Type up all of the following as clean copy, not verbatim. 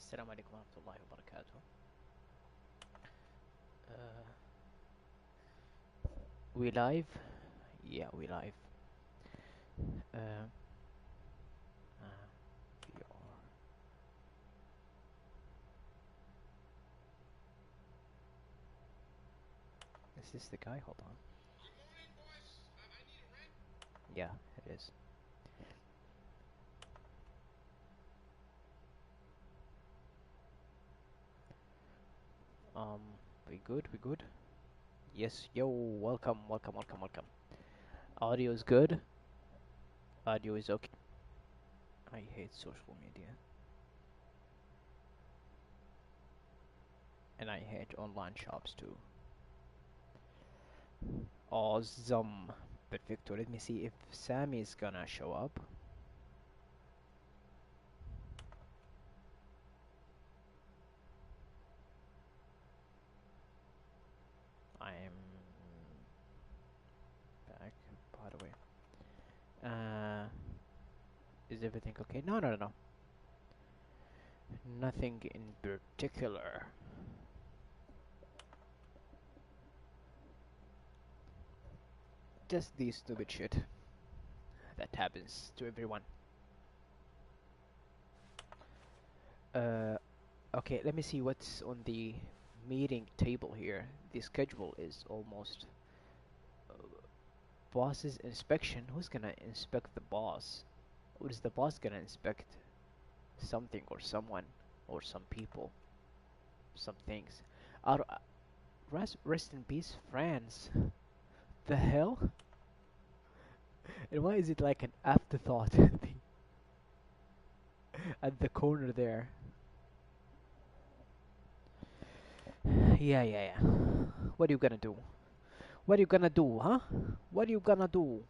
السلام عليكم ورحمة الله وبركاته. Uh, we live? Yeah, we live. Uh, we are. Is this the guy? Hold on. Good morning, boys. I need a rent. Yeah, it is. Um, we good? We good? Yes, yo, welcome, welcome, welcome, welcome. Audio is good. Audio is okay. I hate social media. And I hate online shops too. Awesome. Perfecto. Let me see if Sammy is gonna show up. I'm back, by the way. Is everything okay? No, no, no, no. Nothing in particular. Just the stupid shit that happens to everyone. Uh, okay, let me see what's on the meeting table here. The schedule is almost uh, boss's inspection. Who's gonna inspect the boss? What is the boss gonna inspect? Something or someone or some people, some things. Rest in peace, France. The hell? And why is it like an afterthought at the corner there? Yeah, yeah, yeah. What are you gonna do? What are you gonna do, huh? What are you gonna do?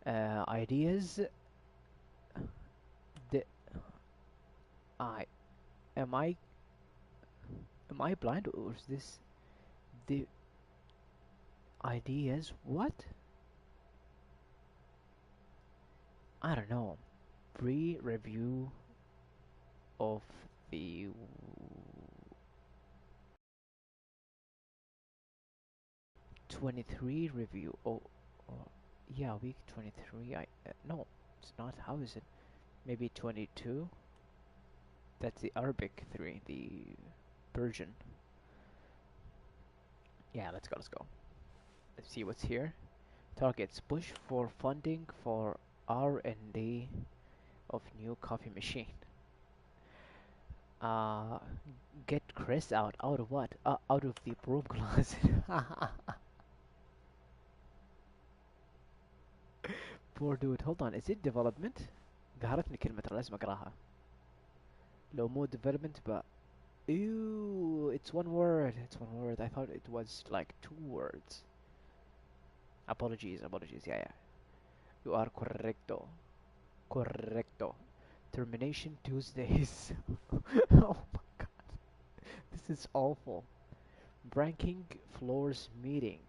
Ideas? The I am I am I blind or is this the ideas? What? I don't know. Pre-review of the 23 review. Oh, yeah, week 23. No, it's not. How is it? Maybe 22. That's the Arabic 3, the Persian. Yeah, let's go. Let's go. Let's see what's here. Targets push for funding for R&D of new coffee machine. Uh, get Chris out. Out of what? Out of the broom closet. Poor dude. Hold on. Is it development? قهرتني كلمة لازم اقراها. لو مو development but ew, it's one word. It's one word. I thought it was like two words. Apologies, apologies. Yeah, yeah. You are correcto. Correcto. Termination Tuesdays. Oh my god. This is awful. Ranking floors meeting.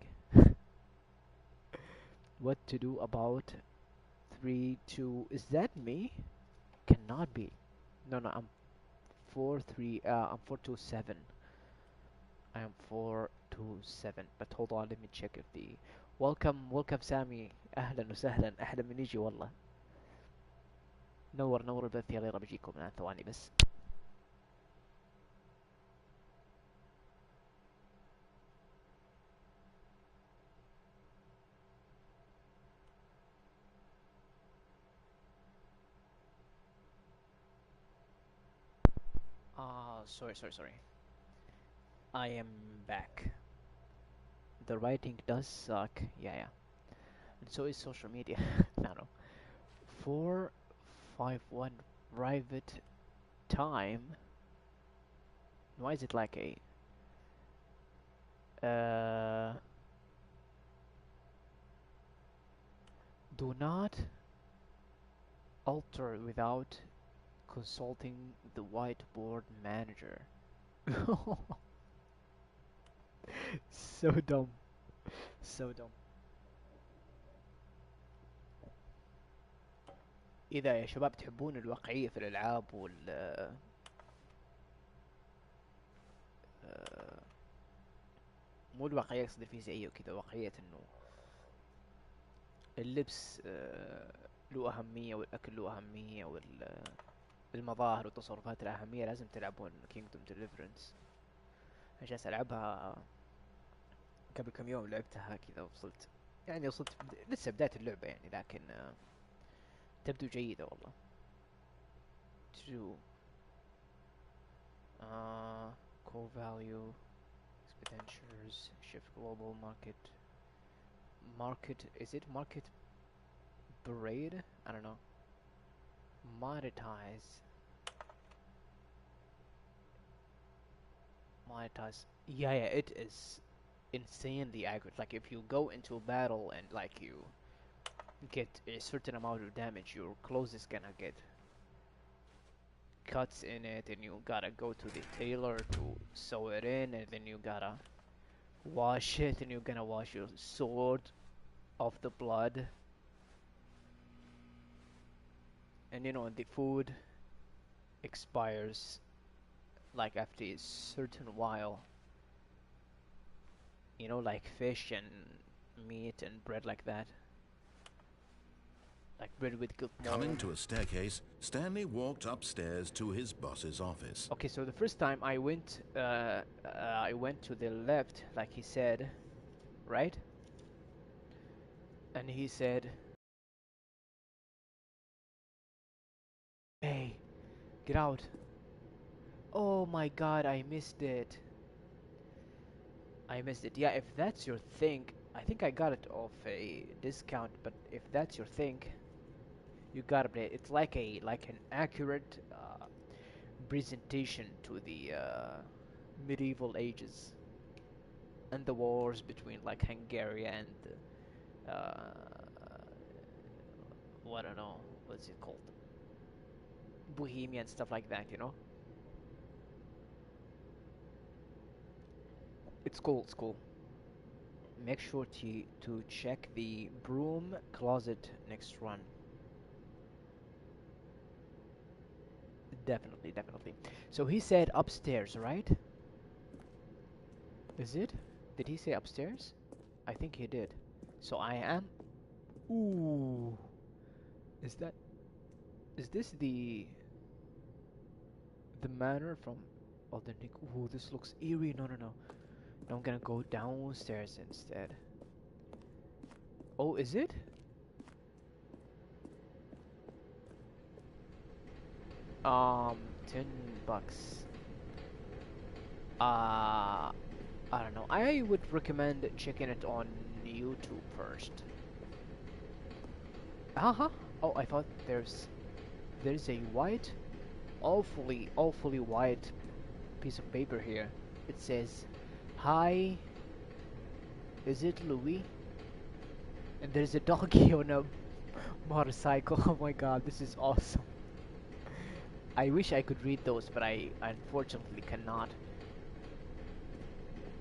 What to do about 3 2. Is that me? Cannot be. No, no, I'm 4 3. I'm 427. I am 427. But hold on, let me check if the. Welcome, welcome سامي. أهلا وسهلا. أهلا من يجي والله. نور نور البث. يلا يلا بجيكم الآن ثواني بس. Sorry, sorry, sorry. I am back. The writing does suck. Yeah, yeah. And so is social media. No, no. 451 private time. Why is it like a uh do not alter without consulting the whiteboard manager. So dumb. So dumb. إذا يا شباب تحبون الواقعية في الألعاب مو الواقعية أقصد الفيزيائية وكذا، واقعية إنه اللبس له أهمية، والأكل له أهمية، والمظاهر والتصرفات لها أهمية. لازم تلعبون Kingdom Deliverance. أنا جالس ألعبها قبل كم يوم، لعبتها كذا وصلت، يعني وصلت لسه بداية اللعبة يعني، لكن تبدو جيدة والله. True. Core value, expenditures, shift global market. Market, is it market parade? I don't know. Monetize. Monetize. Yeah, it is insanely accurate. Like if you go into a battle and like you get a certain amount of damage, your clothes is gonna get cuts in it, and you gotta go to the tailor to sew it in, and then you gotta wash it, and you're gonna wash your sword of the blood. And the food expires like after a certain while. Like fish and meat and bread like that. Like bread with good Coming mold. to a staircase, Stanley walked upstairs to his boss's office. Okay, so the first time I went to the left, like he said, right? And he said, "Hey, get out." Oh my god, I missed it. I missed it. Yeah, if that's your thing, I think I got it off a discount, but if that's your thing, you gotta play it. It's like an accurate presentation to the medieval ages and the wars between like Hungary and uh, I don't know, what's it called, Bohemia and stuff like that. It's cool. It's cool. Make sure to check the broom closet next run. Definitely, definitely. So he said upstairs, right? Is it? Did he say upstairs? I think he did. So I am. Ooh. Is that? Is this the manor from? Oh, the Nick. Ooh, this looks eerie. No, no, no. No, I'm gonna go downstairs instead. Oh, is it? $10. I don't know. I would recommend checking it on YouTube first. Uh-huh. Oh, I thought there's a white, awfully white piece of paper here. It says, "Hi, is it Louis?" And there's a doggy on a motorcycle. Oh my god, this is awesome. I wish I could read those, but I unfortunately cannot.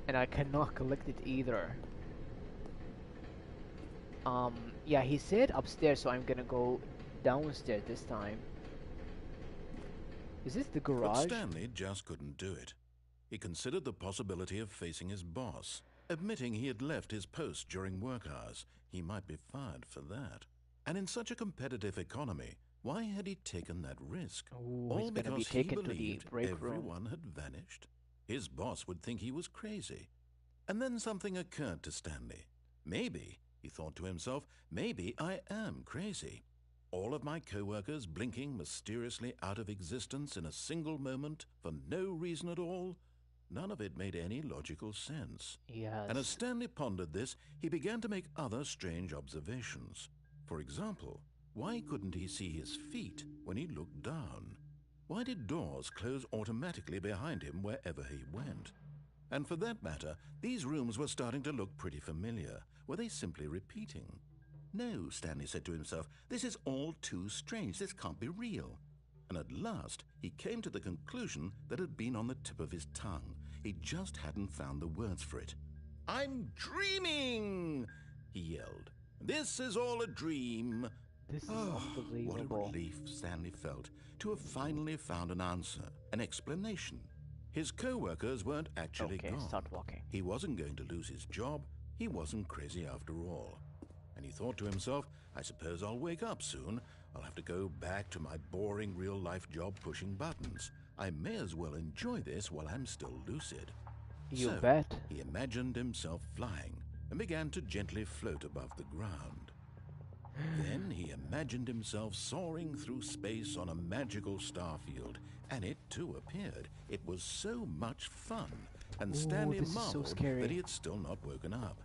And I cannot collect it either. Yeah, he said upstairs, so I'm gonna go downstairs this time. Is this the But garage? Stanley just couldn't do it. He considered the possibility of facing his boss. Admitting he had left his post during work hours, he might be fired for that. And in such a competitive economy, why had he taken that risk? Oh, he's All gonna be because he taken to the believed break room. everyone had vanished? His boss would think he was crazy. And then something occurred to Stanley. Maybe, he thought to himself, maybe I am crazy. All of my co-workers blinking mysteriously out of existence in a single moment for no reason at all? None of it made any logical sense. And as Yes. Stanley pondered this, he began to make other strange observations. For example, why couldn't he see his feet when he looked down? Why did doors close automatically behind him wherever he went? And for that matter, these rooms were starting to look pretty familiar. Were they simply repeating? No, Stanley said to himself, this is all too strange. This can't be real. And at last, he came to the conclusion that had been on the tip of his tongue. He just hadn't found the words for it. I'm dreaming, he yelled. This is all a dream. This is Oh, what a unbelievable. relief Stanley felt to have finally found an answer, an explanation. His co-workers weren't actually Okay, gone. start walking. He wasn't going to lose his job. He wasn't crazy after all. And he thought to himself, I suppose I'll wake up soon. I'll have to go back to my boring real-life job pushing buttons. I may as well enjoy this while I'm still lucid. You So, bet. he imagined himself flying and began to gently float above the ground. Then he imagined himself soaring through space on a magical starfield, and it too appeared. It was so much fun, and Ooh, Stanley this is so marveled scary. that he had still not woken up.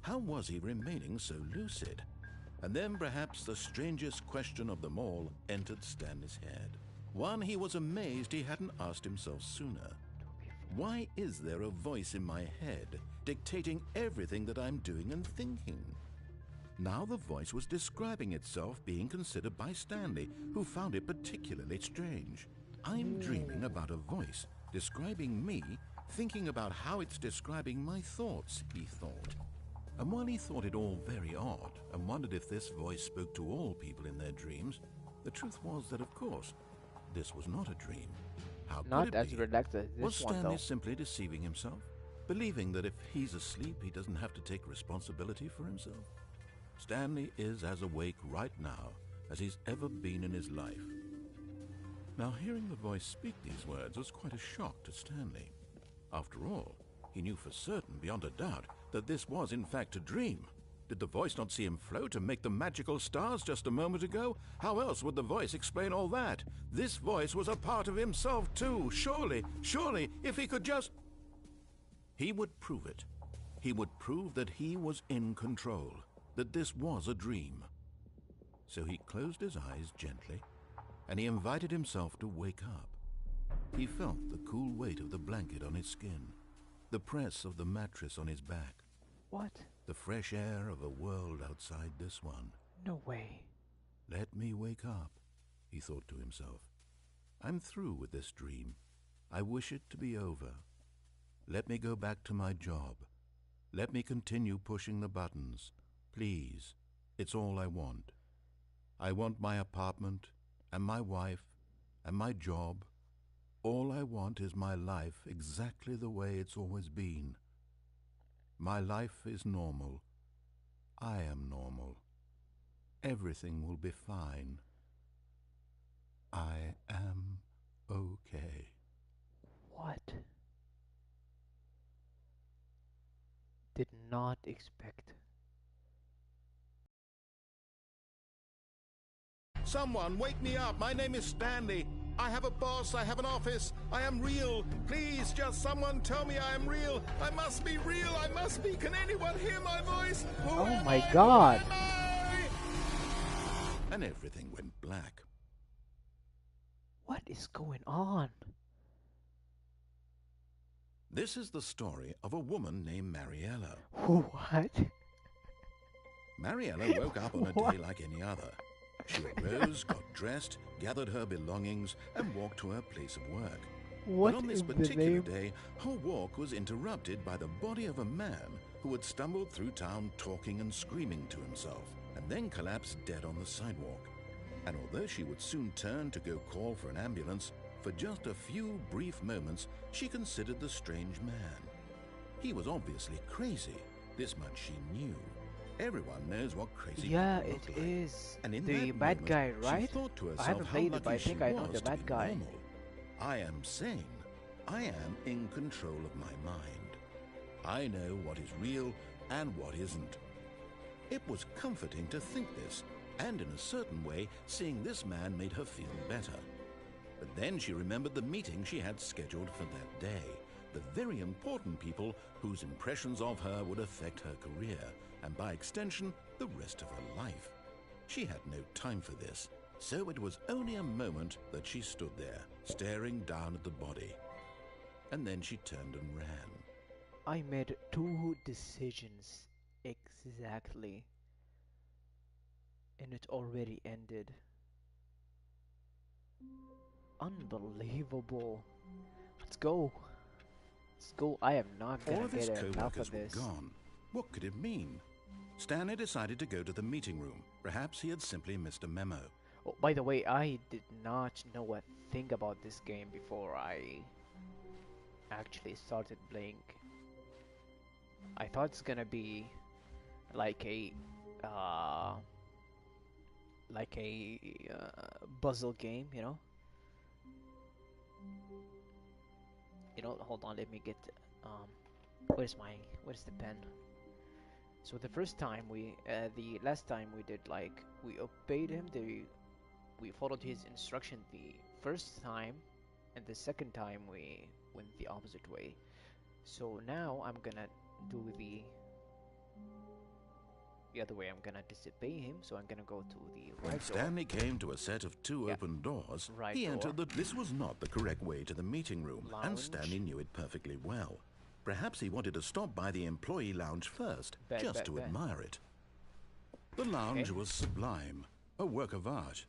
How was he remaining so lucid? And then perhaps the strangest question of them all entered Stanley's head. One he was amazed he hadn't asked himself sooner. Why is there a voice in my head dictating everything that I'm doing and thinking? Now the voice was describing itself being considered by Stanley, who found it particularly strange. I'm dreaming about a voice describing me, thinking about how it's describing my thoughts, he thought. And while he thought it all very odd and wondered if this voice spoke to all people in their dreams, the truth was that, of course, this was not a dream. How Not could it as be? relaxed as Was this one, Stanley though. simply deceiving himself, believing that if he's asleep, he doesn't have to take responsibility for himself? Stanley is as awake right now as he's ever been in his life. Now, hearing the voice speak these words was quite a shock to Stanley. After all, he knew for certain, beyond a doubt, that this was in fact a dream. Did the voice not see him float and make the magical stars just a moment ago? How else would the voice explain all that? This voice was a part of himself too. Surely, if he could just... He would prove it. He would prove that he was in control, that this was a dream. So he closed his eyes gently, and he invited himself to wake up. He felt the cool weight of the blanket on his skin, the press of the mattress on his back, What? the fresh air of a world outside this one. No way. Let me wake up, he thought to himself. I'm through with this dream. I wish it to be over. Let me go back to my job. Let me continue pushing the buttons. Please, it's all I want. I want my apartment and my wife and my job. All I want is my life exactly the way it's always been. My life is normal. I am normal. Everything will be fine. I am okay. What? Did not expect. Someone wake me up. My name is Stanley. I have a boss. I have an office. I am real. Please, just someone tell me I am real. I must be real. I must be. Can anyone hear my voice? Who Oh am my I? God. Who am I? And everything went black. What is going on? This is the story of a woman named Mariella. What? Mariella woke up on a What? day like any other. She arose, got dressed, gathered her belongings, and walked to her place of work. What But on this in the particular name? day, her walk was interrupted by the body of a man who had stumbled through town talking and screaming to himself, and then collapsed dead on the sidewalk. And although she would soon turn to go call for an ambulance, for just a few brief moments she considered the strange man. He was obviously crazy. This much she knew. Everyone knows what crazy Yeah, people it look like. is. And in The that bad moment, guy, she right? thought to herself I haven't how played it, but I lucky think she I know the was to bad be guy. normal. I am sane. I am in control of my mind. I know what is real and what isn't. It was comforting to think this, and in a certain way, seeing this man made her feel better. But then she remembered the meeting she had scheduled for that day, the very important people whose impressions of her would affect her career, and by extension, the rest of her life. She had no time for this, so it was only a moment that she stood there, staring down at the body. And then she turned and ran. I made 2 decisions exactly, and it already ended. Unbelievable. Let's go. Let's go. I am not All gonna of his get enough co-workers of were this. gone. What could it mean? Stanley decided to go to the meeting room. Perhaps he had simply missed a memo. Oh, by the way, I did not know a thing about this game before I actually started playing. I thought it's gonna be like a uh, puzzle game, you know. Hold on, let me get um, where's the pen? So the first time the last time we did like we obeyed him, we followed his instruction the first time, and the second time we went the opposite way. So now I'm gonna do the other way. I'm gonna disobey him, so I'm gonna go to the When right door. Stanley came to a set of two Yeah. open doors, Right he door. entered that this was not the correct way to the meeting room, and Lounge. Stanley knew it perfectly well. Perhaps he wanted to stop by the employee lounge first, just to admire it. The lounge was sublime, a work of art.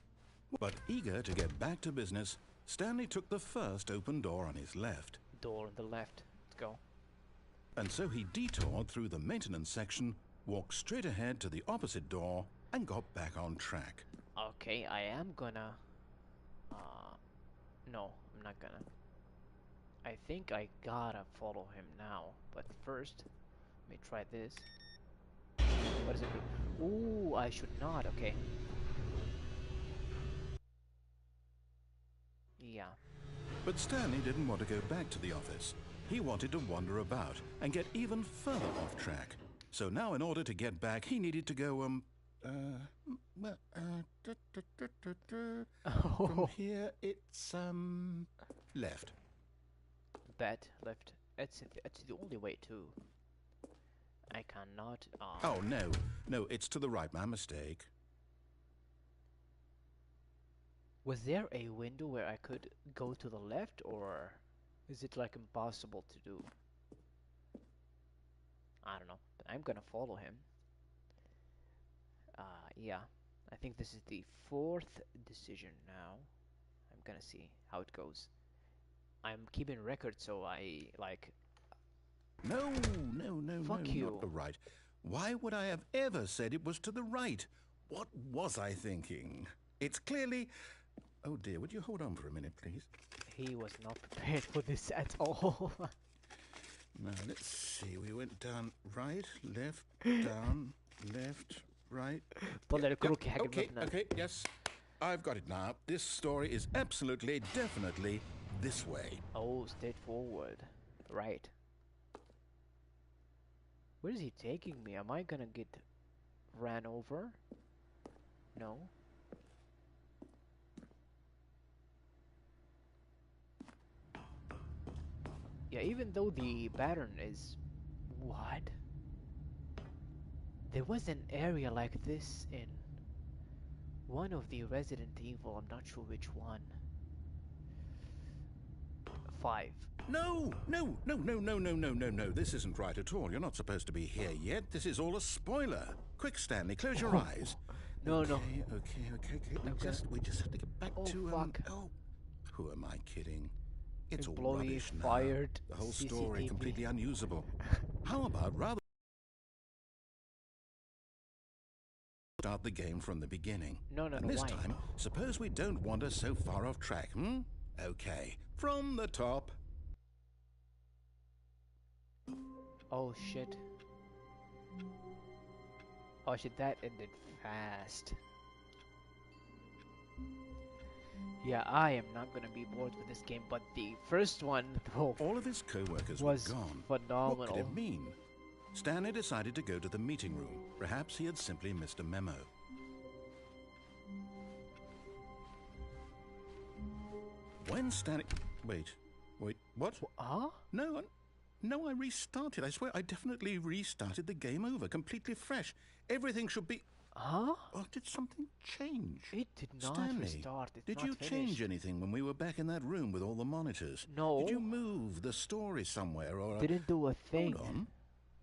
But eager to get back to business, Stanley took the first open door on his left. Door on the left. Let's go. And so he detoured through the maintenance section, walked straight ahead to the opposite door, and got back on track. Okay, I am gonna... no, I'm not gonna. I think I gotta follow him now, but first, let me try this. What does it do? Ooh, I should not, okay. Yeah. But Stanley didn't want to go back to the office. He wanted to wander about and get even further off track. So now in order to get back, he needed to go, from here it's, left. Bet, left. It's the only way too. I cannot, Oh, no, it's to the right, my mistake. Was there a window where I could go to the left, or is it like impossible to do? I don't know, but I'm gonna follow him. Yeah, I think this is the fourth decision now. I'm gonna see how it goes. I'm keeping record, so I like. No, Fuck you. not the right. Why would I have ever said it was to the right? What was I thinking? It's clearly... Oh dear, would you hold on for a minute, please? He was not prepared for this at all. Now, let's see. We went down right, left, down, left, right. Okay, yes. I've got it now. This story is absolutely, definitely this way. Oh, straightforward. Right. Where is he taking me? Am I gonna get ran over? No. Yeah, even though the pattern is... What? There was an area like this in one of the Resident Evil, I'm not sure which one. 5. No. This isn't right at all. You're not supposed to be here yet. This is all a spoiler. Quick, Stanley, close your eyes. No. Okay. We just have to get back to... fuck. Who am I kidding? It's all Employee rubbish now. fired. The whole story CCTV. completely unusable. How about rather start the game from the beginning? No, And this why? time, suppose we don't wander so far off track, Okay, from the top. Oh shit. Oh shit, that ended fast. Yeah, I am not gonna be bored with this game, but the first one, though, All of his co-workers was were gone. phenomenal. What could it mean? Stanley decided to go to the meeting room. Perhaps he had simply missed a memo. When Stanley... Wait, what? Huh? No, I restarted. I swear, I definitely restarted the game over, completely fresh. Everything should be... Huh? Oh, did something change? It did not Stanley, restart. It's did not you finished. change anything when we were back in that room with all the monitors? No. Did you move the story somewhere or... Didn't do a thing. Hold on.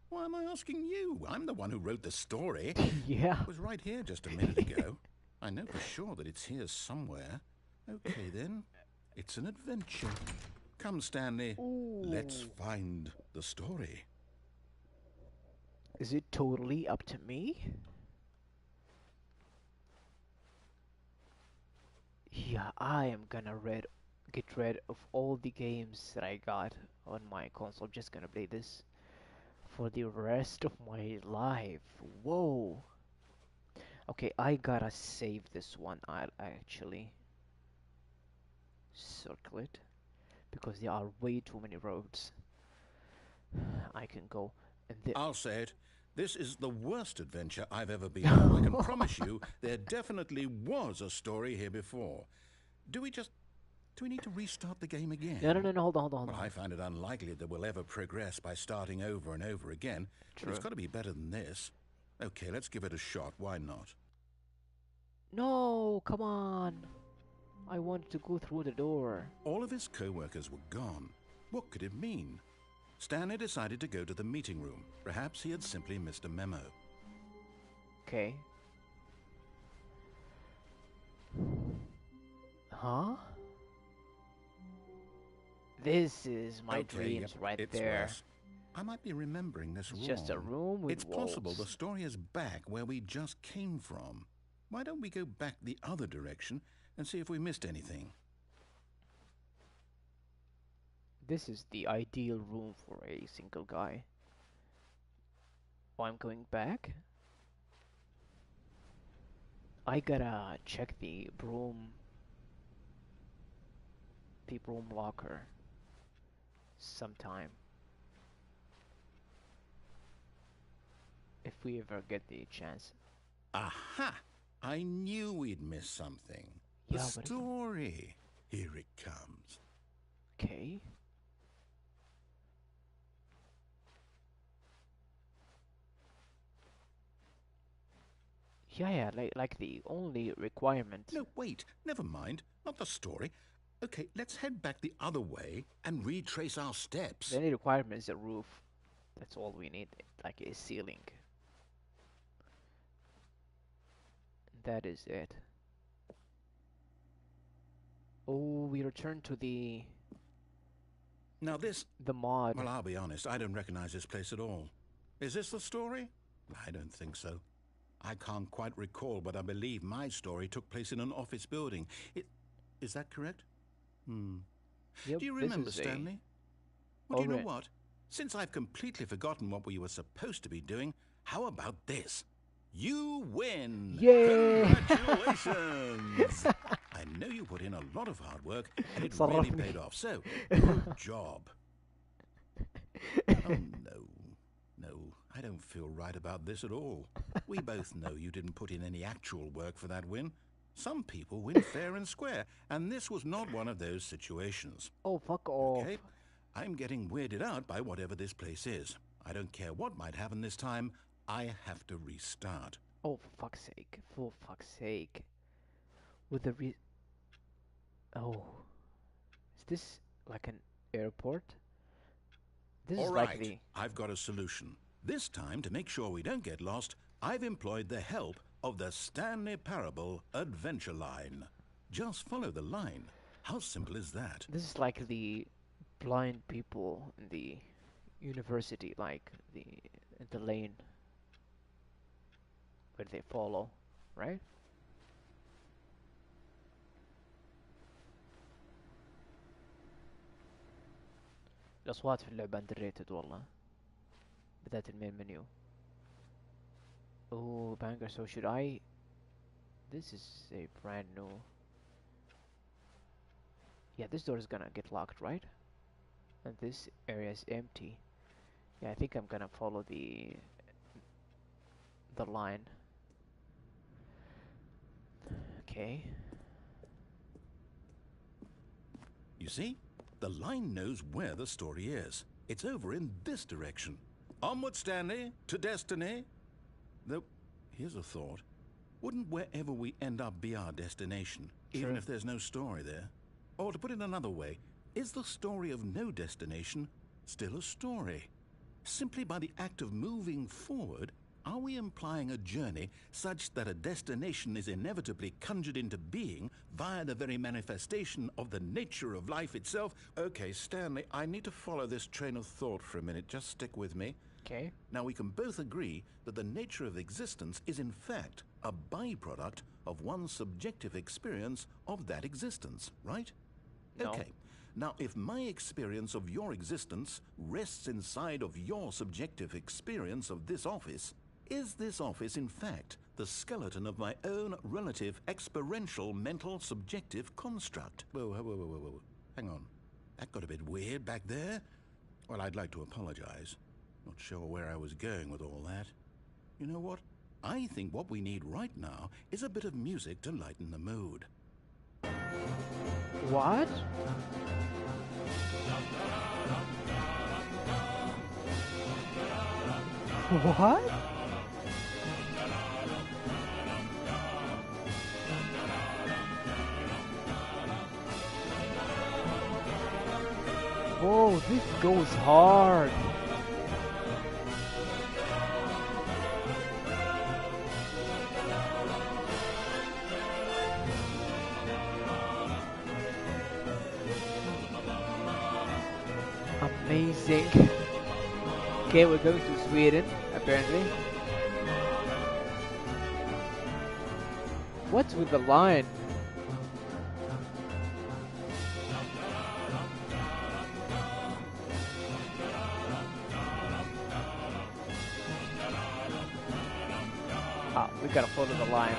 Why am I asking you? I'm the one who wrote the story. Yeah. It was right here just a minute ago. I know for sure that it's here somewhere. Okay, then. It's an adventure. Come, Stanley. Ooh. Let's find the story. Is it totally up to me? Yeah, I am gonna read get rid of all the games that I got on my console. I'm just gonna play this for the rest of my life. Whoa. Okay, I gotta save this one. I'll actually circle it because there are way too many roads I can go. And the I'll say it. This is the worst adventure I've ever been on. I can promise you there definitely was a story here before. Do we need to restart the game again? no, hold on, hold on, hold Well, on. I find it unlikely that we'll ever progress by starting over and over again. But True. it's got to be better than this. Okay, let's give it a shot. Why not? No, come on. I wanted to go through the door. All of his co-workers were gone. What could it mean? Stanley decided to go to the meeting room. Perhaps he had simply missed a memo. Okay. Huh? This is my Okay, dreams yep, right it's there. worse. I might be remembering this It's wrong. just a room with It's possible the walls. story is back where we just came from. Why don't we go back the other direction and see if we missed anything? This is the ideal room for a single guy. Oh, I'm going back. I gotta check the broom locker sometime. If we ever get the chance. Aha! I knew we'd miss something. The Yeah, what is it? story. Here it comes. Okay. Yeah, like the only requirement. No, wait. Never mind. Not the story. Okay, let's head back the other way and retrace our steps. The only requirement is a roof. That's all we need, like a ceiling. That is it. Oh, we return to Now this... the mod. Well, I'll be honest. I don't recognize this place at all. Is this the story? I don't think so. I can't quite recall, but I believe my story took place in an office building. Is that correct? Yep, Do you this remember, is a- Stanley? Well, do you know Alright. what? Since I've completely forgotten what we were supposed to be doing, how about this? You win! Yay! Congratulations! I know you put in a lot of hard work, and it really صرفني. paid off, so good job. Oh, no, I don't feel right about this at all. We both know you didn't put in any actual work for that win. Some people win fair and square, and this was not one of those situations. Oh, fuck off. Okay? I'm getting weirded out by whatever this place is. I don't care what might happen this time. I have to restart. Oh, for fuck's sake. For fuck's sake. With the Oh. Is this like an airport? This All is right, like the... I've got a solution. This time, to make sure we don't get lost, I've employed the help of the Stanley Parable Adventure Line. Just follow the line. How simple is that? This is like the blind people in the university, like the lane where they follow, right? الأصوات في اللعبة underrated والله بالذات المين منيو. Oh, banger. So should I... This is a brand new... Yeah, this door is gonna get locked, right? And this area is empty. Yeah, I think I'm gonna follow the line. Okay. You see? The line knows where the story is. It's over in this direction. Onward, Stanley, to destiny. Though, here's a thought. Wouldn't wherever we end up be our destination, even Sure. if there's no story there? Or to put it another way, is the story of no destination still a story? Simply by the act of moving forward, are we implying a journey such that a destination is inevitably conjured into being via the very manifestation of the nature of life itself? Okay, Stanley, I need to follow this train of thought for a minute. Just stick with me. Okay. Now, we can both agree that the nature of existence is in fact a byproduct of one's subjective experience of that existence, right? No. Okay. Now, if my experience of your existence rests inside of your subjective experience of this office, is this office, in fact, the skeleton of my own relative experiential mental subjective construct? Whoa. Hang on. That got a bit weird back there. Well, I'd like to apologize. Not sure where I was going with all that. You know what? I think what we need right now is a bit of music to lighten the mood. What? What? Whoa, this goes hard. Amazing. Okay, we're going to Sweden, apparently. What's with the line? Ah, we gotta follow the line.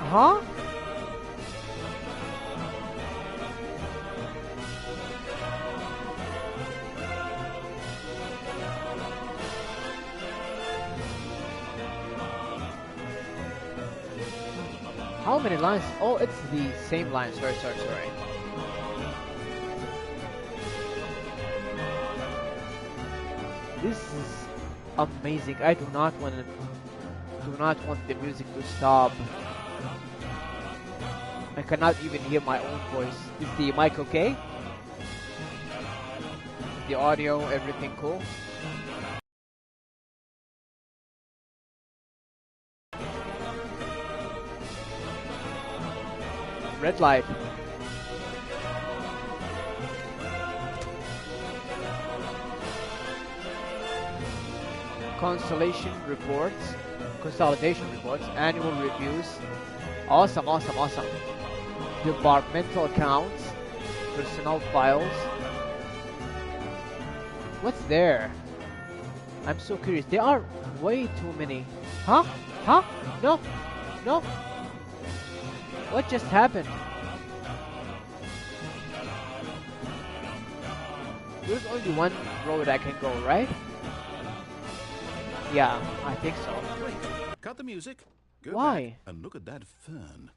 Huh? How many lines? Oh, it's the same line. Sorry. This is amazing. I do not want the music to stop. I cannot even hear my own voice. Is the mic okay? Is the audio, everything cool? Red light. Consolidation reports, annual reviews. Awesome. Departmental accounts, personnel files. What's there? I'm so curious. There are way too many. Huh? No. What just happened? There's only one road I can go, right? Yeah, I think so. Wait, cut the music. Go Why? back and look at that fern.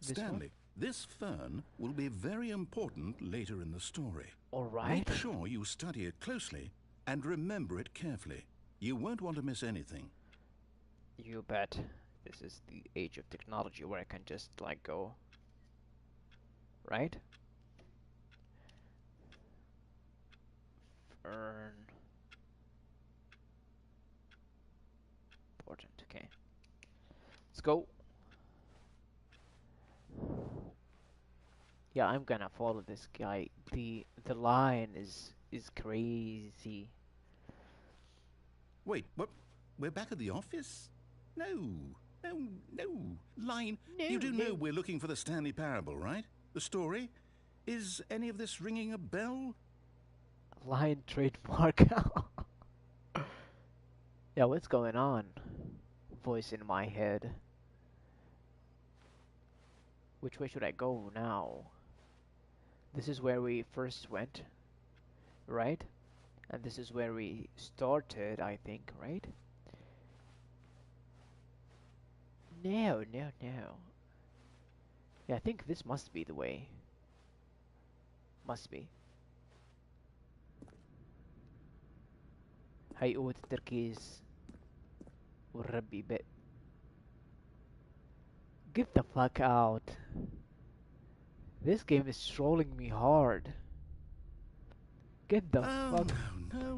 This Stanley, this fern will be very important later in the story. Alright. Make sure you study it closely and remember it carefully. You won't want to miss anything. You bet. This is the age of technology where I can just like go. Right? Fern. Important, okay. Let's go. Yeah, I'm gonna follow this guy. The line is crazy. Wait, what? We're back at the office? No. Line, you do know we're looking for the Stanley Parable, right? The story? Is any of this ringing a bell? Line trademark. Yeah, what's going on? Voice in my head. Which way should I go now? This is where we first went, right? And this is where we started, I think, right? No. Yeah, I think this must be the way. Must be. هاي قوة التركيز والربي بit. Get the fuck out. This game is trolling me hard. Get the fuck. No,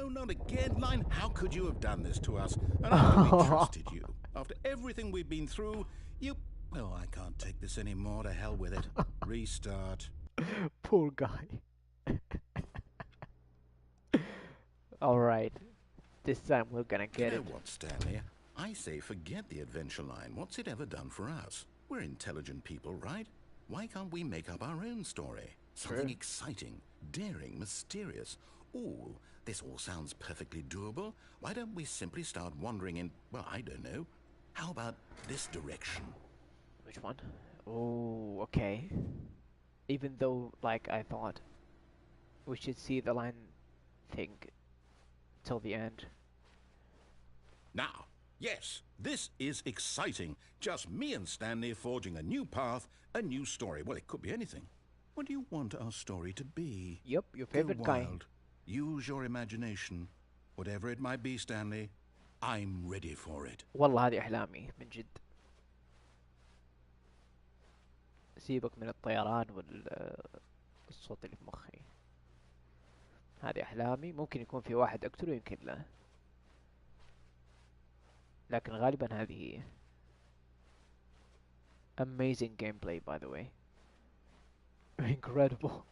not again, Line. How could you have done this to us? And after we trusted you, after everything we've been through, you... Oh, I can't take this anymore. To hell with it. Restart. Poor guy. Alright. This time we're gonna get it. You know what, Stanley? I say forget the adventure line. What's it ever done for us? We're intelligent people, right? Why can't we make up our own story? Something True. exciting, daring, mysterious. Ooh, this all sounds perfectly doable. Why don't we simply start wandering in, well, I don't know. How about this direction? Which one? Oh, okay. Even though, like, I thought we should see the line thing till the end. Now, yes, this is exciting. Just me and Stanley forging a new path, a new story. Well, it could be anything. What do you want our story to be? Yep, your Go favorite guy. wild. Use your imagination. Whatever it might be, Stanley, I'm ready for it. والله هذه أحلامي من جد. سيبك من الطيران والصوت اللي في مخي. هذه أحلامي. ممكن يكون في واحد أقتله يمكن لا، لكن غالبا هذه هي. Amazing gameplay by the way. Incredible.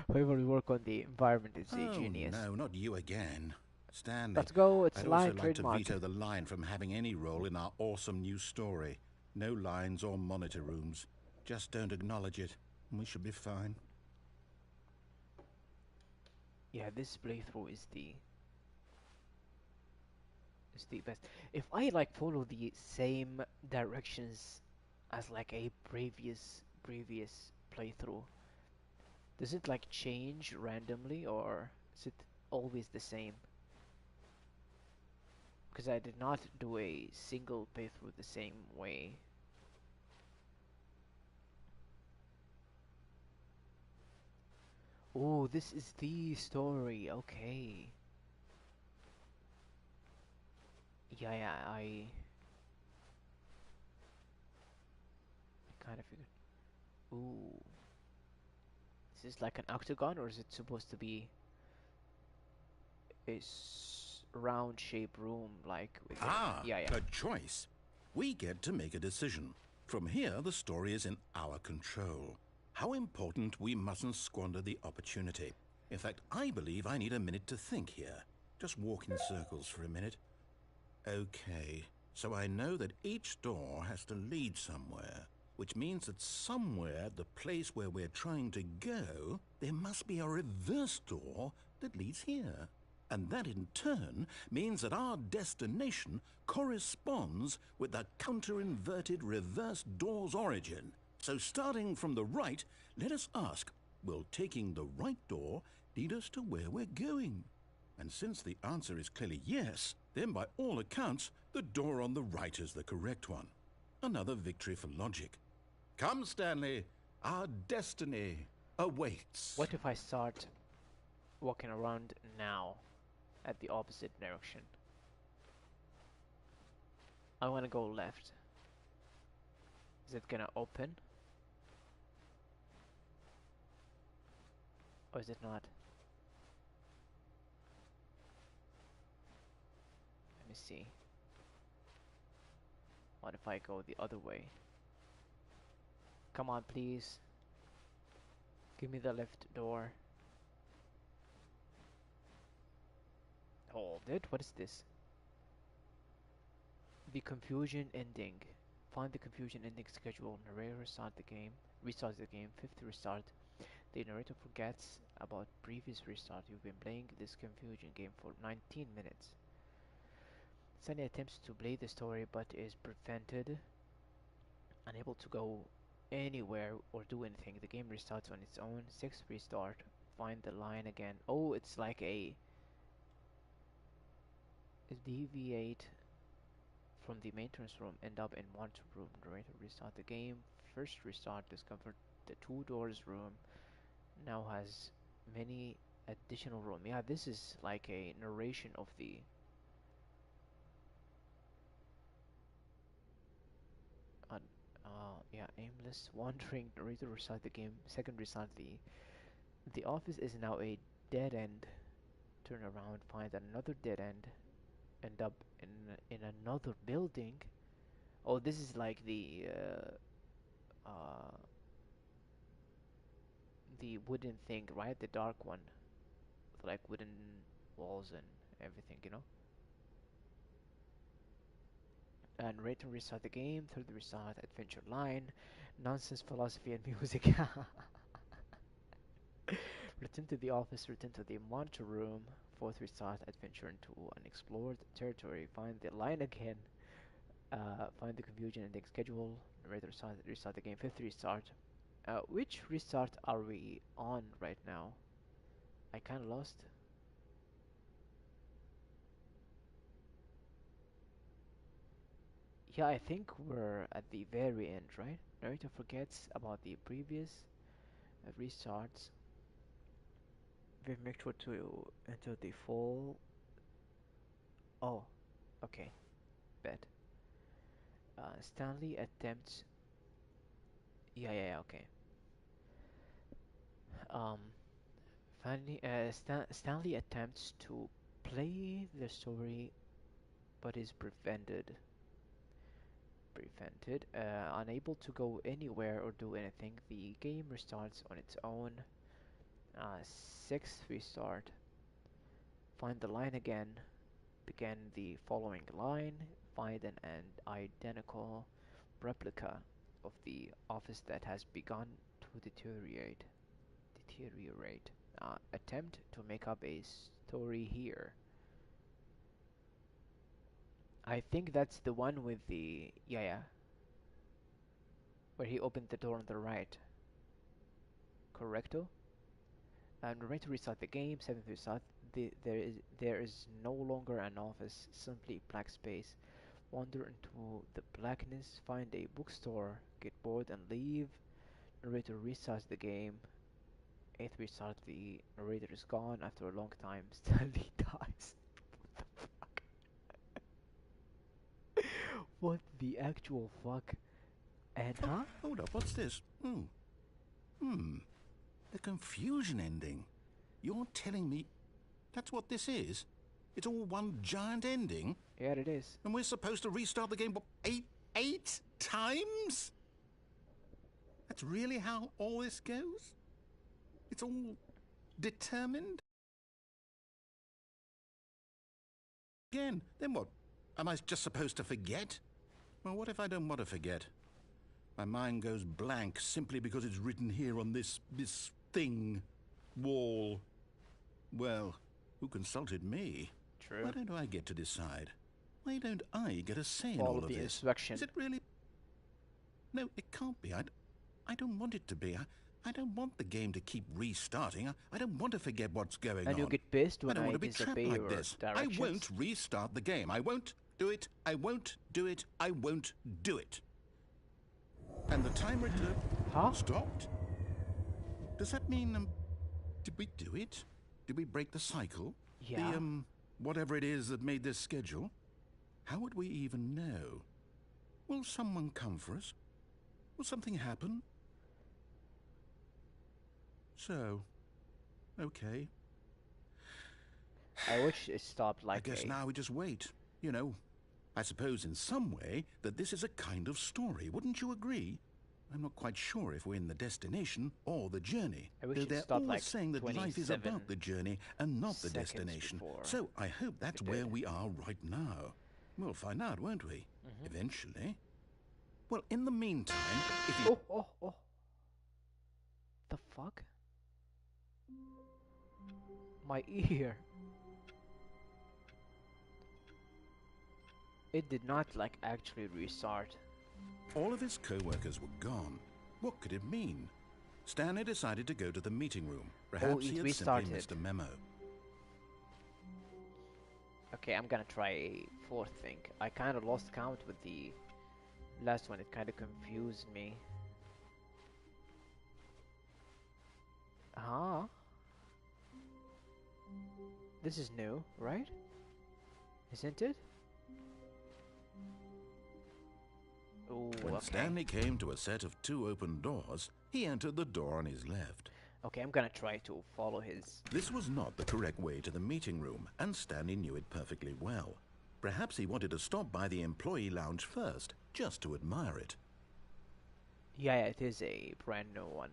Whoever work on the environment is a genius. No, not you again. Stanley, Let's go, it's I'd live also like to trademark. veto the line from having any role in our awesome new story. No lines or monitor rooms. Just don't acknowledge it, and we should be fine. Yeah, this playthrough is the best. If I like follow the same directions as like a previous playthrough, does it like change randomly or is it always the same? Because I did not do a single playthrough the same way. Oh, this is the story. Okay. Yeah, I kind of figured. Ooh. Is this like an octagon or is it supposed to be a round shaped room like with yeah. Good choice. We get to make a decision. From here, the story is in our control. How important we mustn't squander the opportunity. In fact, I believe I need a minute to think here. Just walk in circles for a minute. Okay, so I know that each door has to lead somewhere, which means that somewhere at the place where we're trying to go, there must be a reverse door that leads here. And that in turn means that our destination corresponds with the counter-inverted reverse door's origin. So starting from the right, let us ask, will taking the right door lead us to where we're going? And since the answer is clearly yes, then by all accounts, the door on the right is the correct one. Another victory for logic. Come, Stanley, our destiny awaits. What if I start walking around now at the opposite direction? I want to go left. Is it gonna open? Or is it not? Let me see. What if I go the other way? Come on, please. Give me the left door. Hold it. What is this? The confusion ending. Find the confusion ending schedule. Narrator restart the game. Restart the game. Fifth restart. The narrator forgets about previous restart. You've been playing this confusion game for 19 minutes. Sunny attempts to play the story but is prevented. Unable to go anywhere or do anything. The game restarts on its own. Sixth restart. Find the line again. Oh, it's like a deviate from the maintenance room, end up in monitor room. Narrator restart the game. First restart, discovered the two doors room now has many additional room. Yeah, this is like a narration of the uh, yeah, aimless wandering. Narrator restart the game. Second restart, the office is now a dead end. Turn around, find another dead end. End up in another building. Oh, this is like the wooden thing, right? The dark one, with like wooden walls and everything, you know? And rate and restart the game through the restart adventure line. Nonsense philosophy and music. Return to the office, return to the monitor room. Fourth restart adventure into unexplored territory. Find the line again. Find the confusion ending schedule. Narrator restart the game. Fifth restart. Which restart are we on right now? I kinda lost. Yeah, I think we're at the very end, right? Narrator forgets about the previous restarts. We've make sure to enter the full. Oh, okay, bet. Stanley attempts. Yeah, okay. Um, Stanley attempts to play the story, but is prevented. Unable to go anywhere or do anything, the game restarts on its own. Sixth restart. Find the line again. Begin the following line. Find an identical replica of the office that has begun to deteriorate. Attempt to make up a story here. I think that's the one with the yeah, where he opened the door on the right. Correcto? And ready to restart the game. Seventh restart. There is no longer an office, simply black space. Wander into the blackness. Find a bookstore. Get bored and leave. Narrator restarts the game. Eighth restart. The narrator is gone after a long time. Stanley dies. What the actual fuck? And Oh, huh? hold up, what's this? The confusion ending. You're telling me that's what this is? It's all one giant ending? Yeah, it is. And we're supposed to restart the game, what, eight times? That's really how all this goes? It's all determined? Again, then what? Am I just supposed to forget? Well, what if I don't want to forget? My mind goes blank simply because it's written here on this thing, wall. Well, who consulted me? True. Why don't I get to decide? Why don't I get a say in Follow all of the this? instruction. Is it really? No, it can't be. I don't want it to be. I don't want the game to keep restarting. I don't want to forget what's going on. And you get pissed I when don't want I to be trapped disobey like your this. directions. I won't restart the game. I won't do it. I won't do it. I won't do it. And the timer stopped. Does that mean, did we do it? Did we break the cycle? Yeah. The, whatever it is that made this schedule? How would we even know? Will someone come for us? Will something happen? So, okay. I wish it stopped like I guess now we just wait. You know, I suppose in some way that this is a kind of story. Wouldn't you agree? I'm not quite sure if we're in the destination or the journey. I wish Though it they're stopped always like saying that life is about the journey and not the 27 destination. seconds before So I hope that's it where did. we are right now. We'll find out, won't we? Eventually. Well, in the meantime, if you... Oh. The fuck? My ear. It did not like actually restart. All of his co-workers were gone. What could it mean? Stanley decided to go to the meeting room. Perhaps it he had restarted. simply missed a memo. Okay, I'm gonna try a fourth thing. I kinda lost count with the last one. It kinda confused me. Huh? This is new, right? Isn't it? Ooh, When okay. Stanley came to a set of 2 open doors, he entered the door on his left. Okay, I'm gonna try to follow his... This was not the correct way to the meeting room, and Stanley knew it perfectly well. Perhaps he wanted to stop by the employee lounge first, just to admire it. Yeah, it is a brand new one.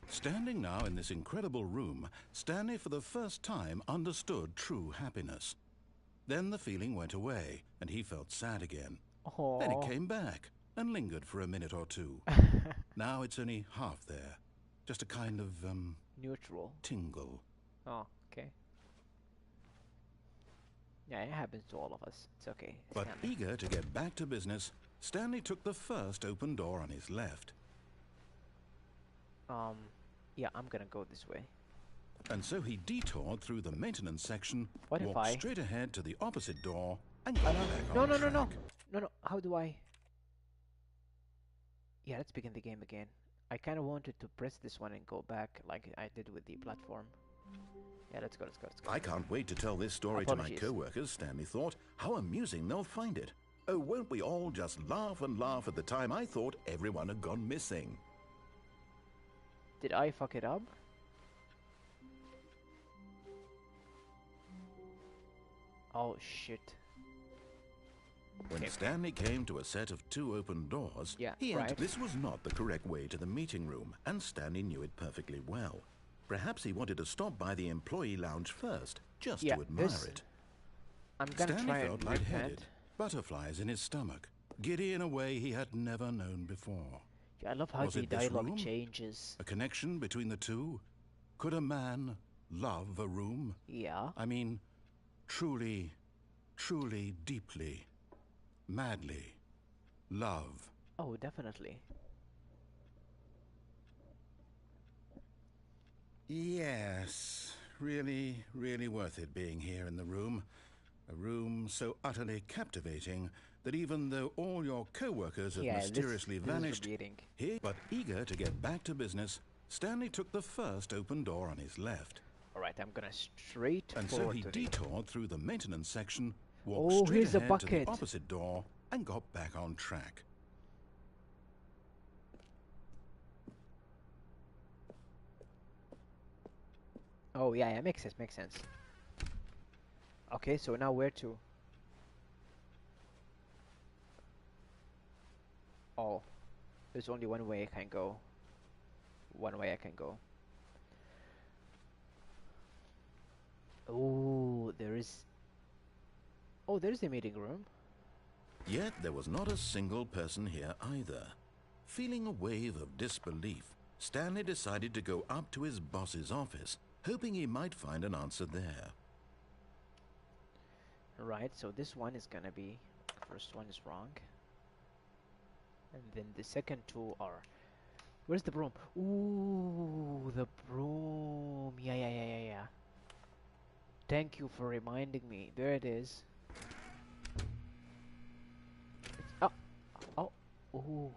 Standing now in this incredible room, Stanley for the first time understood true happiness. Then the feeling went away, and he felt sad again. Then it Oh. came back, and lingered for a minute or two. Now it's only half there. Just a kind of, Neutral. tingle. Oh, okay. Yeah, it happens to all of us. It's okay. But Stanley. eager to get back to business, Stanley took the first open door on his left. Yeah, I'm gonna go this way. And so he detoured through the maintenance section, What if walked I- straight ahead to the opposite door, and got back No, on no, no, no, track. no, no. How do I? Yeah, let's begin the game again. I kind of wanted to press this one and go back like I did with the platform. Yeah, let's go, let's go, let's go. I can't wait to tell this story to my Apologies. co-workers, Stanley thought. How amusing they'll find it. Oh, won't we all just laugh and laugh at the time I thought everyone had gone missing. Did I fuck it up? Oh shit. When Okay. Stanley came to a set of 2 open doors, Yeah, he right. entered. This was not the correct way to the meeting room, and Stanley knew it perfectly well. Perhaps he wanted to stop by the employee lounge first, just Yeah, to admire this- it. I'm gonna Stanley try felt and lightheaded, repent. butterflies in his stomach, giddy in a way he had never known before. Yeah, I love how Was the it this dialogue room? changes. A connection between the two? Could a man love a room? Yeah. I mean, truly, truly, deeply, madly, love. Oh, definitely. Yes, really, really worth it being here in the room. A room so utterly captivating that even though all your co-workers have Yeah, mysteriously this vanished, is repeating. but eager to get back to business, Stanley took the first open door on his left. Alright, I'm gonna straight And so forward he to the... detoured through the maintenance section, walked Oh, straight here's a ahead to the bucket. opposite door, and got back on track. Oh, yeah, yeah, makes sense, makes sense. Okay, so now where to? Oh, there's only one way I can go. One way I can go. Oh, there is... Oh, there's the meeting room. Yet there was not a single person here either. Feeling a wave of disbelief, Stanley decided to go up to his boss's office, hoping he might find an answer there. Right, so this one is gonna be... First one is wrong. And then the second two are... Where's the broom? Ooh, the broom. Yeah, yeah, yeah, yeah, yeah. Thank you for reminding me. There it is. Oh, oh, ooh.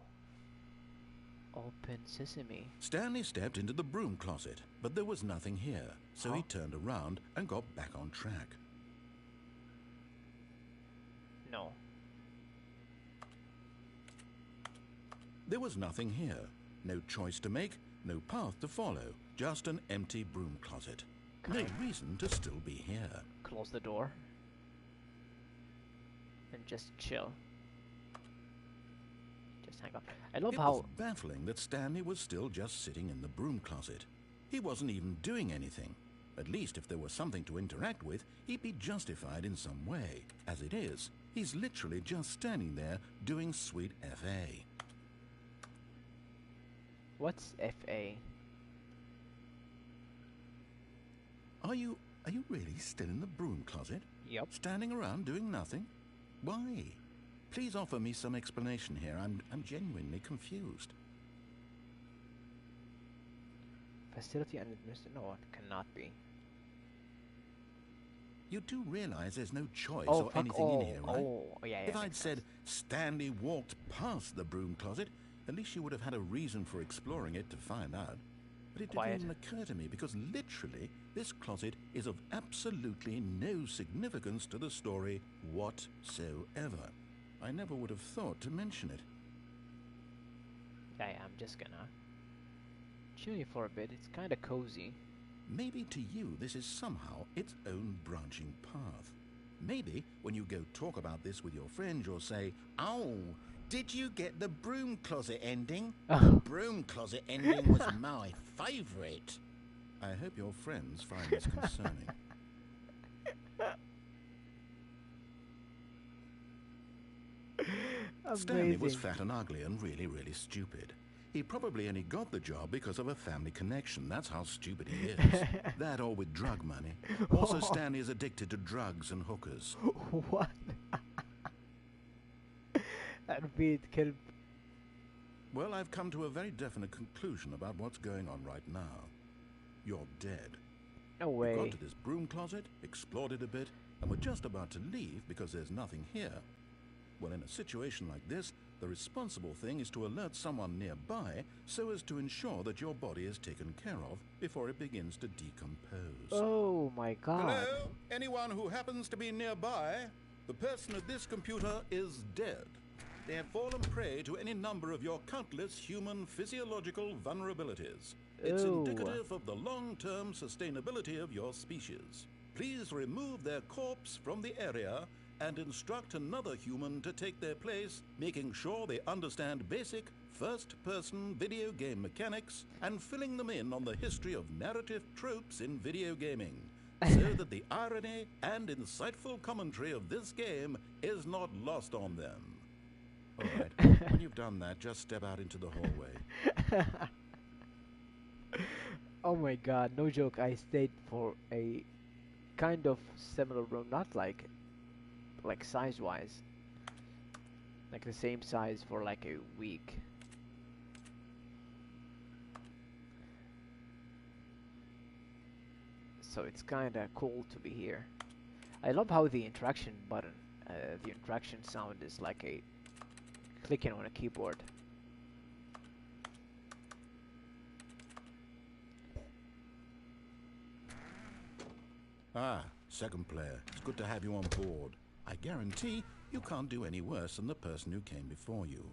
Open sesame. Stanley stepped into the broom closet, but there was nothing here, so he Huh? turned around and got back on track. No. There was nothing here. No choice to make, no path to follow, just an empty broom closet. No Kind. reason to still be here. Close the door. And just chill. Just hang up. I love It how... was baffling that Stanley was still just sitting in the broom closet. He wasn't even doing anything. At least if there was something to interact with, he'd be justified in some way. As it is, he's literally just standing there doing sweet FA. What's FA? Are you really still in the broom closet? Yep. Standing around doing nothing? Why? Please offer me some explanation here. I'm genuinely confused. Facility and administration? No, it cannot be. You do realize there's no choice Oh, or fuck. anything Oh, in here, right? oh, yeah, yeah. If I'd makes said sense. Stanley walked past the broom closet, at least you would have had a reason for exploring it to find out. But it Quiet. didn't even occur to me because literally this closet is of absolutely no significance to the story whatsoever. I never would have thought to mention it. Yeah, yeah, I'm just gonna chill you for a bit. It's kind of cozy. Maybe to you this is somehow its own branching path. Maybe when you go talk about this with your friends, you'll say, "Oh, Did you get the broom closet ending? Oh. The broom closet ending was my favourite. I hope your friends find this concerning. Stanley was Amazing. fat and ugly and really, really stupid. He probably only got the job because of a family connection. That's how stupid he is. That or with drug money. Also, Stanley is addicted to drugs and hookers. What? Repeat, Kelp. Well, I've come to a very definite conclusion about what's going on right now. You're dead. No You way. got to this broom closet, explored it a bit, and were just about to leave because there's nothing here. Well, in a situation like this, the responsible thing is to alert someone nearby so as to ensure that your body is taken care of before it begins to decompose. Oh my god. Hello? Anyone who happens to be nearby? The person at this computer is dead. They have fallen prey to any number of your countless human physiological vulnerabilities. It's Oh. indicative of the long-term sustainability of your species. Please remove their corpse from the area and instruct another human to take their place, making sure they understand basic first-person video game mechanics and filling them in on the history of narrative tropes in video gaming, so that the irony and insightful commentary of this game is not lost on them. All right, when you've done that, just step out into the hallway. Oh my god, no joke, I stayed for a kind of similar room, not like size-wise, like the same size for like a week. So it's kinda cool to be here. I love how the interaction button, the interaction sound is like a clicking on a keyboard. Ah, second player. It's good to have you on board. I guarantee you can't do any worse than the person who came before you.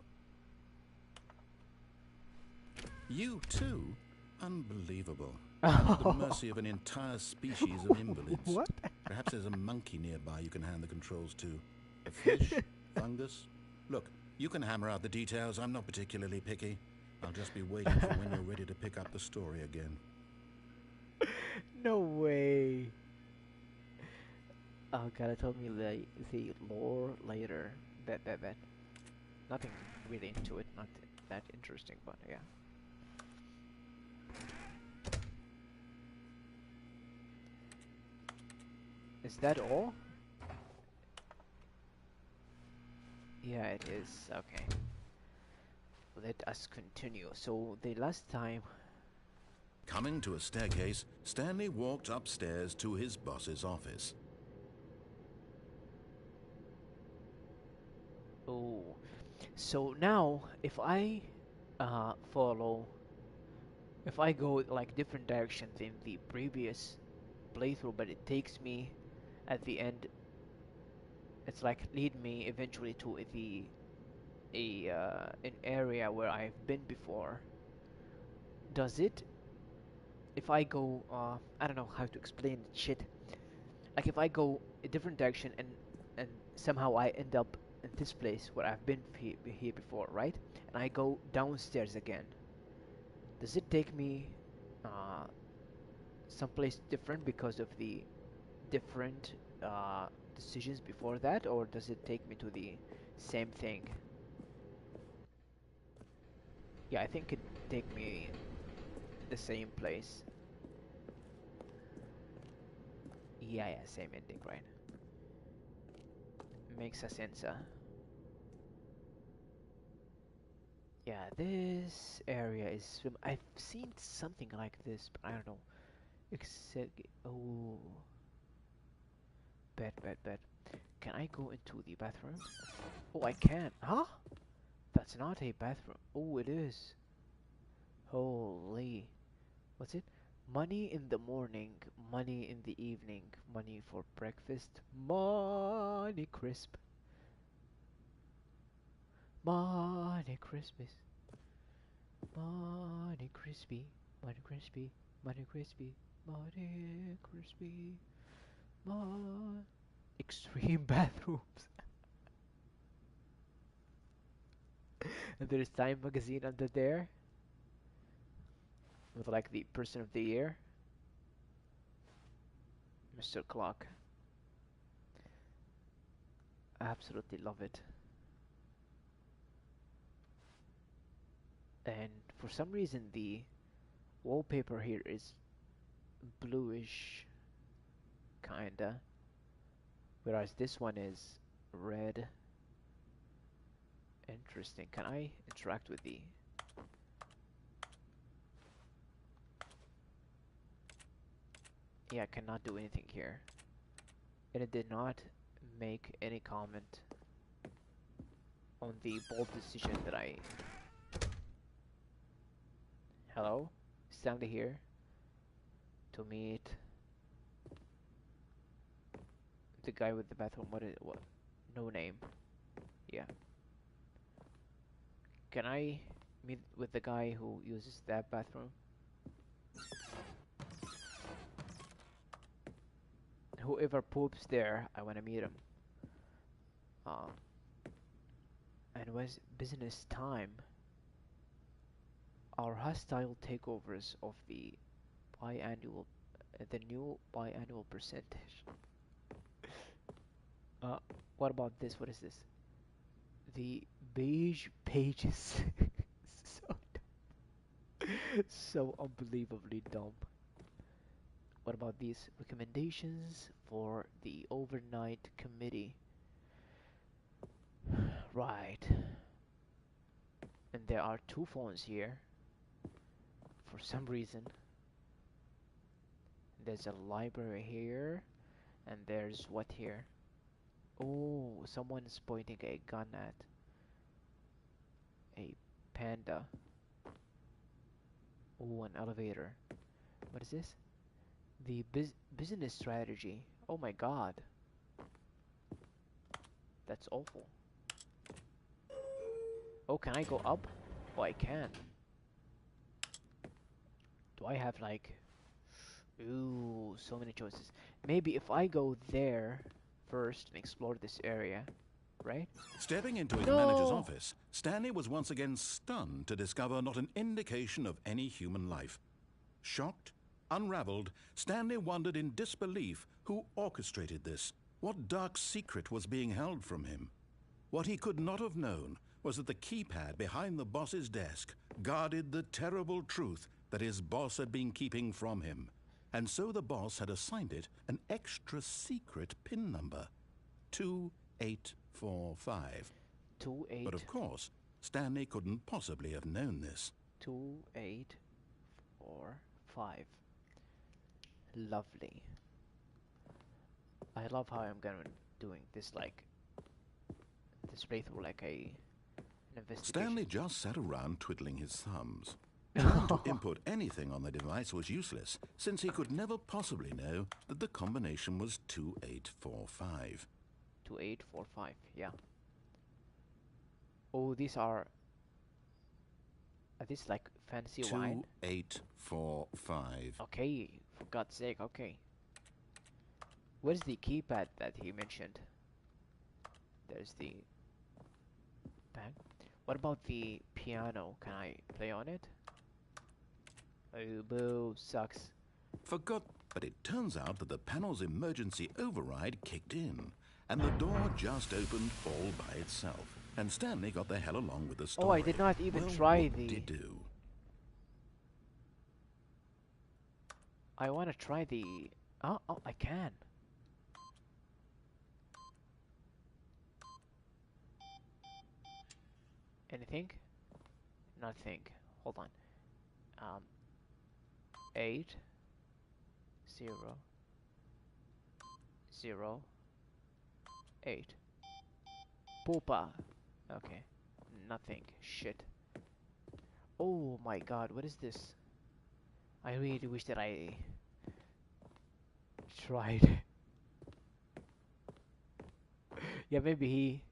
You too? Unbelievable. At the mercy of an entire species of invalids. What? Perhaps there's a monkey nearby you can hand the controls to. A fish? Fungus? Look, you can hammer out the details. I'm not particularly picky. I'll just be waiting for when you're ready to pick up the story again. No way. Oh, gotta tell me the lore later. Bet. Nothing really into it, not that interesting, but yeah. Is that all? Yeah, it is. Okay. Let us continue. So, the last time... Coming to a staircase, Stanley walked upstairs to his boss's office. Oh. So now, if I follow... If I go like different directions in the previous playthrough, but it takes me at the end, it's like lead me eventually to an area where I've been before. Does it, if I go I don't know how to explain shit, like if I go a different direction and somehow I end up in this place where I've been here before, right, and I go downstairs again, does it take me uh someplace different because of the different decisions before that, or does it take me to the same thing? Yeah, I think it take me the same place. Yeah, same ending, right? Makes a sense. Yeah, this area is. I've seen something like this, but I don't know. Except, oh, bet. Can I go into the bathroom? Oh, I can. Huh? That's not a bathroom. Oh, it is. Holy. What's it? Money in the morning, money in the evening, money for breakfast, money crisp, money Christmas, money crispy, money crispy, money crispy, money crispy, extreme bathrooms. And there's Time magazine under there with like the person of the year, Mr. Clock. I absolutely love it. And for some reason the wallpaper here is bluish kinda, whereas this one is red. Interesting. Can I interact with the... Yeah, I cannot do anything here. And it did not make any comment on the bold decision that I... Hello? Stanley here to meet the guy with the bathroom. What is what? No name. Yeah. Can I meet with the guy who uses that bathroom? Whoever poops there, I want to meet him. Um, and was business time. Our hostile takeovers of biannual, the new biannual percentage. Uh, what about this? What is this? The beige pages. So so unbelievably dumb. What about these recommendations for the overnight committee? Right. And there are two phones here for some reason. There's a library here, and there's what here? Oh, someone's pointing a gun at a panda. Oh, an elevator. What is this? The business strategy. Oh my god. That's awful. Oh, can I go up? Oh, I can. Do I have like... Ooh, so many choices. Maybe if I go there first and explore this area, right? Stepping into his manager's No! office, Stanley was once again stunned to discover not an indication of any human life. Shocked, unraveled, Stanley wondered in disbelief who orchestrated this. What dark secret was being held from him? What he could not have known was that the keypad behind the boss's desk guarded the terrible truth that his boss had been keeping from him. And so the boss had assigned it an extra secret PIN number, 2845. 28. But of course, Stanley couldn't possibly have known this. 2845. Lovely. I love how I'm gonna doing this like this playthrough like an investigation. Stanley just sat around twiddling his thumbs. Trying to input anything on the device was useless, since he could never possibly know that the combination was 2845. 2845, yeah. Oh, these are these like fancy wine? 2845. Okay, for God's sake, okay. What is the keypad that he mentioned? There's the bag. What about the piano? Can I play on it? Oh, boo, sucks. Forgot, but it turns out that the panel's emergency override kicked in, and the door just opened all by itself. And Stanley got the hell along with the story. Oh, I did not even Well, try what the... did he do? I want to try the... Oh, I can. Anything? Nothing. Hold on. 8 0 0 8. Poopa. Okay. Nothing. Shit. Oh my god, what is this? I really wish that I tried. Yeah, maybe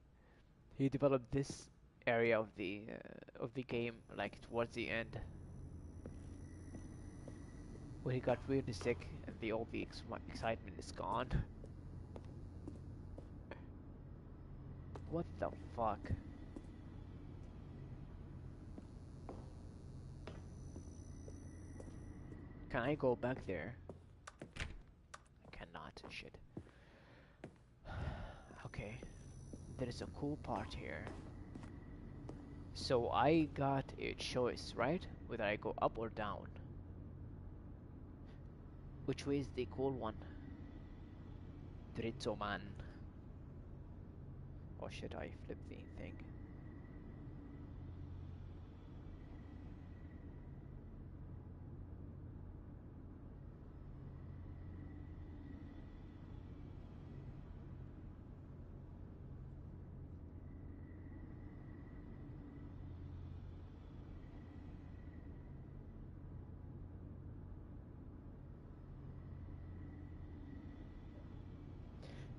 he developed this area of the game like towards the end when he got really sick and all the excitement is gone. What the fuck? Can I go back there? I cannot. Shit. Okay. There is a cool part here. So I got a choice, right? Whether I go up or down. Which way is the cool one? Dritto man. Oh shit, I flipped the thing.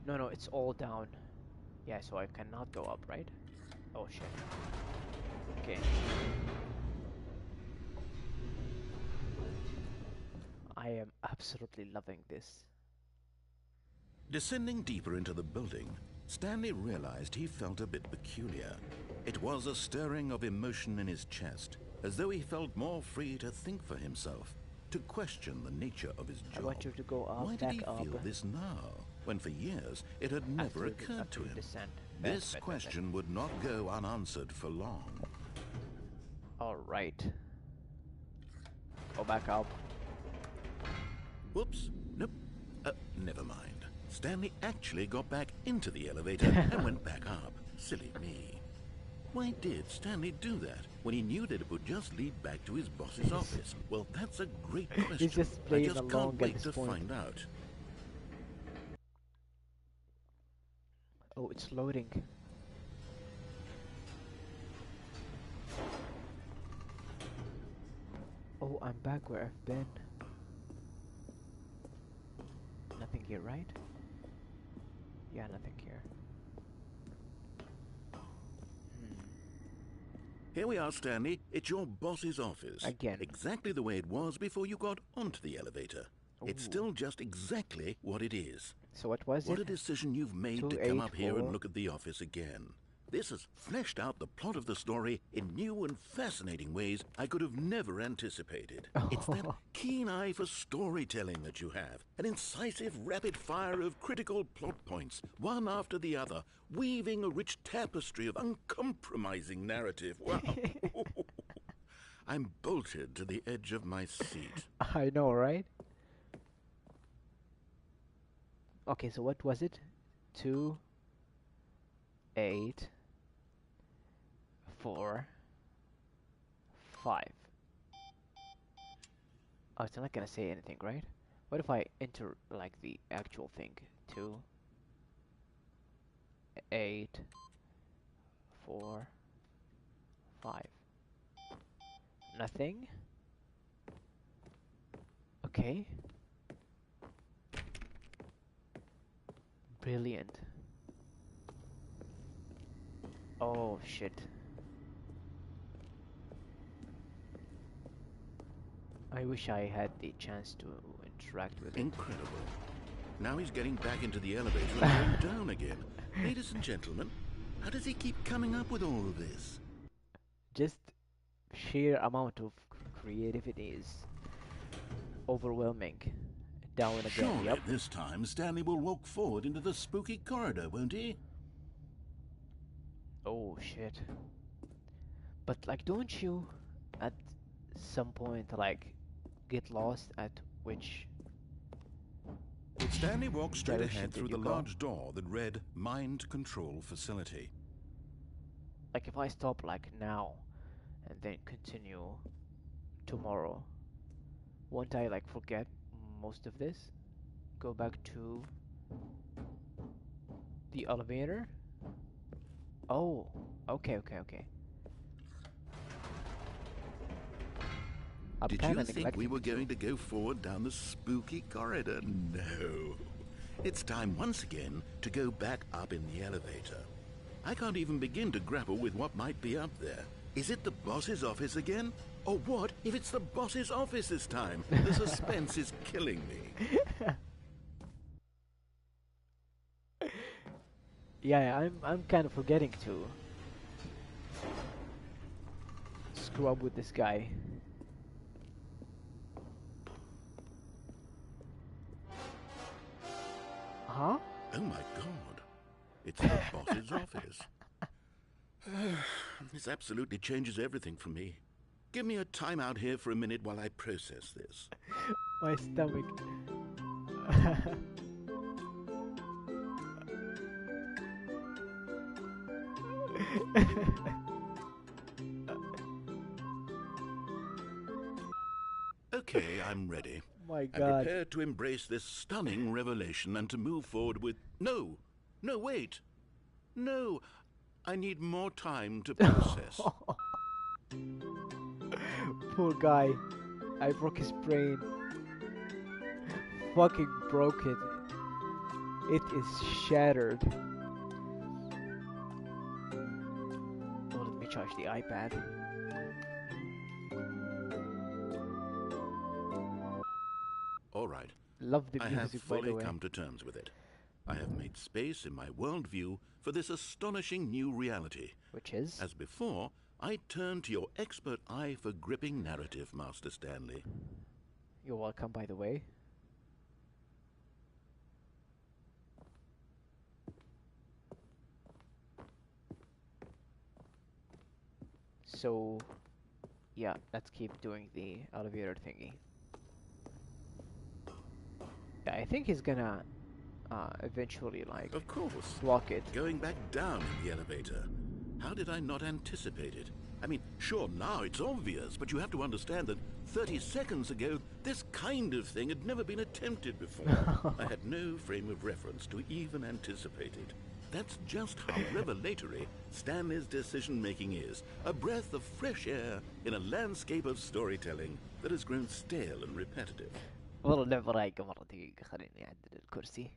No, no, it's all down. Yeah, so I cannot go up, right? Oh shit. Okay. I am absolutely loving this. Descending deeper into the building, Stanley realized he felt a bit peculiar. It was a stirring of emotion in his chest, as though he felt more free to think for himself, to question the nature of his job. I want you to go up, Why did back he up. feel this now, when for years it had never occurred to him? Descend. This question would not go unanswered for long. Alright. Go back up. Whoops. Nope. Never mind. Stanley actually got back into the elevator and went back up. Silly me. Why did Stanley do that when he knew that it would just lead back to his boss's office? Well, that's a great question. He's just I playing just along can't at wait this to point. find out. Oh, it's loading. Oh, I'm back where I've been. Nothing here, right? Yeah, nothing here. Here we are, Stanley. It's your boss's office. Again. Exactly the way it was before you got onto the elevator. It's Ooh. still just exactly what it is. So what was What a it? decision you've made to come up here and 284. look at the office again. This has fleshed out the plot of the story in new and fascinating ways I could have never anticipated. It's that keen eye for storytelling that you have. An incisive rapid fire of critical plot points, one after the other, weaving a rich tapestry of uncompromising narrative. Wow. I'm bolted to the edge of my seat. I know, right? Okay, so what was it? 2, 8, 4, 5. Oh, it's not gonna say anything, right? What if I enter like the actual thing? 2, 8, 4, 5. Nothing? Okay. Brilliant. Oh shit. I wish I had the chance to interact with it. Incredible. Now he's getting back into the elevator and going down again. Ladies and gentlemen, how does he keep coming up with all of this? Just sheer amount of creativity is overwhelming. Down again. Surely Yep. this time Stanley will walk forward into the spooky corridor, won't he? Oh shit. But like, don't you at some point like get lost at which Stanley walked straight direction ahead did through you the go? large door that read Mind Control Facility. Like if I stop like now and then continue tomorrow, won't I like forget most of this? Go back to the elevator? Oh, okay. I'm Did kinda you think we neglecting were it too. going to go forward down the spooky corridor? No. It's time once again to go back up in the elevator. I can't even begin to grapple with what might be up there. Is it the boss's office again? Or what if it's the boss's office this time? The suspense is killing me. Yeah, I'm kind of forgetting to screw up with this guy. This absolutely changes everything for me. Give me a time out here for a minute while I process this. My stomach. Okay, I'm ready. My I'm God. prepared to embrace this stunning revelation and to move forward with... No! No, wait! No! I need more time to process. Poor guy. I broke his brain. Fucking broke it. It is shattered. Oh, let me charge the iPad. All right. Love the I have music, by the fully way. come to terms with it. I have made space in my worldview for this astonishing new reality. Which is? As before, I turn to your expert eye for gripping narrative, Master Stanley. You're welcome, by the way. So, yeah, let's keep doing the elevator thingy. Yeah, I think he's gonna eventually, like, Of course. block it. Going back down in the elevator. How did I not anticipate it? I mean, sure, now it's obvious, but you have to understand that 30 seconds ago, this kind of thing had never been attempted before. I had no frame of reference to even anticipate it. That's just how revelatory Stanley's decision-making is. A breath of fresh air in a landscape of storytelling that has grown stale and repetitive. والله اللعبة رايقة مرة. دقيقة خليني أعدل الكرسي.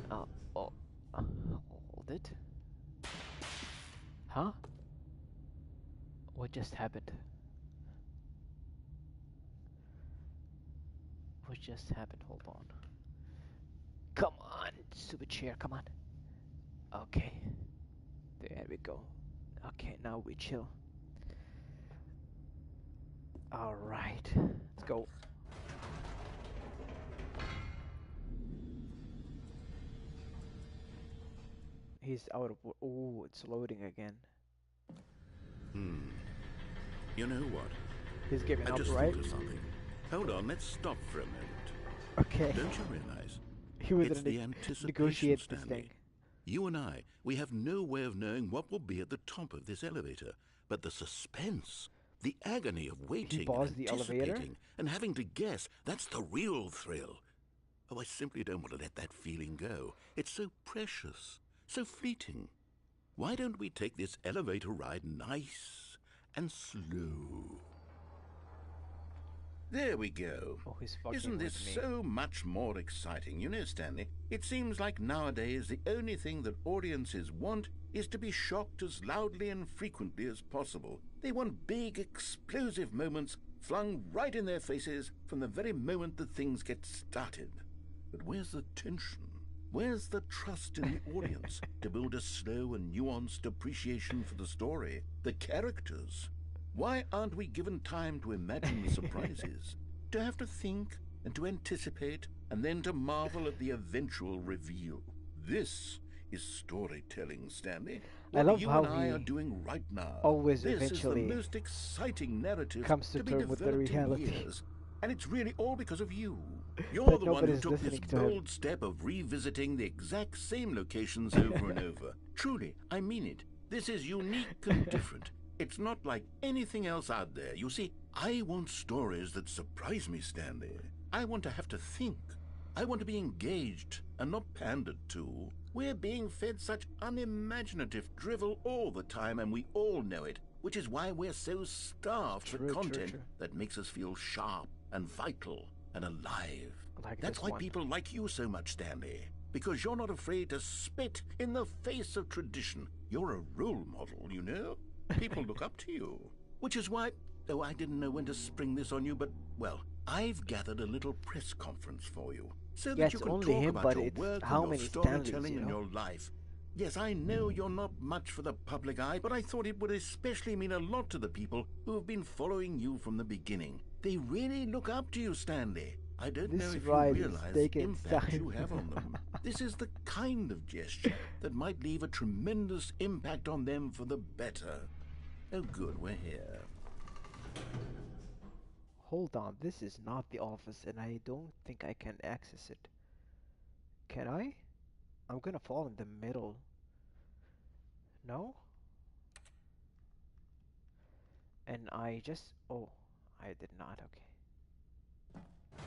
Oh, hold it. Huh? What just happened? What just happened? Hold on. Come on, stupid chair, come on. Okay. There we go. Okay, now we chill. Alright, let's go. He's out of... Oh, it's loading again. You know what? He's giving I up, just right? thought of something. Hold on, let's stop for a moment. Okay. Don't you realize? He was It's gonna the anticipation, negotiate this Stanley. thing. You and I, we have no way of knowing what will be at the top of this elevator. But the suspense, the agony of waiting and paused the elevator? anticipating and having to guess, that's the real thrill. Oh, I simply don't want to let that feeling go. It's so precious, so fleeting. Why don't we take this elevator ride nice and slow? There we go. Oh, he's fucking Isn't this with me. so much more exciting? You know, Stanley, it seems like nowadays the only thing that audiences want is to be shocked as loudly and frequently as possible. They want big, explosive moments flung right in their faces from the very moment that things get started. But where's the tension? Where's the trust in the audience to build a slow and nuanced appreciation for the story, the characters? Why aren't we given time to imagine the surprises, to have to think and to anticipate and then to marvel at the eventual reveal? This is storytelling, Stanley. What love you how and I he are doing right now. always this eventually is the most exciting narrative comes to be term with the developed in reality. years. And it's really all because of you. You're But the one who nobody's took this listening to him. bold step of revisiting the exact same locations over and over. Truly, I mean it. This is unique and different. It's not like anything else out there. You see, I want stories that surprise me, Stanley. I want to have to think. I want to be engaged and not pandered to. We're being fed such unimaginative drivel all the time, and we all know it, which is why we're so starved for content that makes us feel sharp and vital and alive. Like That's this why one. people like you so much, Stanley. Because you're not afraid to spit in the face of tradition. You're a role model, you know? People look up to you. Which is why, though I didn't know when to spring this on you, but, well, I've gathered a little press conference for you. So Yeah, that you it's can only talk him, about but your it's work how and your many storytelling Stanleys, you and know? your life. Yes, I know you're not much for the public eye, but I thought it would especially mean a lot to the people who have been following you from the beginning. They really look up to you, Stanley. I don't know This if you ride is realize the taking its impact you time. have on them. This is the kind of gesture that might leave a tremendous impact on them for the better. Oh, good, we're here. Hold on, this is not the office, and I don't think I can access it. Can I? I'm gonna fall in the middle. No? And I just. Oh, I did not. Okay.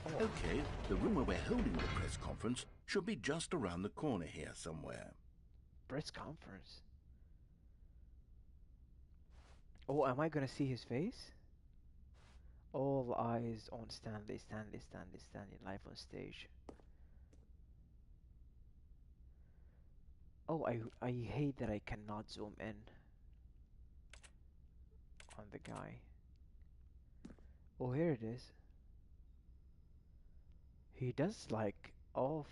Oh, Okay, the room where we're holding the press conference should be just around the corner here somewhere. press conference. Oh, am I gonna see his face? All eyes on Stanley, Stanley, Stanley, Stanley, live on stage. Oh, I hate that I cannot zoom in on the guy. Oh, here it is. He does like off.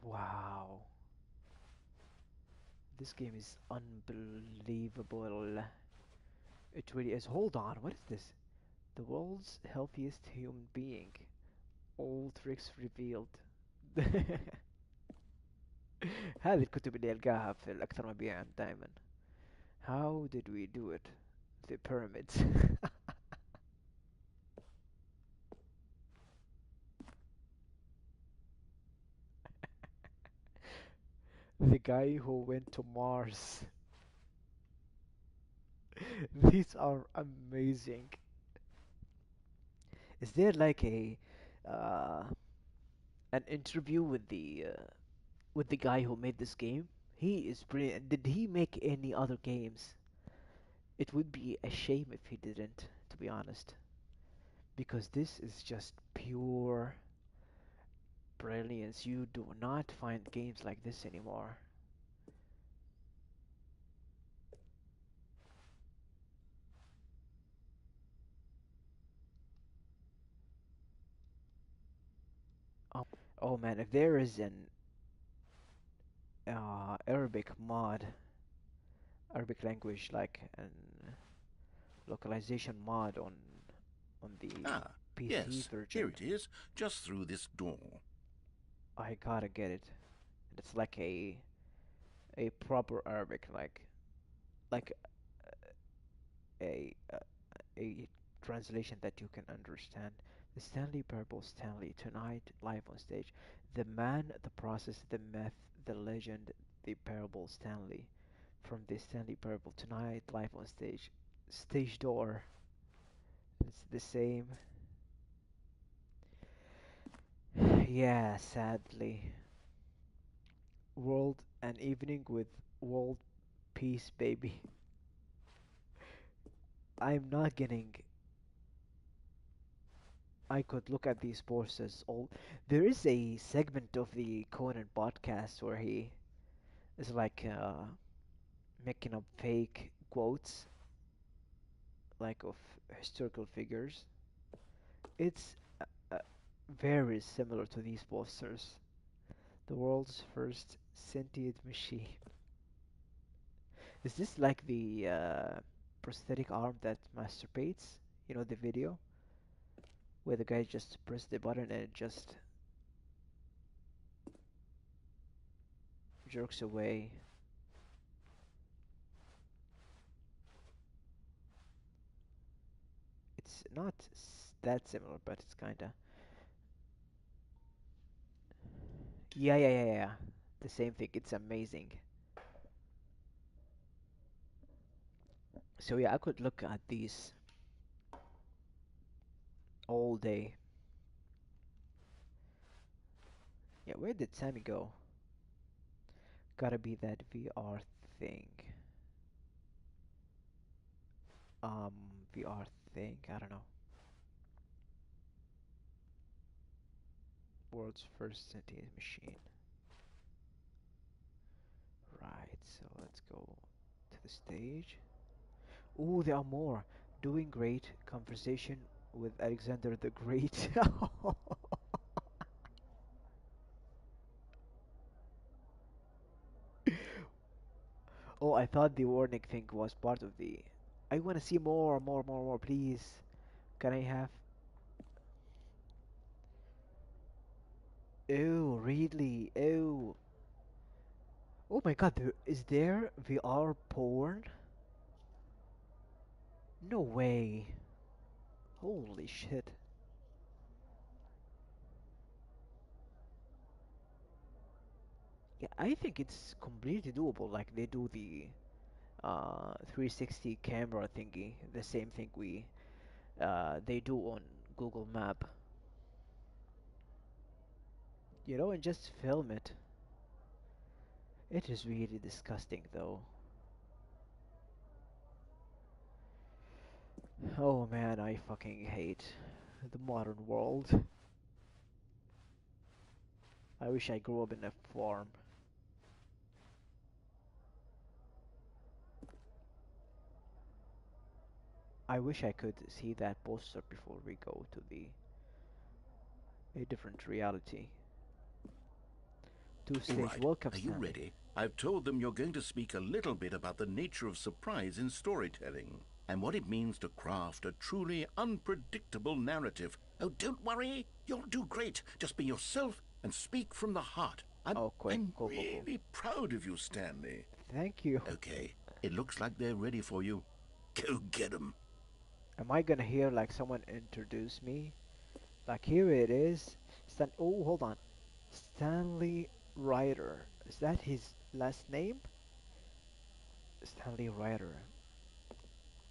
Wow. This game is unbelievable. It really is. Hold on, what is this? The world's healthiest human being. All tricks revealed. هذه الكتب اللي ألقاها في الأكثر مبيعا دائما. How did we do it? The pyramids. The guy who went to Mars. These are amazing. Is there like a uh, an interview with the guy who made this game? He is brilliant. Did he make any other games? It would be a shame if he didn't, to be honest, because this is just pure brilliance. You do not find games like this anymore. Oh, oh man, if there is an Arabic mod, Arabic language like an localization mod on the Ah, PC yes, here version, it is, just through this door. I gotta get it. It's like a proper Arabic, like a a translation that you can understand. The Stanley Parable Stanley tonight live on stage. The man, the process, the myth, the legend, the parable Stanley. From the Stanley Parable tonight live on stage. Stage door. It's the same. Yeah, sadly. World an evening with world peace, baby. I'm not getting. I could look at these posters. All there is a segment of the Conan podcast where he is like making up fake quotes, like of historical figures. It's uh, very similar to these posters. The world's first sentient machine. Is this like the prosthetic arm that masturbates? You know the video where the guy just press the button and it just jerks away. It's not that similar, but it's kinda. Yeah, yeah, yeah, yeah. The same thing. It's amazing. So yeah, I could look at these all day. Yeah, where did Sammy go? Gotta be that VR thing. Um, VR thing. I don't know. World's first sentient machine. Right. So let's go to the stage. Oh, there are more. Doing great. Conversation with Alexander the Great. Oh, I thought the warning thing was part of the. I want to see more, more, more, more, please. Can I have? Ew, really? Ew. Oh my god, is there VR porn? No way. Holy shit. Yeah, I think it's completely doable. Like they do the 360 camera thingy, the same thing they do on Google Map. And just film it. It is really disgusting though. Oh man, I fucking hate the modern world. I wish I grew up in a farm. I wish I could see that poster before we go to the a different reality. Two All stage right, welcome, are you Stanley. ready? I've told them you're going to speak a little bit about the nature of surprise in storytelling and what it means to craft a truly unpredictable narrative. Oh, don't worry. You'll do great. Just be yourself and speak from the heart. I'm, Okay, I'm cool, cool, cool. really proud of you, Stanley. Thank you. Okay, it looks like they're ready for you. Go get 'em. Am I gonna hear like someone introduce me? Like here it is. Oh, hold on. Stanley Ryder. Is that his last name? Stanley Ryder.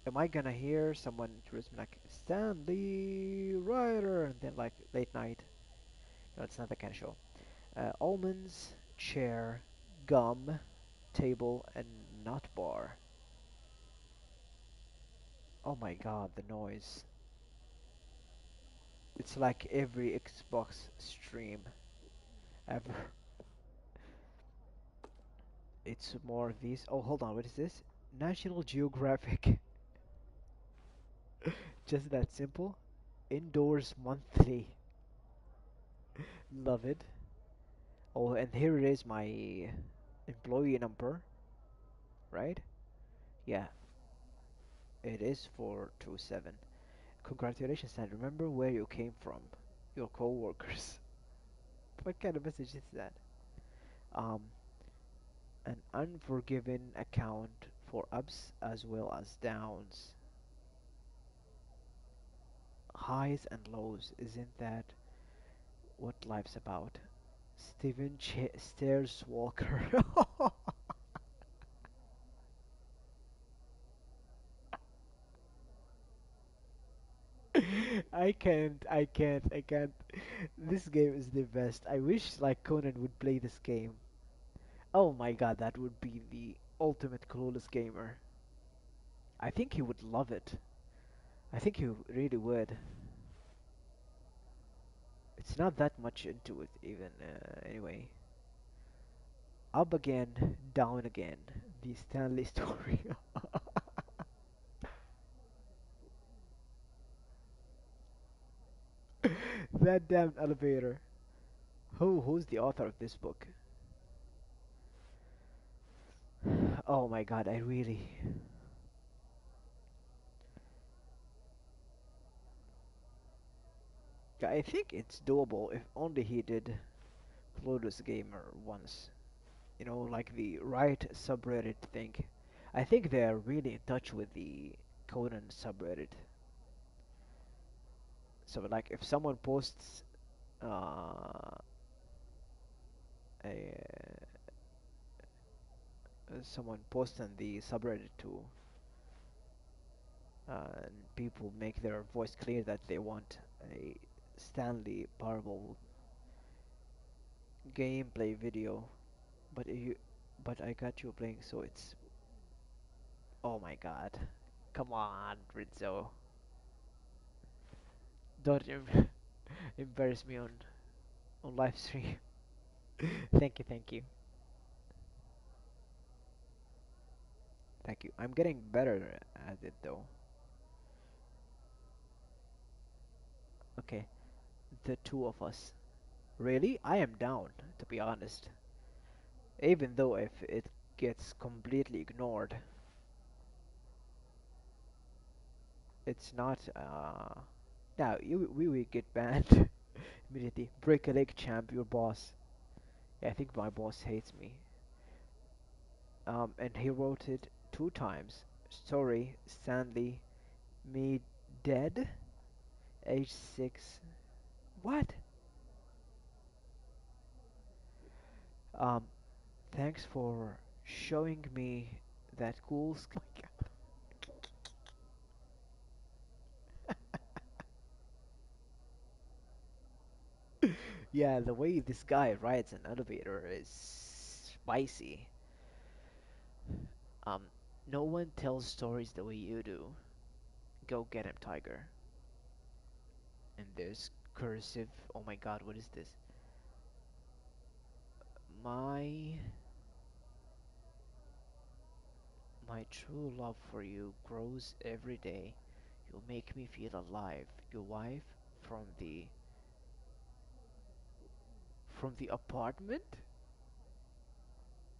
Am I gonna hear someone introduce me like Stanley Ryder and then like late night? No, it's not that kind of show. Almonds, chair, gum, table, and nut bar. Oh my god, the noise. It's like every Xbox stream ever. It's more of these. Oh, hold on, what is this? National Geographic. Just that simple. Indoors monthly. Love it. Oh, and here it is, my employee number, right? Yeah, it is 427. Congratulations, and remember where you came from. Your co-workers. What kind of message is that? Um, an unforgiven account for ups as well as downs. Highs and lows. Isn't that what life's about? Stairs Walker. I can't. This game is the best. I wish like Conan would play this game. Oh my god, that would be the ultimate clueless gamer. I think he would love it. I think he really would. It's not that much into it even. Anyway, up again, down again. The Stanley story. That damn elevator. Who's the author of this book? Oh my god, I really. Yeah, I think it's doable if only he did Clueless Gamer once. Like the right subreddit thing. I think they're really in touch with the Conan subreddit. So like if someone posts uh, a someone posts on the subreddit too, and people make their voice clear that they want a Stanley Parable gameplay video, but you, but I got you playing, so it's. Oh my god, come on, Rizzo, don't embarrass me on live stream. Thank you, thank you, thank you. I'm getting better at it though. Okay, the two of us. Really, I am down, to be honest. Even though if it gets completely ignored. It's not. Now we will get banned immediately. Break a leg, champ. Your boss. Yeah, I think my boss hates me. And he wrote it 2 times. Sorry, Stanley. Me dead. Age 6. What? Um, thanks for showing me that cool skill. Yeah, the way this guy rides an elevator is spicy. Um, no one tells stories the way you do. Go get him, Tiger. And there's cursive. Oh my god, what is this? My my true love for you grows every day. You make me feel alive. Your wife from the apartment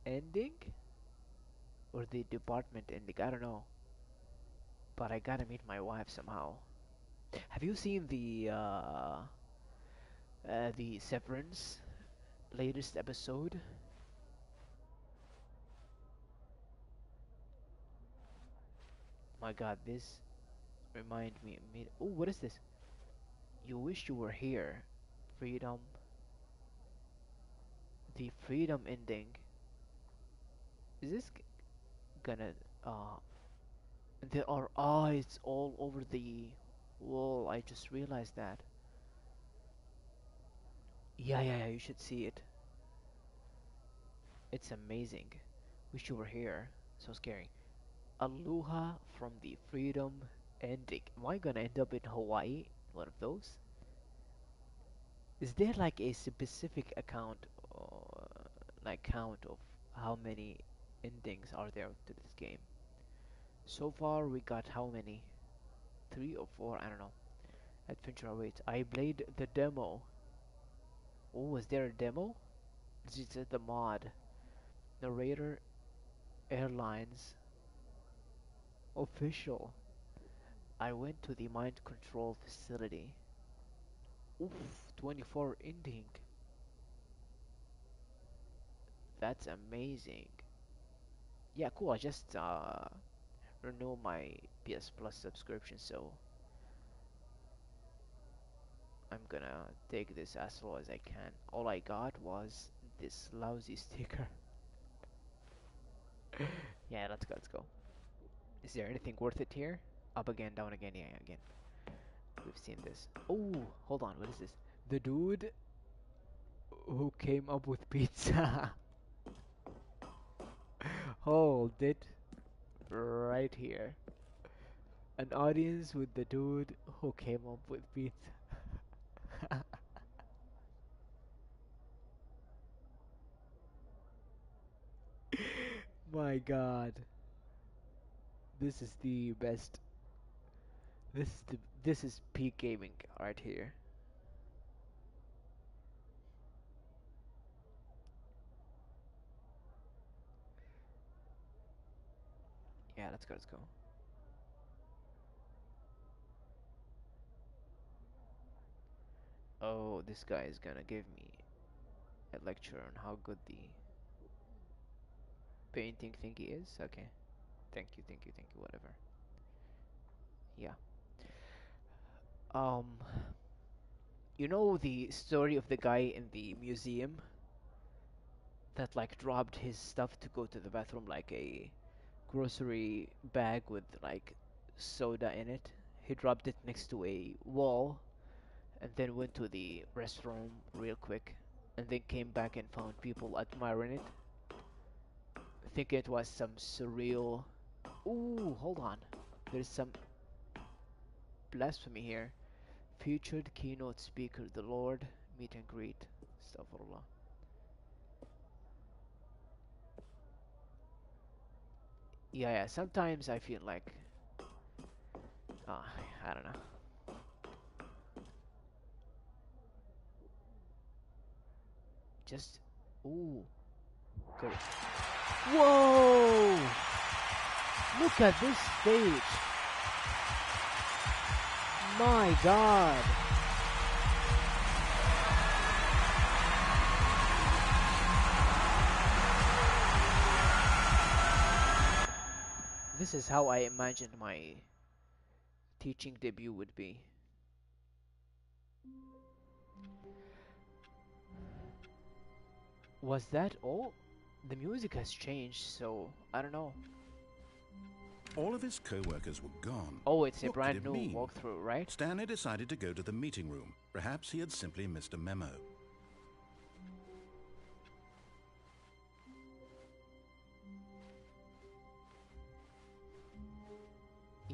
ending or the department ending. I don't know, but I gotta meet my wife somehow. Have you seen the Severance latest episode? My God, this remind me. Oh, what is this? You wish you were here. Freedom. The freedom ending. Is this gonna? Uh, there are eyes all over the wall. I just realized that. Yeah, yeah, yeah. You should see it. It's amazing. Wish you were here. So scary. Aloha from the freedom ending. Am I gonna end up in Hawaii? One of those? Is there like a specific account or like count of how many endings are there to this game? So far we got how many? 3 or 4? I don't know. Adventure awaits. I played the demo. Oh, was there a demo? This is the mod. Narrator Airlines official. I went to the mind control facility. Oof, 24 ending. That's amazing. Yeah, cool. I just renew my PS Plus subscription, so I'm gonna take this as slow as I can. All I got was this lousy sticker. Yeah, let's go, let's go. Is there anything worth it here? Up again, down again, yeah, again. We've seen this. Oh, hold on, what is this? The dude who came up with pizza. Hold it right here. An audience with the dude who came up with pizza. My God, this is the best. This is peak gaming right here. Yeah, let's go, let's go. Oh, this guy is gonna give me a lecture on how good the painting thingy is. Okay, thank you, thank you, thank you. Whatever. Yeah. Um, you know the story of the guy in the museum that like dropped his stuff to go to the bathroom, like a grocery bag with like soda in it. He dropped it next to a wall and then went to the restroom real quick and then came back and found people admiring it, thinking it was some surreal. Ooh, hold on. There's some blasphemy here. Featured keynote speaker, the Lord, meet and greet. Astaghfirullah. Yeah, yeah, sometimes I feel like, uh, I don't know. Just, ooh, good. Whoa! Look at this stage. My God. This is how I imagined my teaching debut would be. Was that all? The music has changed, so I don't know. All of his co-workers were gone. Oh, it's a What could brand it new mean? walkthrough, right? Stanley decided to go to the meeting room. Perhaps he had simply missed a memo.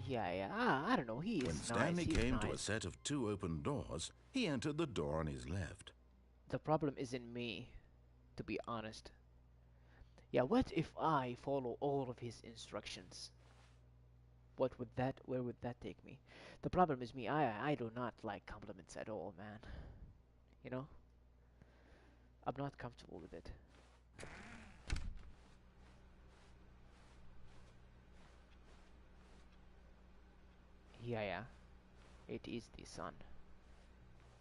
Yeah. I don't know. He is When nice. Stanley He's came to a nice. set of 2 open doors, he entered the door on his left. The problem isn't me, to be honest. Yeah, what if I follow all of his instructions? Where would that take me? The problem is me. I do not like compliments at all, man. You know? I'm not comfortable with it. Yeah. It is the sun.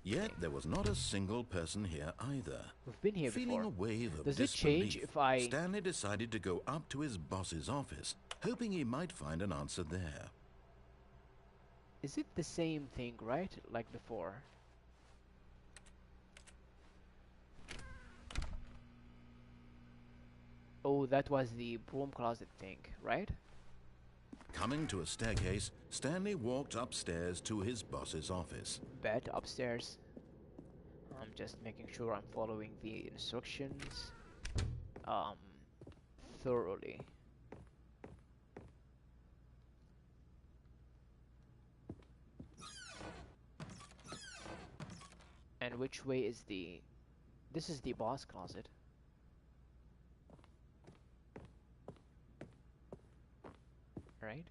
Yet there was not a single person here either. We've been here Feeling before. a wave of Does it change disbelief, if I... Stanley decided to go up to his boss's office, hoping he might find an answer there. Is it the same thing, right? Like before? Oh, that was the broom closet thing, right? Coming to a staircase, Stanley walked upstairs to his boss's office. Bed upstairs. I'm just making sure I'm following the instructions thoroughly. And which way is the... This is the boss closet. Right?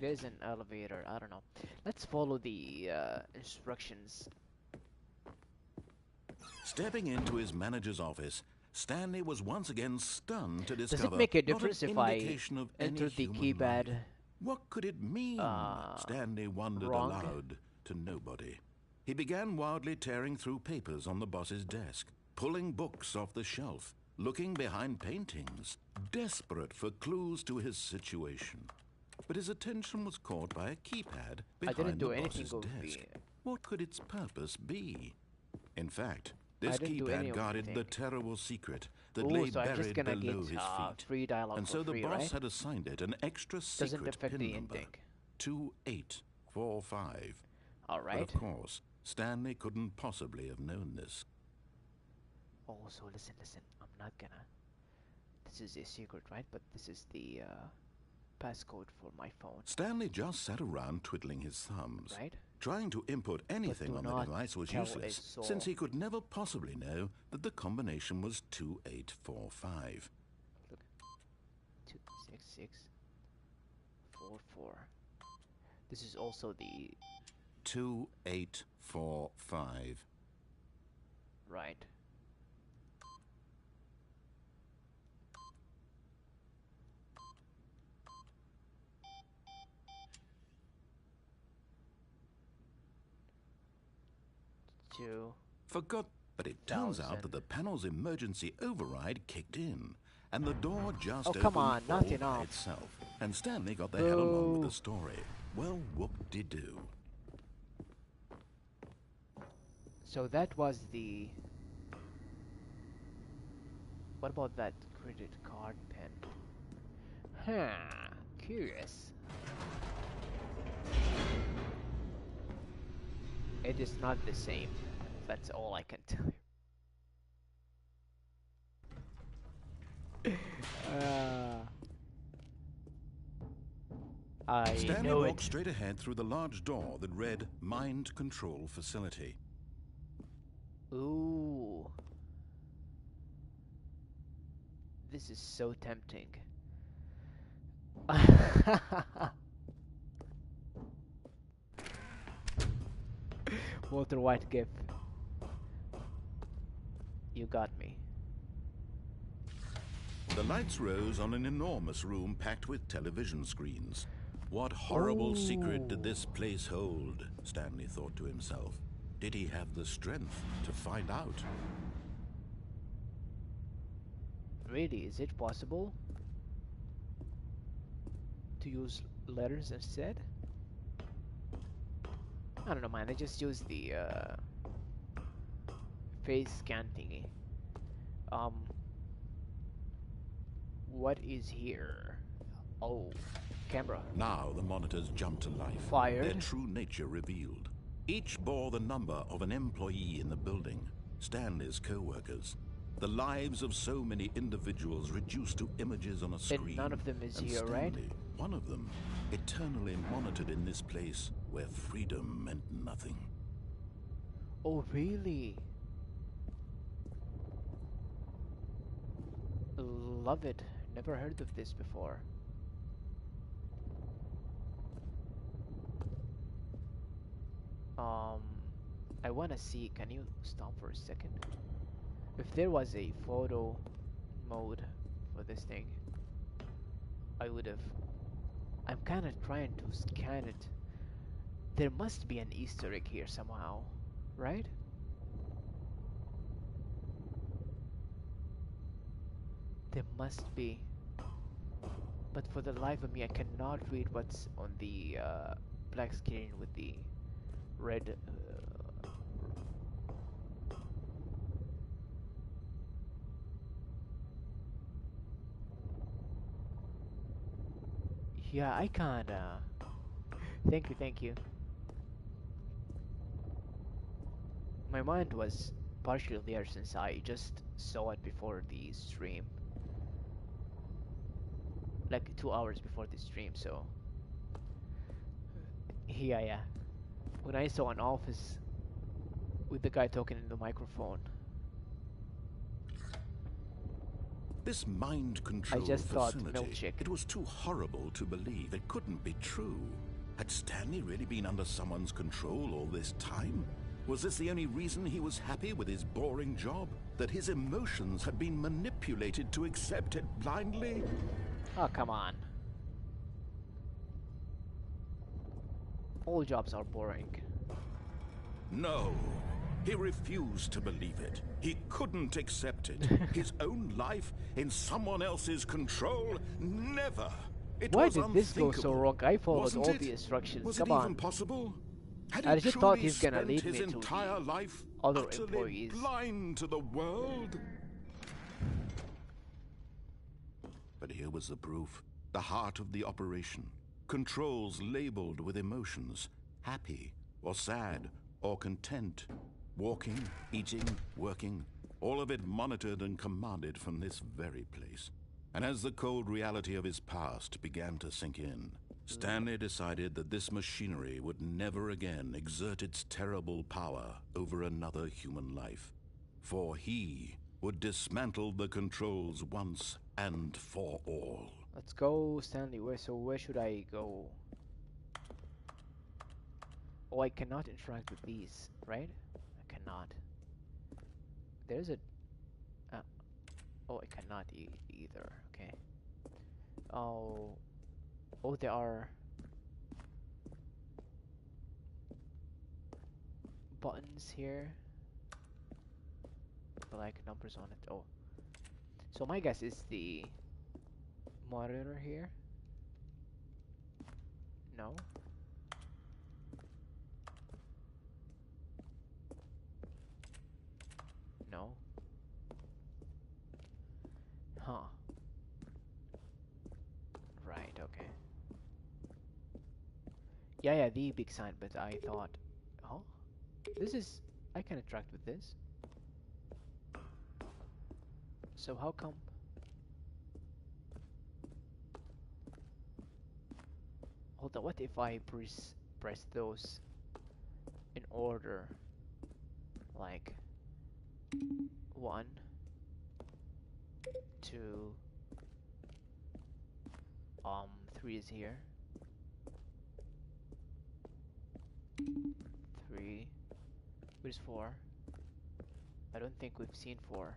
There's an elevator, I don't know. Let's follow the instructions. Stepping into his manager's office, Stanley was once again stunned to Does discover it make a not an difference if I indication of enter any the human keypad life. What could it mean? Stanley wondered wrong? aloud to nobody. He began wildly tearing through papers on the boss's desk, pulling books off the shelf, looking behind paintings, desperate for clues to his situation. But his attention was caught by a keypad I behind didn't do the anything boss's of desk. the... What could its purpose be? In fact, I this didn't do any keypad of guarded the anything. terrible secret that Ooh, lay so I'm just buried gonna below get his feet. free dialogue And for so the free, boss right? had assigned it an extra Doesn't secret affect pin the number, ending. 2845. But Alright. of course, Stanley couldn't possibly have known this. Oh, so listen. I'm not gonna... This is a secret, right? But this is the passcode for my phone, Stanley just sat around twiddling his thumbs. right? Trying to input anything do on the not device was tell a useless, soul. since he could never possibly know that the combination was 2845. Look. 26644. This is also the... 2845. Right. Two. But it turns out that the panel's emergency override kicked in, and the door just Oh, opened come on, not all by enough. itself. And Stanley got the hell along with Boo. the story. Well, whoop-de-doo. So that was the... What about that credit card pen? Huh, curious. It is not the same. That's all I can tell you. I Stanley know walked it. straight ahead through the large door that read Mind Control Facility. Ooh. This is so tempting. Walter White gif. You got me. The lights rose on an enormous room packed with television screens. What horrible secret did this place hold? Stanley thought to himself. Did he have the strength to find out? Really, is it possible to use letters instead? I don't know, man. I just use the face scan thingy. Um, what is here? Oh, camera. Now the monitors jumped to life, Fired. their true nature revealed. Each bore the number of an employee in the building, Stanley's co-workers. The lives of so many individuals reduced to images on a screen. And none of them is and here, Stanley, right? one of them, eternally monitored in this place where freedom meant nothing. Oh, really? Love it. Never heard of this before. I wanna see. Can you stop for a second? If there was a photo mode for this thing, I would have. I'm kind of trying to scan it. There must be an Easter egg here somehow, right? There must be. But for the life of me, I cannot read what's on the black screen with the red. Yeah, I can't. Thank you, thank you. My mind was partially there since I just saw it before the stream. Like 2 hours before the stream, so. Yeah, yeah. When I saw an office with the guy talking in the microphone, This mind I control just thought facility, milkshake. it was too horrible to believe. It couldn't be true. Had Stanley really been under someone's control all this time? Was this the only reason he was happy with his boring job? That his emotions had been manipulated to accept it blindly? Oh, come on. All jobs are boring. No. He refused to believe it. He couldn't accept it. His own life in someone else's control? Never. It Why was did this go so unthinkable. wrong? I followed Wasn't all it? the instructions. Was Come it even on. possible? Had I he just thought truly he's gonna spent lead his me to entire the life other utterly employees. blind to the world? But here was the proof. The heart of the operation. Controls labeled with emotions. Happy or sad or content. Walking, eating, working. All of it monitored and commanded from this very place. And as the cold reality of his past began to sink in, Stanley decided that this machinery would never again exert its terrible power over another human life. For he would dismantle the controls once and for all. Let's go, Stanley. Where should I go? Oh, I cannot interact with these, right? I cannot. There's a. Uh, oh, I cannot either. Okay. Oh, oh, there are buttons here, but like numbers on it. Oh, so my guess is the monitor here. No. No. Huh. Right, okay. Yeah, yeah, the big sign, but I thought, oh, this is, I can interact with this. So how come? Hold on, what if I press those in order? Like, 1, 2, 3 is here. 3. Where's 4? I don't think we've seen 4.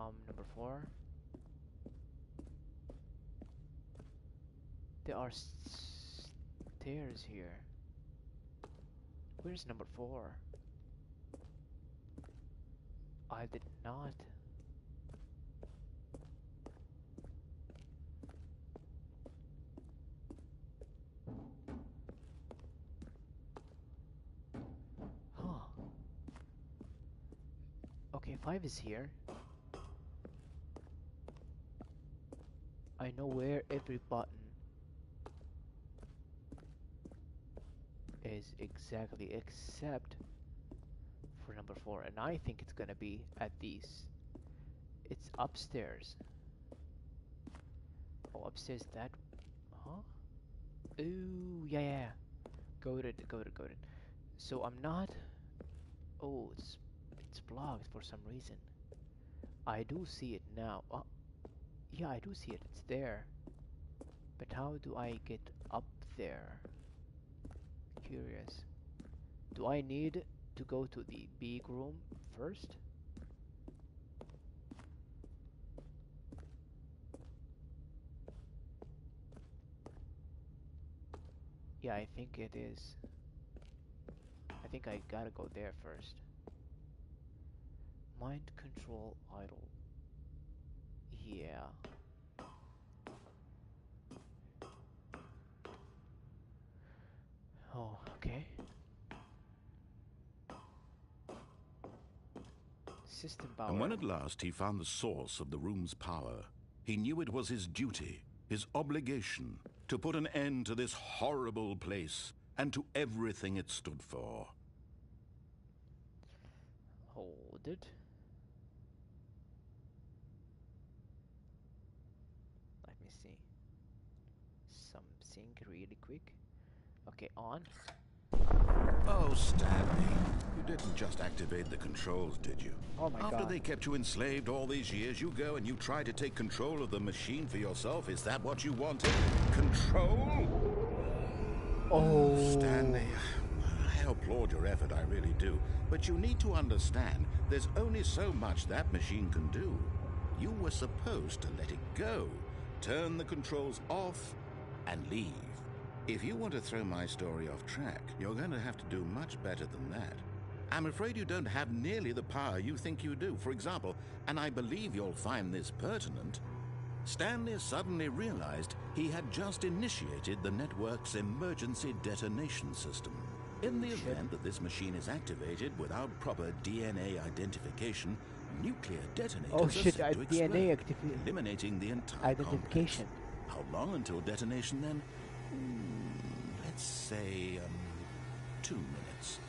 Number 4. There are stairs here. Where's number 4? I did not. Huh. Okay, 5 is here. I know where every button is exactly, except for number 4, and I think it's gonna be at these. It's upstairs. Oh, upstairs that. Huh? Ooh, yeah, yeah. Goated, goated, goated. So I'm not. Oh, it's blocked for some reason. I do see it now. Oh, yeah, I do see it. It's there. But how do I get up there? Curious. Do I need to go to the big room first? Yeah, I think it is. I think I gotta go there first. Mind control idle. Yeah. Oh, okay. System power. And when at last he found the source of the room's power, he knew it was his duty, his obligation, to put an end to this horrible place and to everything it stood for. Hold it. Let me see. Something really quick. Okay, on. Oh, Stanley, you didn't just activate the controls, did you? Oh my After God. they kept you enslaved all these years, you go and you try to take control of the machine for yourself. Is that what you wanted? Control? Oh. Stanley, I applaud your effort, I really do. But you need to understand, there's only so much that machine can do. You were supposed to let it go, turn the controls off, and leave. If you want to throw my story off track, you're going to have to do much better than that. I'm afraid you don't have nearly the power you think you do. For example, and I believe you'll find this pertinent, Stanley suddenly realized he had just initiated the network's emergency detonation system. In the event that this machine is activated without proper DNA identification, nuclear detonators Oh are shit, set to DNA explode, eliminating the entire identification. complex. How long until detonation then? Let's say 2 minutes.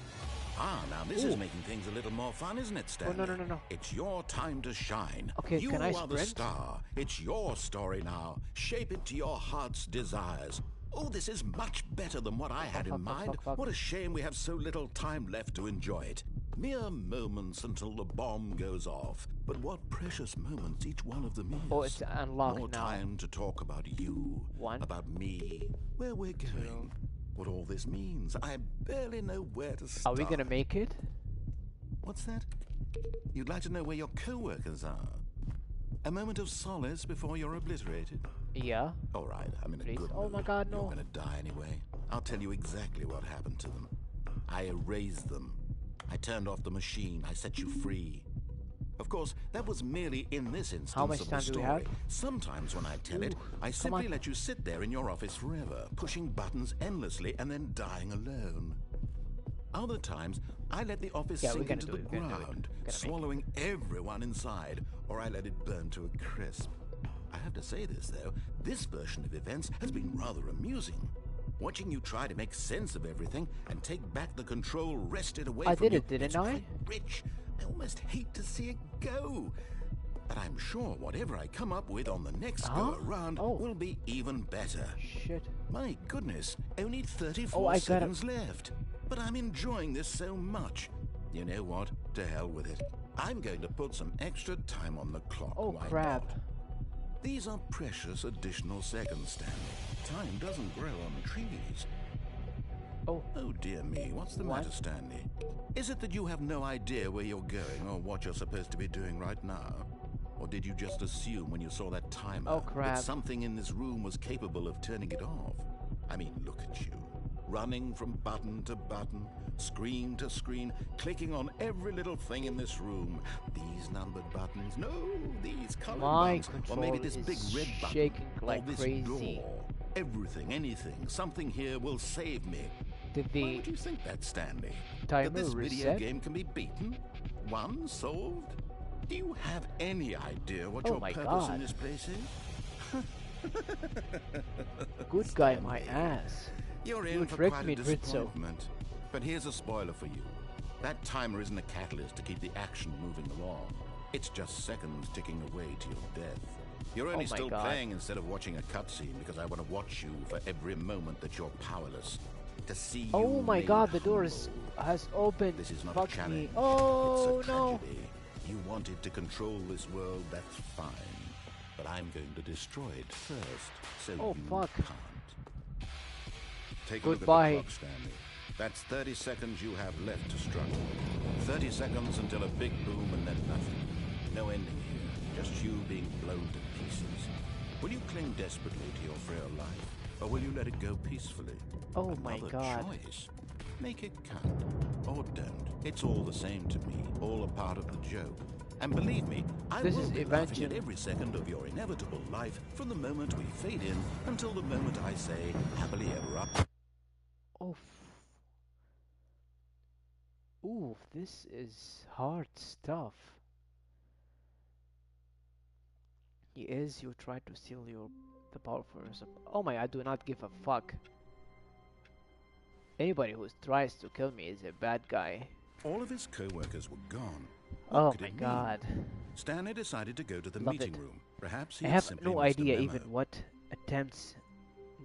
Now this is making things a little more fun, isn't it, Stanley? Oh, no. It's your time to shine. Okay, you can I are the sprint? star. It's your story now. Shape it to your heart's desires. Oh, this is much better than what I had in mind. Fuck. What a shame we have so little time left to enjoy it. Mere moments until the bomb goes off. But what precious moments each one of them is. Oh, it's unlocked More now. time to talk about you. 1, About me. Where we're going. What all this means. I barely know where to Are start. we gonna make it? What's that? You'd like to know where your co-workers are? A moment of solace before you're obliterated? Yeah. All right, I'm in a Please. good Oh mood. my God, no. You're gonna die anyway. I'll tell you exactly what happened to them. I erased them. I turned off the machine. I set you free. Of course, that was merely in this instance How much of time the do we story. have? Sometimes when I tell it, I simply let you sit there in your office forever, pushing buttons endlessly and then dying alone. Other times, I let the office Yeah, we're sink gonna into do the it, we're gonna do it. ground, Gonna make swallowing everyone inside, or I let it burn to a crisp. I have to say this, though, this version of events has been rather amusing. Watching you try to make sense of everything and take back the control wrested away I from did you, it, didn't it's I? quite rich. I almost hate to see it go. But I'm sure whatever I come up with on the next go-around Oh. will be even better. Shit. My goodness, only 34 Oh, I got it. seconds left. But I'm enjoying this so much. You know what? To hell with it. I'm going to put some extra time on the clock. Oh Why crap. not? These are precious additional seconds, Stanley. Time doesn't grow on trees. Oh. Oh dear me, what's the What? matter, Stanley? Is it that you have no idea where you're going or what you're supposed to be doing right now? Or did you just assume when you saw that timer Oh that crap. something in this room was capable of turning it off? I mean, look at you. Running from button to button, screen to screen, clicking on every little thing in this room. These numbered buttons, no, these colored My ones, or maybe controller this big is red button, shaking or like this crazy. door. Everything, anything, something here will save me. Did Why the would you think that, Stanley? timer That this video reset? game can be beaten? Won? Solved? Do you have any idea what Oh your my purpose God. in this place is? Good guy, my Stanley, ass. You're You in for tricked quite me, a Rizzo. disappointment. But here's a spoiler for you. That timer isn't a catalyst to keep the action moving along. It's just seconds ticking away to your death. You're only Oh my still God. playing instead of watching a cutscene because I want to watch you for every moment that you're powerless. To see Oh you my made God, the door humble. has opened. This is not Fuck a challenge. me. Oh it's a no. tragedy. You wanted to control this world, that's fine. But I'm going to destroy it first, so Oh, you fuck. can't. Take a Goodbye. look at the clock, Stanley. That's 30 seconds you have left to struggle. 30 seconds until a big boom and then nothing. No ending here, just you being blown to pieces. Will you cling desperately to your frail life, or will you let it go peacefully? Oh my Another God. choice. Make it count, or don't. It's all the same to me, all a part of the joke. And believe me, I This will is be laughing at Evangel- every second of your inevitable life from the moment we fade in until the moment I say, happily ever after. Oh. Ooh, this is hard stuff. You tried to steal the power for yourself. Oh my, I do not give a fuck. Anybody who tries to kill me is a bad guy. All of his co-workers were gone. What Oh could my it mean? God. Stanley decided to go to the Love meeting it. room. Perhaps he I had have simply no missed a idea memo. even what attempts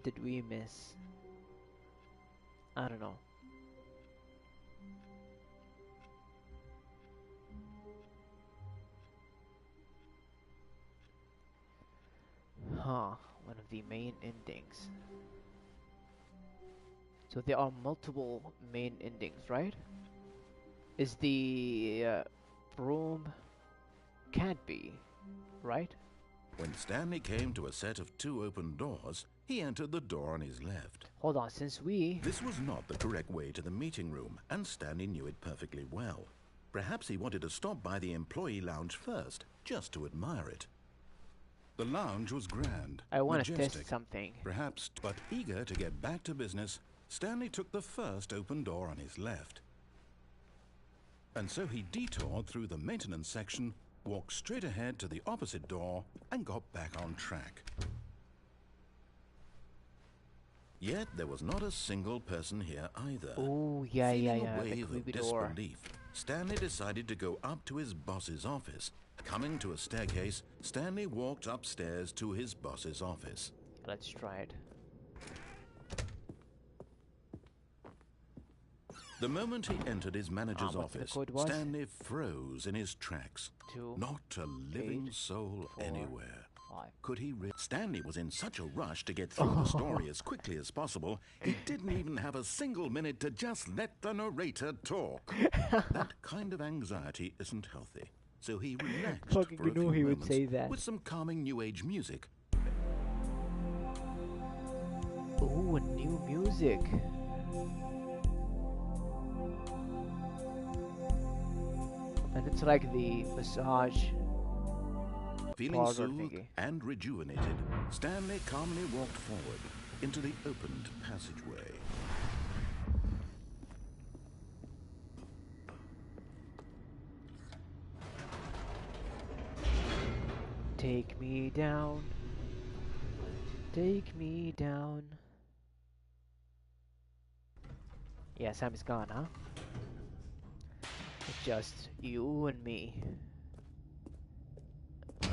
did we miss. I don't know. Huh, one of the main endings. So there are multiple main endings, right? Is the room can't be, right? When Stanley came to a set of 2 open doors, he entered the door on his left. Hold on, since we This was not the correct way to the meeting room, and Stanley knew it perfectly well. Perhaps he wanted to stop by the employee lounge first, just to admire it. The lounge was grand, I want to majestic, test something. perhaps, but eager to get back to business, Stanley took the first open door on his left. And so he detoured through the maintenance section, walked straight ahead to the opposite door, and got back on track. Yet there was not a single person here either. Oh yeah, Feeling yeah, a the wave of creepy door. disbelief, Stanley decided to go up to his boss's office. Coming to a staircase, Stanley walked upstairs to his boss's office. Let's try it. The moment he entered his manager's what's the office, code was? Stanley froze in his tracks. 2, Not a living 8, soul 4, anywhere. 5. Could he Stanley was in such a rush to get through the story as quickly as possible, he didn't even have a single minute to just let the narrator talk. That kind of anxiety isn't healthy. So he relaxed Fucking for a knew few he would moments say that. with some calming new age music. Oh, new music. And it's like the massage Feeling parlor soothed thingy. and rejuvenated, Stanley calmly walked forward into the opened passageway. Take me down. Take me down. Yeah, Sam is gone, huh? It's just you and me.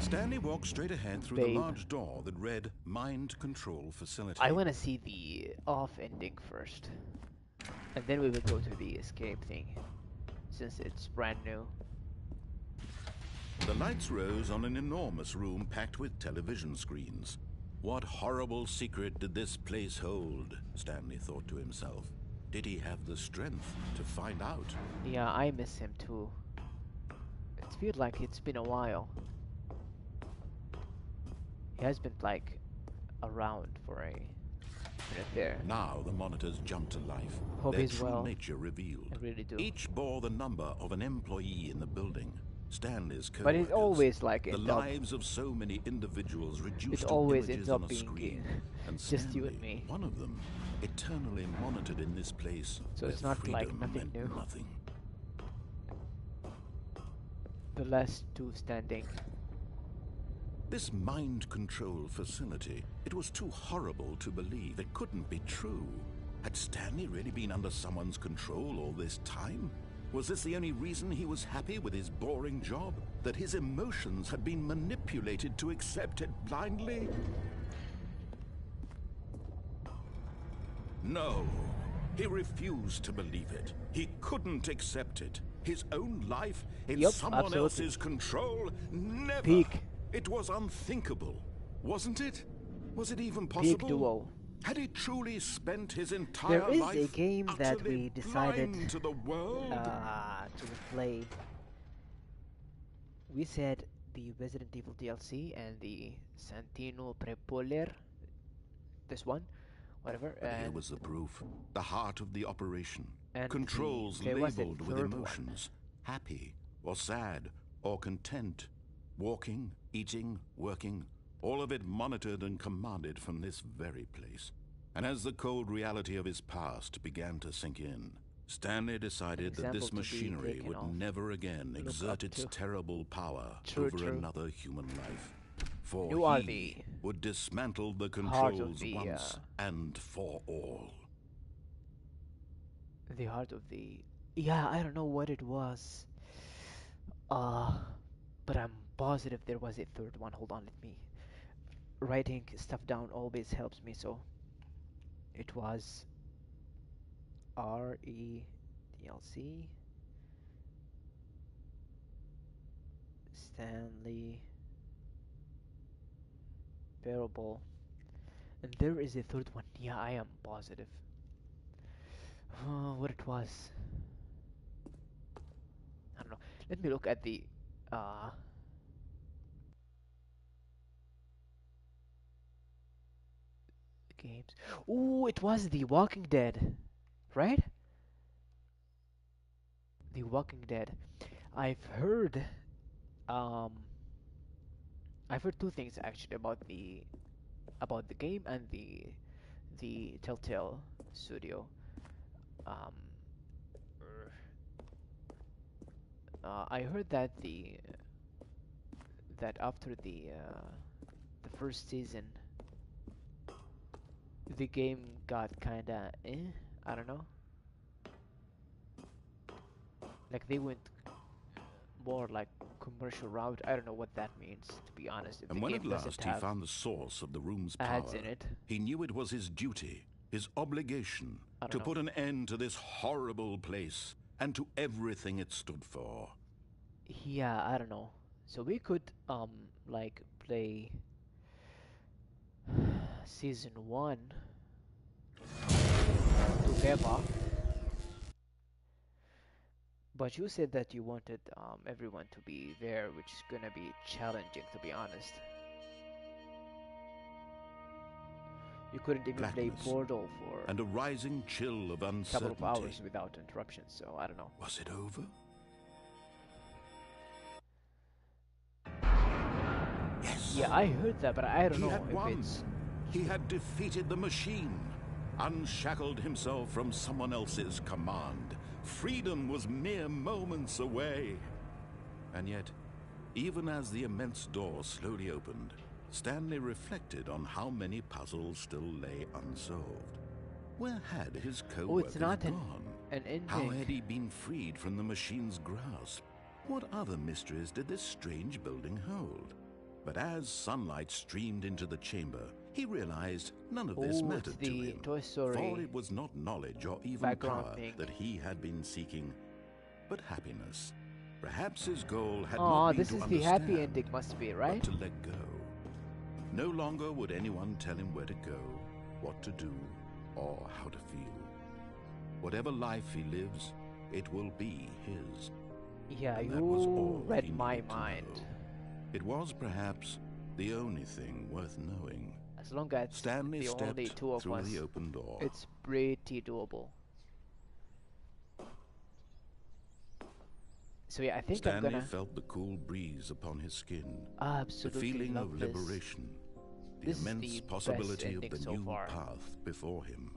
Stanley walked straight ahead through Babe. the large door that read Mind Control Facility. I want to see the off ending first. And then we will go to the escape thing. Since it's brand new. The lights rose on an enormous room packed with television screens. What horrible secret did this place hold? Stanley thought to himself. Did he have the strength to find out? Yeah, I miss him too. It feels like it's been a while. has been like around for a minute there. Now the monitors jumped to life, Hope their he's true well. nature revealed. I really do. Each bore the number of an employee in the building, Stanley's But co-workers. it always like the ends up. lives of so many individuals reduced It to always images ends on up a being screen. And just you and Stanley, me. one of them, eternally monitored in this place So where it's not like freedom nothing meant new. nothing. The last two standing. This mind control facility, it was too horrible to believe. It couldn't be true. Had Stanley really been under someone's control all this time? Was this the only reason he was happy with his boring job? That his emotions had been manipulated to accept it blindly? No. He refused to believe it. He couldn't accept it. His own life in Yup, someone absolutely. else's control? Never. Peak. It was unthinkable, wasn't it? Was it even possible? Peak duo. Had he truly spent his entire There is life a game that utterly we decided blind to the world? to play. We said the Resident Evil DLC and the Santino Prepoler. This one, whatever. But here And was the proof. The heart of the operation. And Controls there was a labeled with third one. emotions. Happy, or sad, or content. Walking, eating, working. All of it monitored and commanded from this very place. And as the cold reality of his past began to sink in, Stanley decided that example this to be machinery taken would off. never again Look exert up its to. terrible power True, over true. another human life. For You are he the would dismantle the heart of controls the, once and for all. The heart of the. Yeah, I don't know what it was. But I'm positive there was a third one. Hold on, let me. Writing stuff down always helps me, so. It was RE DLC. Stanley Parable. And there is a third one. Yeah, I am positive. What it was. I don't know. Let me look at the uh games. Ooh, it was The Walking Dead, right? The Walking Dead. I've heard um I've heard two things actually about the game and the Telltale studio. Um I heard that that after the first season the game got kinda I don't know. Like they went more like commercial route. I don't know what that means, to be honest. If And the when game at last doesn't he have found the source of the room's power, ads in it, he knew it was his duty, his obligation, I don't to know. put an end to this horrible place and to everything it stood for. Yeah, I don't know. So we could like play season 1 together. But you said that you wanted everyone to be there, which is gonna be challenging, to be honest. You couldn't even play Blackness Portal for and a rising chill of a couple uncertainty. of hours without interruptions, so I don't know. Was it over? Yes. Yeah, I heard that, but I don't He know had if won. it's... He had defeated the machine, unshackled himself from someone else's command. Freedom was mere moments away. And yet, even as the immense door slowly opened, Stanley reflected on how many puzzles still lay unsolved. Where had his Oh, co-workers it's not gone? an ending. How had he been freed from the machine's grasp? What other mysteries did this strange building hold? But as sunlight streamed into the chamber, he realized none of this Oh, mattered it's to the him. Toy Story For it was not knowledge or even background power thing. that he had been seeking, but happiness. Perhaps his goal had Aw, not been this to is the happy understand, ending, must be, but right? to let go. No longer would anyone tell him where to go, what to do, or how to feel. Whatever life he lives, it will be his. Yeah, And that was you all read he my needed to mind. know. It was perhaps the only thing worth knowing. As long as Stanley the only stepped two of through us, the open door. it's pretty doable. So yeah, I think I'm Stanley gonna felt the cool breeze upon his skin, the absolutely feeling love of this. liberation, the This is immense the possibility best of ending the so new far. path before him.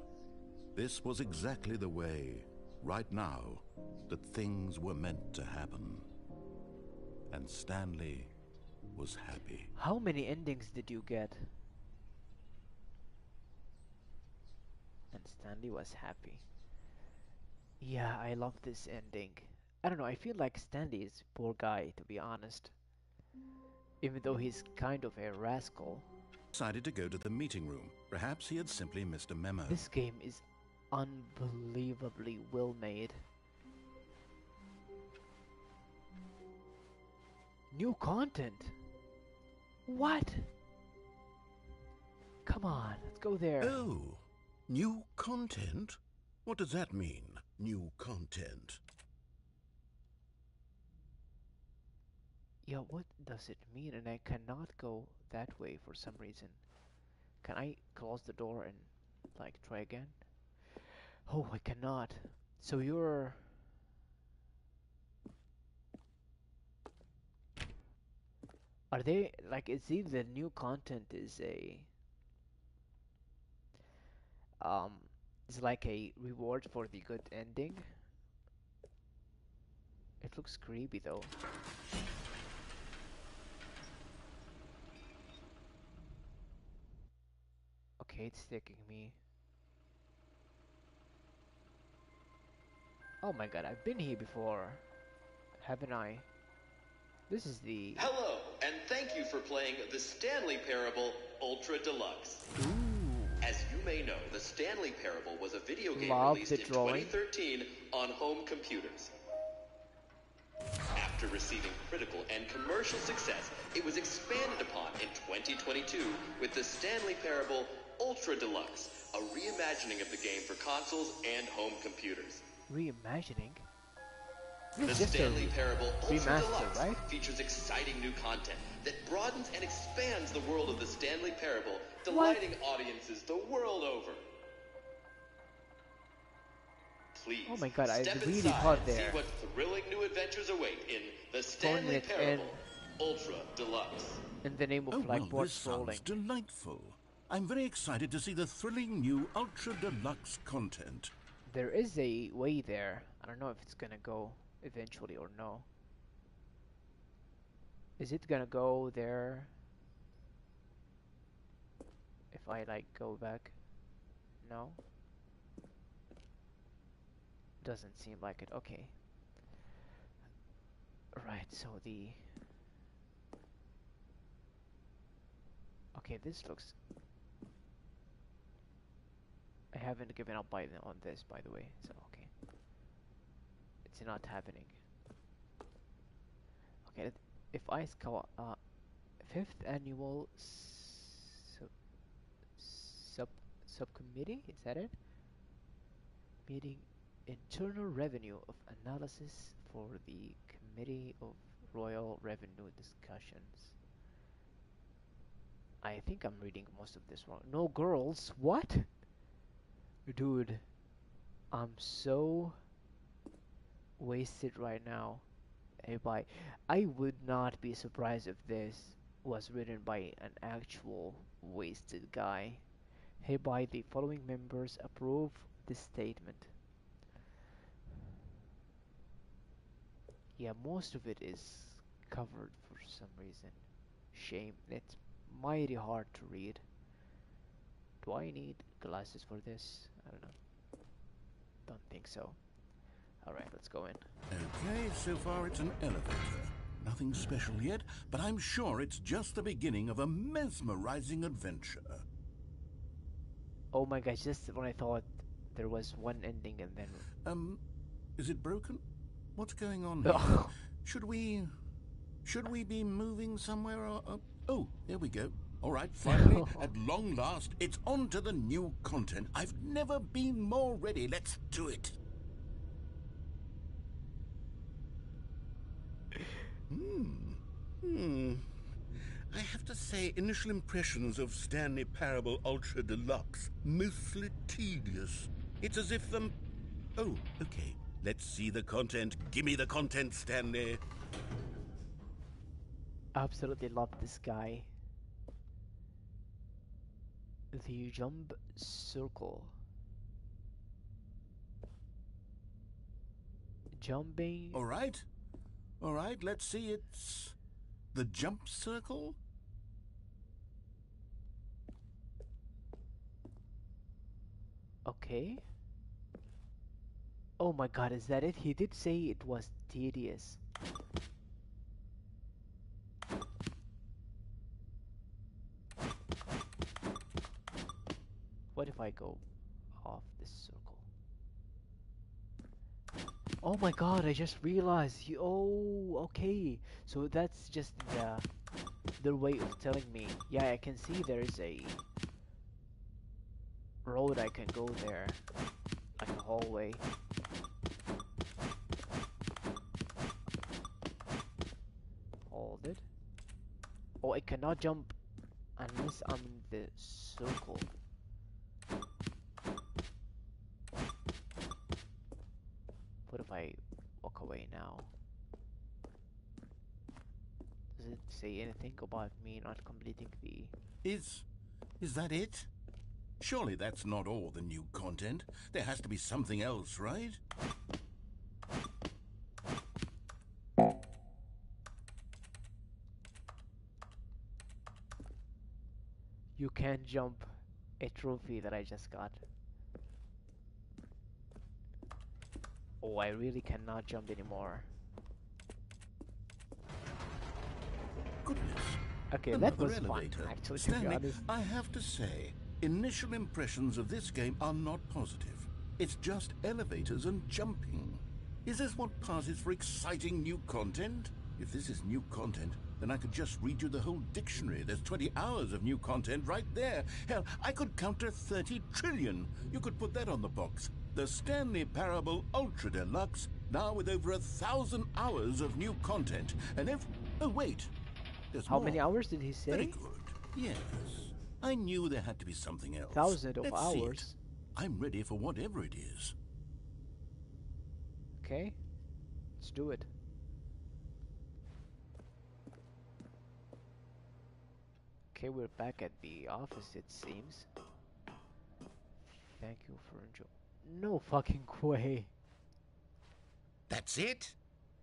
This was exactly the way, right now, that things were meant to happen. And Stanley was happy. How many endings did you get? And Stanley was happy. Yeah, I love this ending. I don't know, I feel like Stanley is a poor guy, to be honest. Even though he's kind of a rascal. Decided to go to the meeting room. Perhaps he had simply missed a memo. This game is unbelievably well made. New content? What? Come on, let's go there. Oh, new content? What does that mean, new content? Yeah, what does it mean? And I cannot go that way for some reason. Can I close the door and like try again? Oh, I cannot. So you're... Are they like it seems the new content is a um it's like a reward for the good ending? It looks creepy though. Okay, it's taking me. Oh my god, I've been here before, haven't I? This is the... Hello, and thank you for playing the Stanley Parable Ultra Deluxe. Ooh, As you may know, the Stanley Parable was a video game love released the in drawing. 2013 on home computers. After receiving critical and commercial success, it was expanded upon in 2022 with the Stanley Parable Ultra Deluxe, a reimagining of the game for consoles and home computers. Reimagining? The This is just a Stanley Parable Ultra remaster, Deluxe right? features exciting new content that broadens and expands the world of the Stanley Parable, delighting audiences the world over. Please, Oh my god, I step really inside thought and there. see what thrilling new adventures await in the 4 Stanley minutes Parable Ultra Deluxe. in the name of Oh, like well, board this sounds scrolling. delightful. I'm very excited to see the thrilling new Ultra Deluxe content. There is a way there. I don't know if it's gonna go eventually or no. Is it gonna go there if I like go back? No? Doesn't seem like it. Okay. Right, so the... Okay, this looks... I haven't given up on this, by the way, so okay. It's not happening. Okay, if I scout... 5th annual sub subcommittee, is that it? Meeting internal revenue of analysis for the Committee of Royal Revenue Discussions. I think I'm reading most of this wrong. No girls? What? Dude, I'm so wasted right now. Hey, bye. I would not be surprised if this was written by an actual wasted guy. Hereby, the following members approve this statement. Yeah, most of it is covered for some reason. Shame. It's mighty hard to read. Do I need glasses for this? I don't know. Don't think so. Alright, let's go in. Okay, so far it's an elevator. Nothing special yet, but I'm sure it's just the beginning of a mesmerizing adventure. Oh my gosh, just when I thought there was one ending and then... Is it broken? What's going on here? Oh, Should we be moving somewhere or... oh, there we go. All right, finally, at long last, it's on to the new content. I've never been more ready. Let's do it. I have to say, initial impressions of Stanley Parable Ultra Deluxe, mostly tedious. It's as if them... Oh, okay. Let's see the content. Gimme the content, Stanley. Absolutely love this guy. The jump circle. Jumping. All right. All right, let's see. It's the jump circle? Okay. Oh my god, is that it? He did say it was tedious. What if I go off this circle? Oh my god, I just realized. Oh, okay. So that's just their way of telling me. Yeah, I can see there's a road I can go there. Like a hallway. Hold it. Oh, I cannot jump unless I'm in the circle. What if I walk away now? Does it say anything about me not completing the... Is that it? Surely that's not all the new content. There has to be something else, right? You can't jump a trophy that I just got. Oh, I really cannot jump anymore. Goodness. Okay, that Another was fun, elevator. actually, to be Stanley, honest. I have to say, initial impressions of this game are not positive. It's just elevators and jumping. Is this what passes for exciting new content? If this is new content, then I could just read you the whole dictionary. There's 20 hours of new content right there. Hell, I could count to 30 trillion. You could put that on the box. The Stanley Parable Ultra Deluxe, now with over 1,000 hours of new content. And if... Oh, wait. There's How more. many hours did he say? Very good. Yes. I knew there had to be something else. Thousands of Let's see it. hours. I'm ready for whatever it is. Okay, let's do it. Okay, we're back at the office, it seems. Thank you for enjoying. No fucking way. That's it?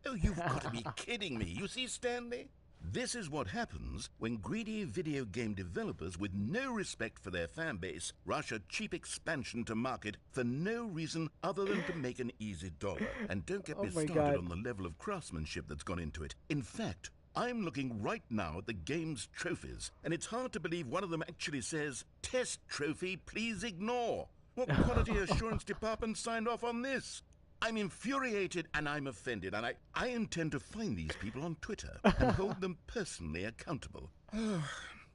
Oh, you've got to be kidding me. You see, Stanley? This is what happens when greedy video game developers with no respect for their fan base rush a cheap expansion to market for no reason other than to make an easy dollar. And don't get Oh me my started God. on the level of craftsmanship that's gone into it. In fact, I'm looking right now at the game's trophies, and it's hard to believe one of them actually says, "Test trophy, please ignore." What quality assurance department signed off on this? I'm infuriated and I'm offended, and I intend to find these people on Twitter and hold them personally accountable.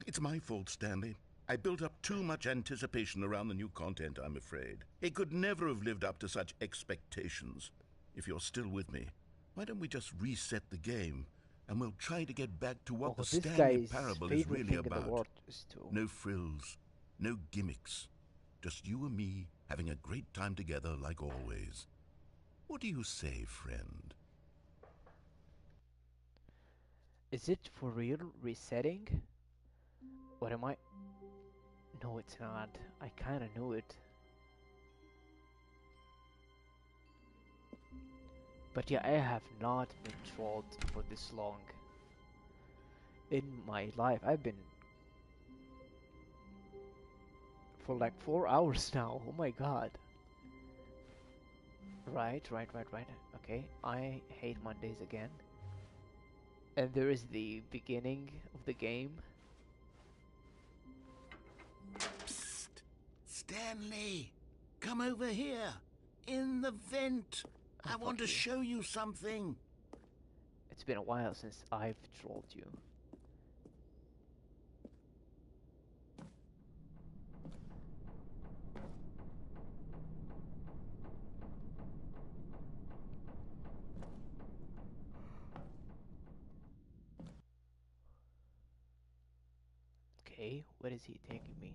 It's my fault, Stanley. I built up too much anticipation around the new content, I'm afraid. It could never have lived up to such expectations. If you're still with me, why don't we just reset the game, and we'll try to get back to what Oh, the this Stanley guy's Parable is favorite really thing in the about. world is to... No frills, no gimmicks. Just you and me having a great time together like always. What do you say, friend? Is it for real resetting? What am I... No, it's not. I kinda knew it. But yeah, I have not been trolled for this long. In my life, I've been... for like 4 hours now. Oh my god. Right. Okay, I hate Mondays again. And there is the beginning of the game. Psst! Stanley! Come over here! In the vent! Oh, I want to fuck you. show you something! It's been a while since I've trolled you. Where is he taking me?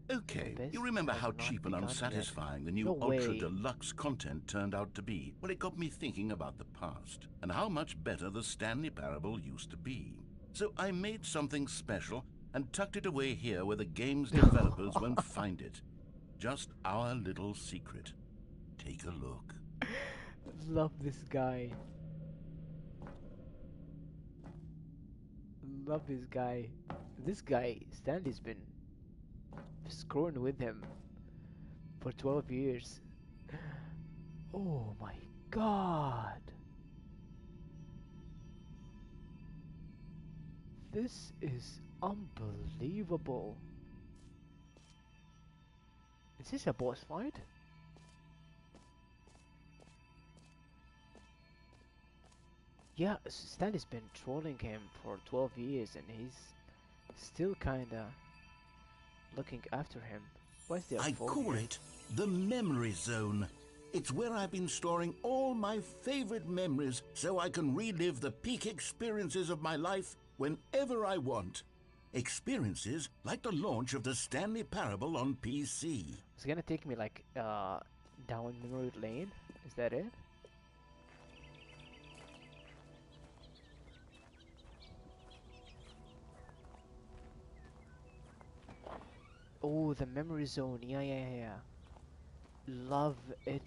The Okay, best you remember has how not cheap and begun yet. unsatisfying the No new Ultra way. Deluxe content turned out to be? Well, it got me thinking about the past and how much better the Stanley Parable used to be. So I made something special and tucked it away here where the game's developers won't find it. Just our little secret. Take a look. Love this guy. Love this guy. This guy, Stanley's been screwing with him for 12 years. Oh my god. This is unbelievable. Is this a boss fight? Yeah, Stanley's been trolling him for 12 years and he's still kinda looking after him. Why is there a I phone call here? it the memory zone. It's where I've been storing all my favorite memories so I can relive the peak experiences of my life whenever I want. Experiences like the launch of the Stanley Parable on PC. It's gonna take me like down memory lane. Is that it? Oh, the memory zone. Yeah, yeah, yeah, yeah. Love it.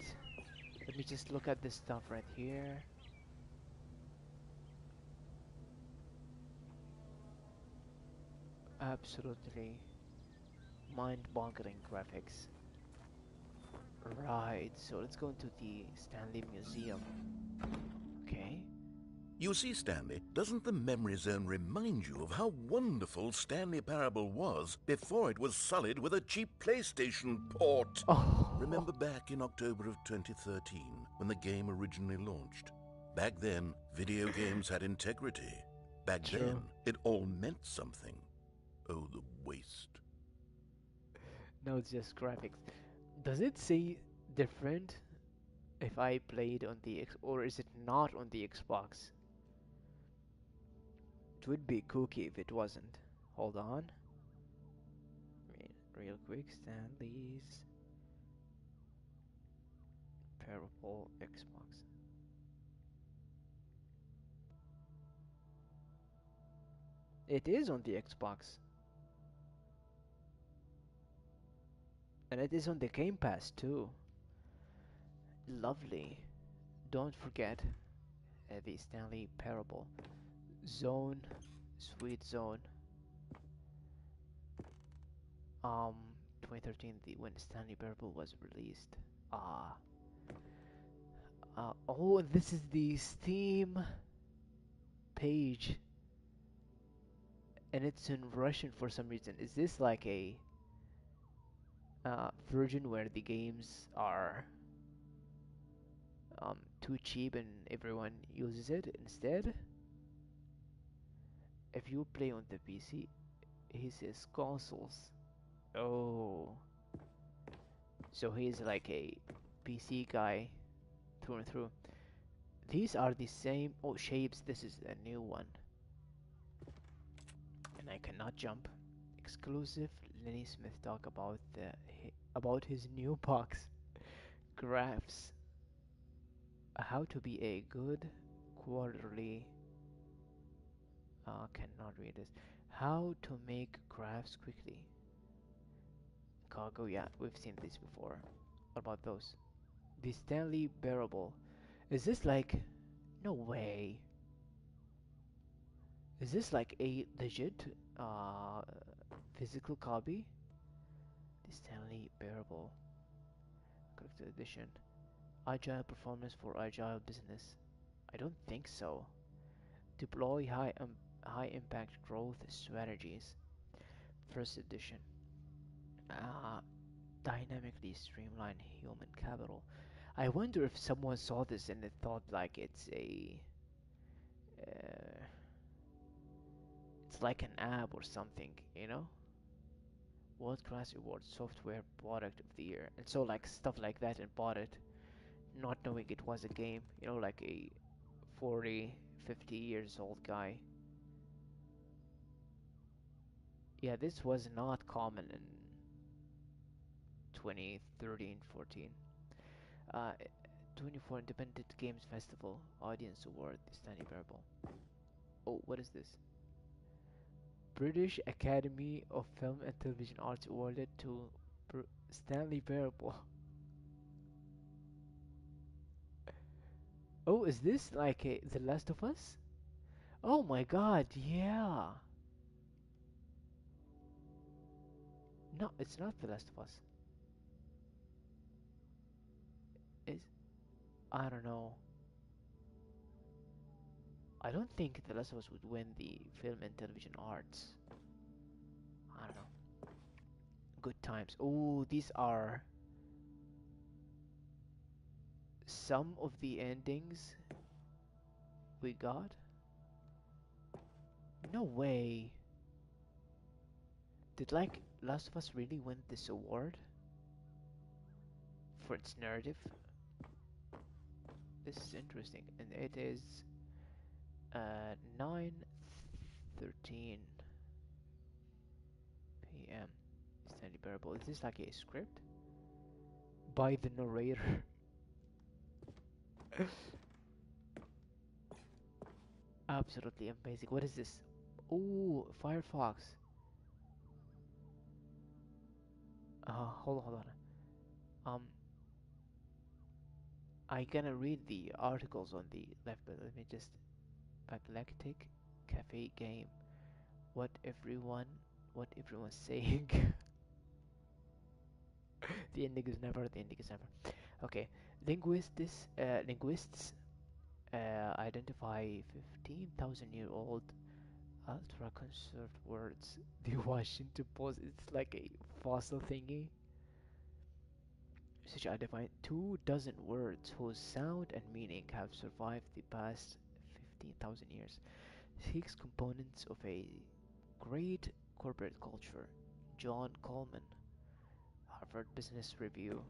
Let me just look at this stuff right here. Absolutely mind-boggling graphics. Right, so let's go into the Stanley Museum. Okay. You see, Stanley, doesn't the memory zone remind you of how wonderful Stanley Parable was before it was sullied with a cheap PlayStation port? Oh, Remember back in October of 2013 when the game originally launched? Back then, video games had integrity. Back true. then, it all meant something. Oh, the waste. No, it's just graphics. Does it say different if I played on the X, or is it not on the Xbox? It would be kooky if it wasn't. Hold on. Real quick, Stanley's Parable Xbox. It is on the Xbox. And it is on the Game Pass too. Lovely. Don't forget the Stanley Parable. Zone, Sweet Zone. 2013, when Stanley Parable was released. Ah. Oh, this is the Steam page, and it's in Russian for some reason. Is this like a version where the games are too cheap and everyone uses it instead? If you play on the PC, he says consoles. Oh, so he's like a PC guy through and through. These are the same. Oh, shapes. This is a new one, and I cannot jump. Exclusive. Lenny Smith talk about about his new box. Graphs. How to be a good quarterly. Cannot read this. How to make graphs quickly. Cargo. Yeah, we've seen this before. What about those? The Stanley Parable. Is this like? No way. Is this like a legit uh physical copy? The Stanley Parable. Collector edition. Agile performance for agile business. I don't think so. Deploy high impact growth strategies. First edition. Uh, Dynamically streamline human capital. I wonder if someone saw this and they thought like uh, it's like an app or something, you know? World Class Award Software Product of the Year. And so like stuff like that and bought it, not knowing it was a game, you know, like a 40, 50 years old guy. Yeah, this was not common in 2013, 14. Uh, 24 Independent Games Festival Audience Award, the Stanley Parable. Oh, what is this? British Academy of Film and Television Arts awarded to Stanley Parable. Oh, is this like The Last of Us? Oh my god, yeah. No, it's not The Last of Us. Is I don't know. I don't think The Last of Us would win the film and television arts. I don't know. Good times. Oh, these are some of the endings we got. No way. Did like Last of Us really win this award for its narrative? This is interesting, and it is 9:13 p.m. Stanley Parable. Is this like a script by the narrator? Absolutely amazing. What is this? Oh, Firefox. Hold on. Um, I gonna read the articles on the left, but let me just Eclectic Cafe Game. What everyone, what everyone's saying. The ending is never. The ending is never. Okay, linguists identify 15,000-year-old ultra-conserved words. The Washington Post. It's like a fossil thingy. Research identified 2 dozen words whose sound and meaning have survived the past 15,000 years. 6 components of a great corporate culture. John Coleman, Harvard Business Review.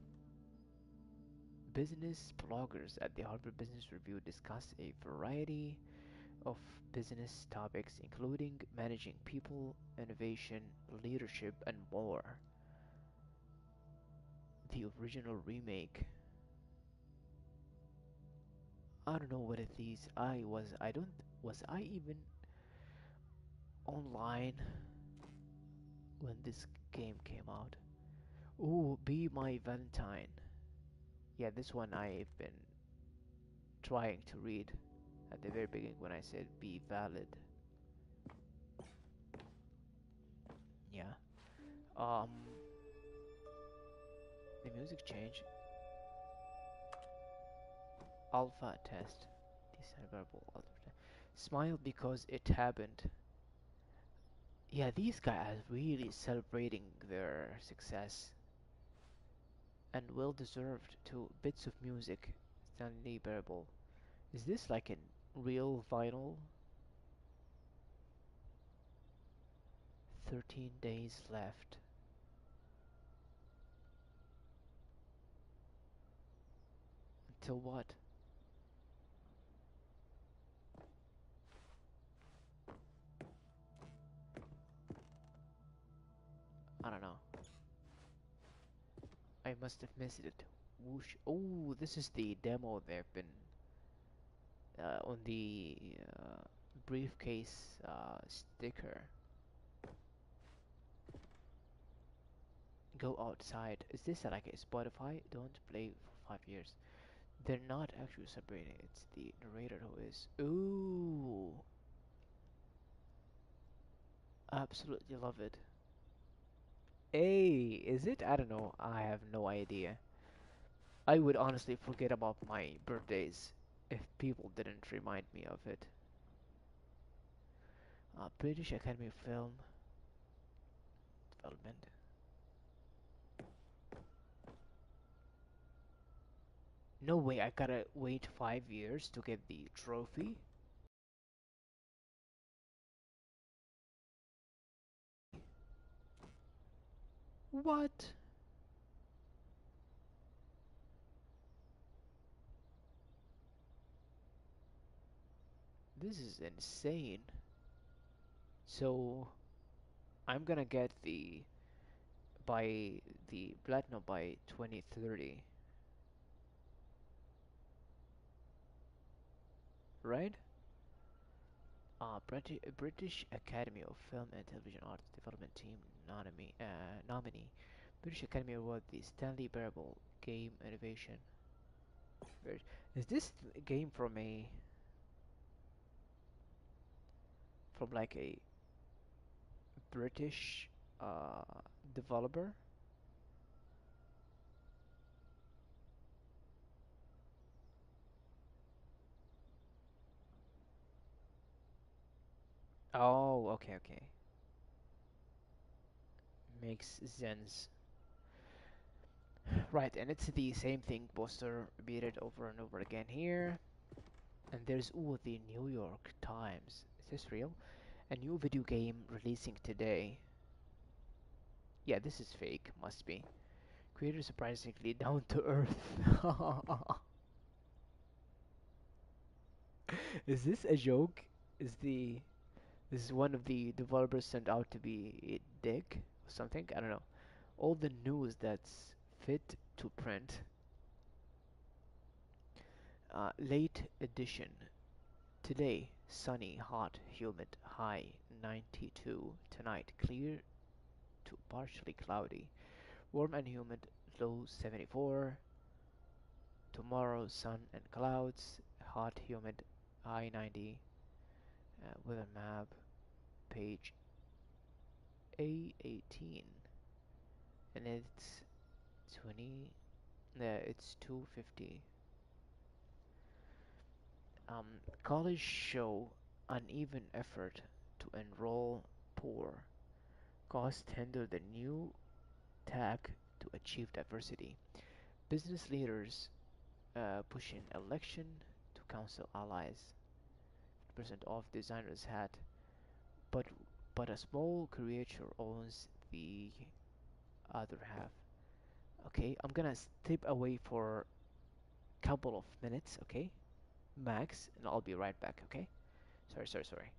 Business bloggers at the Harvard Business Review discuss a variety of business topics, including managing people, innovation, leadership, and more. The original remake. I don't know what it is. I don't. Was I even online when this game came out? Ooh, Be My Valentine. Yeah, this one I've been trying to read at the very beginning when I said be valid. Yeah. Um, the music change. Alpha test. Discoverable alpha test. Smile because it happened. Yeah, these guys are really celebrating their success and well deserved too. Bits of music. Stanley Parable. Is this like a real vinyl? 13 days left. Until what? I don't know. I must have missed it. Whoosh. Oh, this is the demo they've been on the briefcase sticker. Go outside. Is this like a Spotify? Don't play for 5 years. They're not actually celebrating. It's the narrator who is. Ooh, absolutely love it. Hey, is it? I don't know. I have no idea. I would honestly forget about my birthdays if people didn't remind me of it. British Academy of Film Development. No way, I gotta wait 5 years to get the trophy. What? This is insane. So, I'm gonna get the by the platinum by 2030, right? British Academy of Film and Television Arts Development Team nominee. British Academy Award, the Stanley Parable Game Innovation. Is this game from like a British uh, developer? Oh, okay, okay. Makes sense. Right, and it's the same thing poster repeated over and over again here. And there's the New York Times. Is this real? A new video game releasing today. Yeah, this is fake, must be. Creator surprisingly down to earth. Is this a joke? Is the This is one of the developers turned out to be a dick or something? I don't know. All the news that's fit to print. Late edition. Today, sunny, hot, humid, high 92. Tonight, clear to partially cloudy. Warm and humid, low 74. Tomorrow, sun and clouds, hot, humid, high 90. Weather map, page A18. And it's 20. It's 250. College show uneven effort to enroll poor. Cost hinder the new tag to achieve diversity. Business leaders pushing election to council allies. 50% off designer's hat, but but a small creator owns the other half. Okay, I'm gonna step away for a couple of minutes, okay? Max, and I'll be right back, okay? Sorry, sorry, sorry.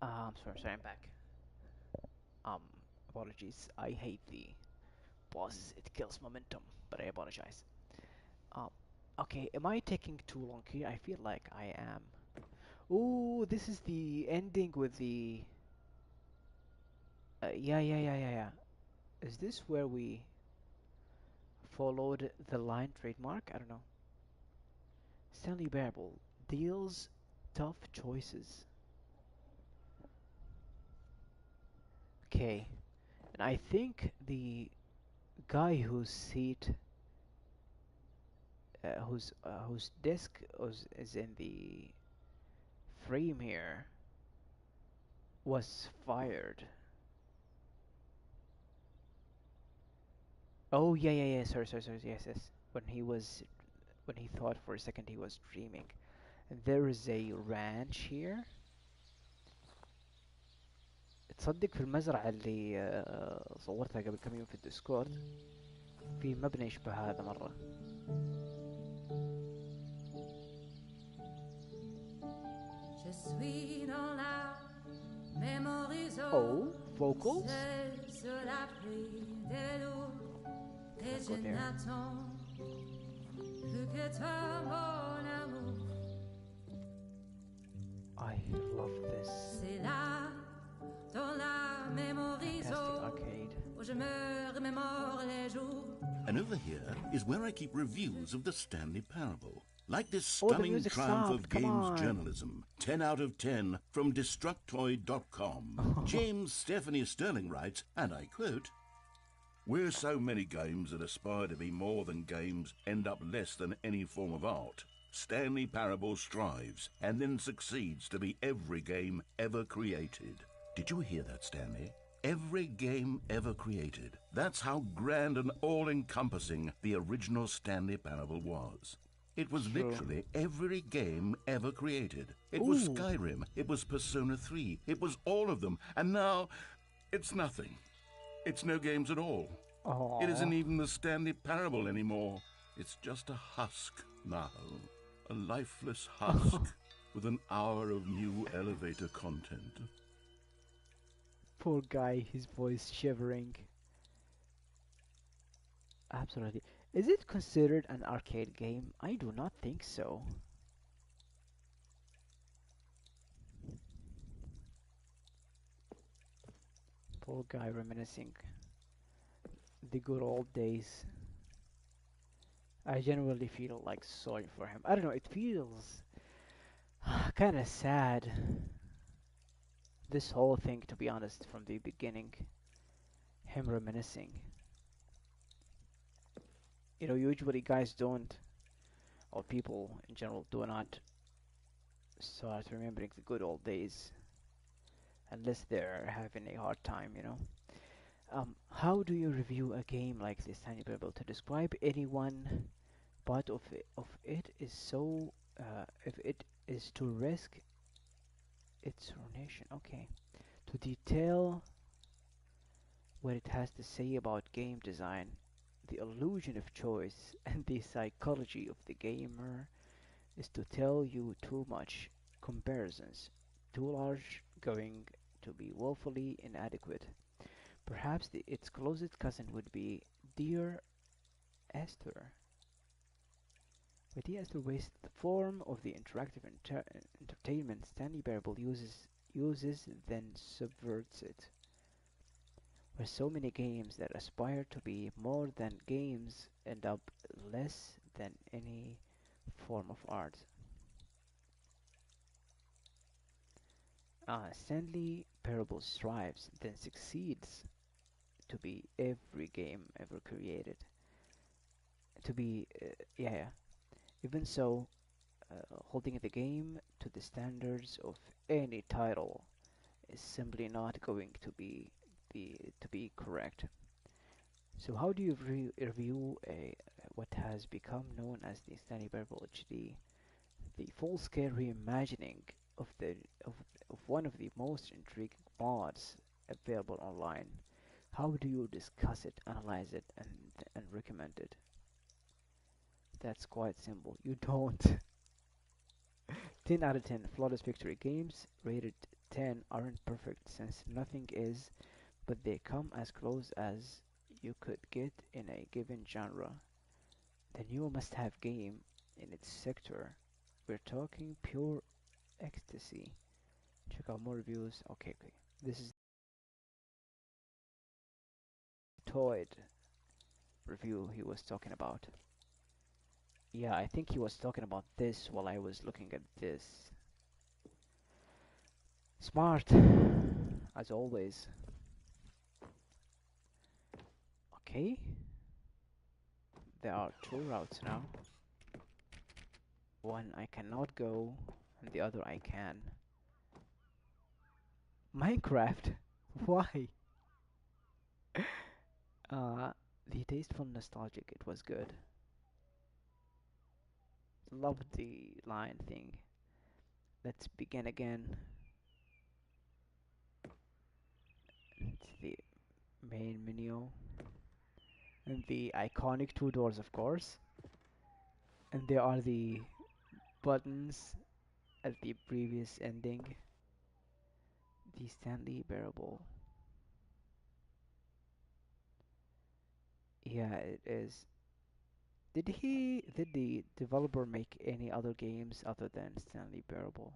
I'm sorry, sorry, I'm back. Um, Apologies. I hate the pauses. It kills momentum, but I apologize. Um, okay, am I taking too long here? I feel like I am. Oh, this is the ending with the. Yeah, yeah, yeah, yeah, yeah. Is this where we followed the line trademark? I don't know. Stanley Parable deals tough choices. Okay, and I think the guy whose desk is in the frame here was fired. Oh yeah, yeah, yeah. Sorry, sorry, sorry. Yes, yes. When he thought for a second he was dreaming. And there is a ranch here. تصدق في المزرعة اللي صورتها قبل كم يوم في الديسكورد في مبنى يشبه هذا مرة. Je suis dans la mémorisation. Oh, vocals? Sur la pluie des loups. Et Can't go je there. n'attends plus que toi, mon amour. I love this. C'est là, dans la Fantastic mémorisation, arcade. où je me remémore les jours. And over here is where I keep reviews of the Stanley Parable. Like this Oh, the stunning music triumph stopped. of Come games on. journalism. 10 out of 10 from Destructoid.com. James Stephanie Sterling writes, and I quote, "Where so many games that aspire to be more than games end up less than any form of art, Stanley Parable strives and then succeeds to be every game ever created." Did you hear that, Stanley? Every game ever created. That's how grand and all-encompassing the original Stanley Parable was. It was True. literally every game ever created. It was Ooh. Skyrim, it was Persona 3, it was all of them, and now it's nothing. It's no games at all. Oh, It isn't even the Stanley Parable anymore. It's just a husk now. A lifeless husk with an hour of new elevator content. poor guy, his voice shivering. Absolutely. Is it considered an arcade game? I do not think so. Poor guy reminiscing the good old days. I genuinely feel like sorry for him. I don't know, it feels kind of sad. This whole thing, to be honest, from the beginning, him reminiscing. You know, usually guys don't, or people in general do not start remembering the good old days unless they're having a hard time, you know. How do you review a game like this, Tiny Pebble? To describe any one part of it is so, if it is to risk its ruination, okay. To detail what it has to say about game design, the illusion of choice, and the psychology of the gamer is to tell you too much. Comparisons, too large, going to be woefully inadequate. Perhaps its closest cousin would be Dear Esther. But Dear Esther wastes the form of the interactive entertainment Stanley Parable uses then subverts it. Where so many games that aspire to be more than games end up less than any form of art. Stanley Parable strives, then succeeds to be every game ever created. To be, yeah. Even so, holding the game to the standards of any title is simply not going to be correct. So how do you review what has become known as the Stanley Parable HD, the full-scale reimagining of the of of one of the most intriguing mods available online? How do you discuss it, analyze it, and recommend it? That's quite simple. You don't. 10 out of 10 flawless victory games rated 10 aren't perfect since nothing is, but they come as close as you could get in a given genre. The new must-have game in its sector. We're talking pure ecstasy. Check out more reviews. Okay, okay. This is Toyd review he was talking about. Yeah, I think he was talking about this while I was looking at this. Smart, as always. Okay. There are two routes now. One I cannot go, and the other I can. Minecraft? Why? The tasteful nostalgic, it was good. Loved the line thing. Let's begin again. main menu, and the iconic two doors, of course, and there are the buttons at the previous ending. The Stanley Parable. Yeah, it is. Did the developer make any other games other than Stanley Parable?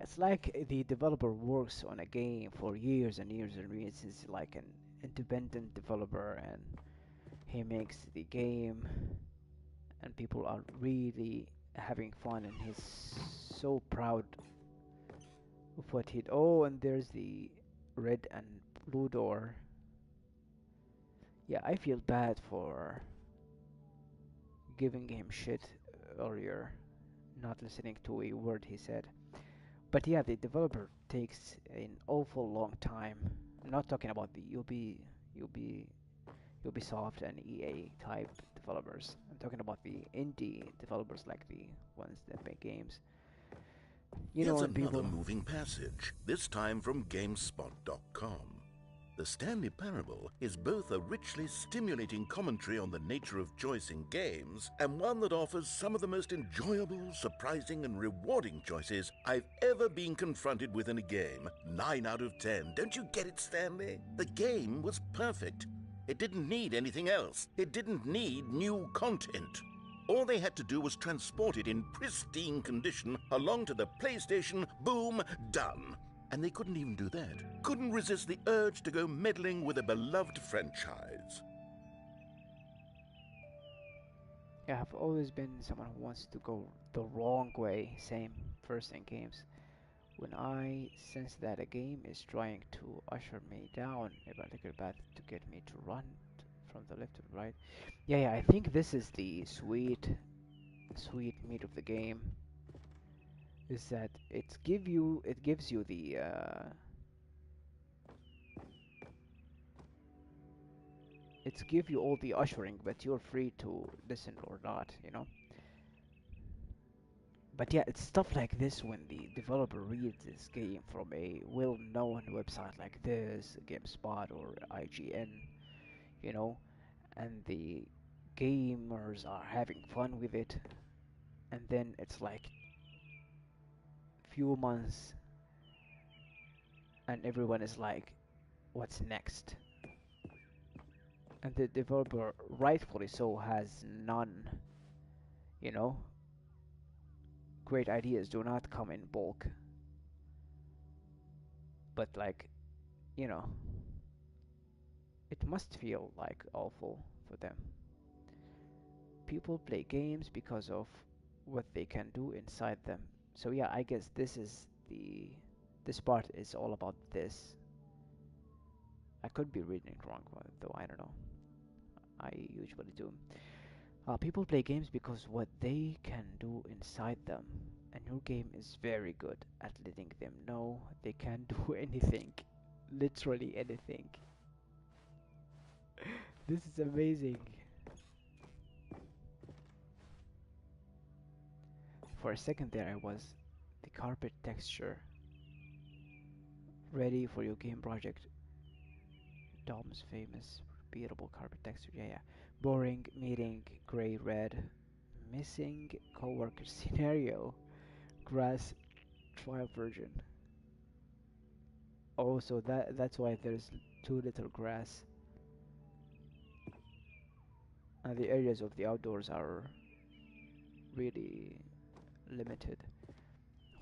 It's like the developer works on a game for years and years and years. He's like an independent developer and he makes the game and people are really having fun and he's so proud of what he. Oh, and there's the red and blue door. Yeah, I feel bad for giving him shit earlier, not listening to a word he said. But yeah, the developer takes an awful long time. I'm not talking about the Ubisoft and EA type developers. I'm talking about the indie developers like the ones that make games. You know, Here's when another people. moving passage, this time from GameSpot.com. The Stanley Parable is both a richly stimulating commentary on the nature of choice in games and one that offers some of the most enjoyable, surprising, and rewarding choices I've ever been confronted with in a game. 9 out of 10. Don't you get it, Stanley? The game was perfect. It didn't need anything else. It didn't need new content. All they had to do was transport it in pristine condition along to the PlayStation. Boom, done. And they couldn't even do that. Couldn't resist the urge to go meddling with a beloved franchise. Yeah, I've always been someone who wants to go the wrong way. Same, first in games. When I sense that a game is trying to usher me down a particular path to get me to run from the left to the right. Yeah, I think this is the sweet meat of the game. Is that it gives you the it's give you all the ushering, but you're free to listen or not, you know. But yeah, it's stuff like this when the developer reads this game from a well-known website like this, GameSpot or IGN, you know, and the gamers are having fun with it, and then it's like few months and everyone is like, what's next? And the developer, rightfully so, has none, you know. Great ideas do not come in bulk, but like, you know, it must feel like awful for them. People play games because of what they can do inside them. So yeah, I guess this part is all about this. I could be reading it wrong, though I don't know. I usually do. People play games because what they can do inside them, and your game is very good at letting them know they can do anything, literally anything. This is amazing. For a second there, I was the carpet texture ready for your game project. Dom's famous repeatable carpet texture. Yeah, yeah. Boring meeting, gray, red. Missing coworker scenario. Grass trial version. Oh, so that's why there's too little grass. And the areas of the outdoors are really limited.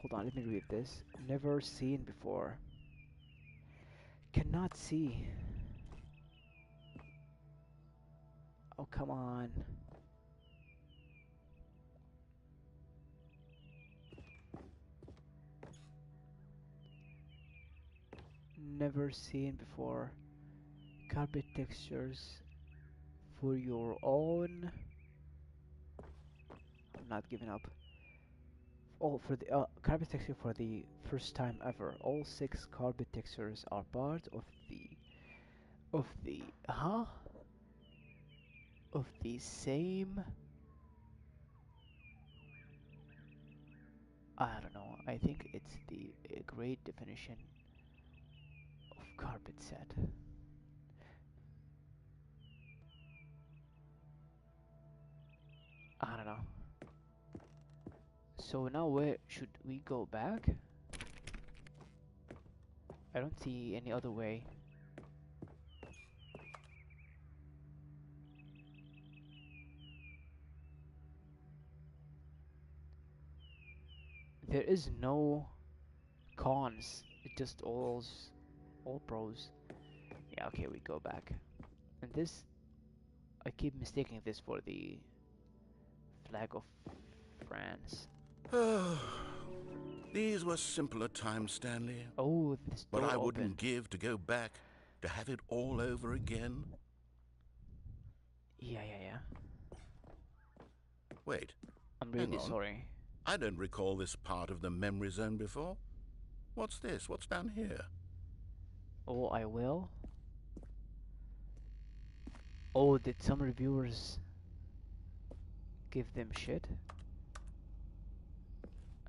Hold on, let me read this. Never seen before. Cannot see. Oh, come on. Never seen before. Carpet textures for your own. I'm not giving up. Oh, for the carpet texture for the first time ever. All 6 carpet textures are part of the same I don't know. I think it's the a great definition of carpet set. I don't know. So now where should we go back? I don't see any other way. There is no cons. It's just all pros. Yeah, okay, we go back. And this, I keep mistaking this for the flag of France. These were simpler times, Stanley. Oh, this But door I open. wouldn't give to go back, to have it all over again. Yeah. Wait, I'm hang really on. sorry. I don't recall this part of the memory zone before. What's this? What's down here? Oh, I will. Oh, did some reviewers give them shit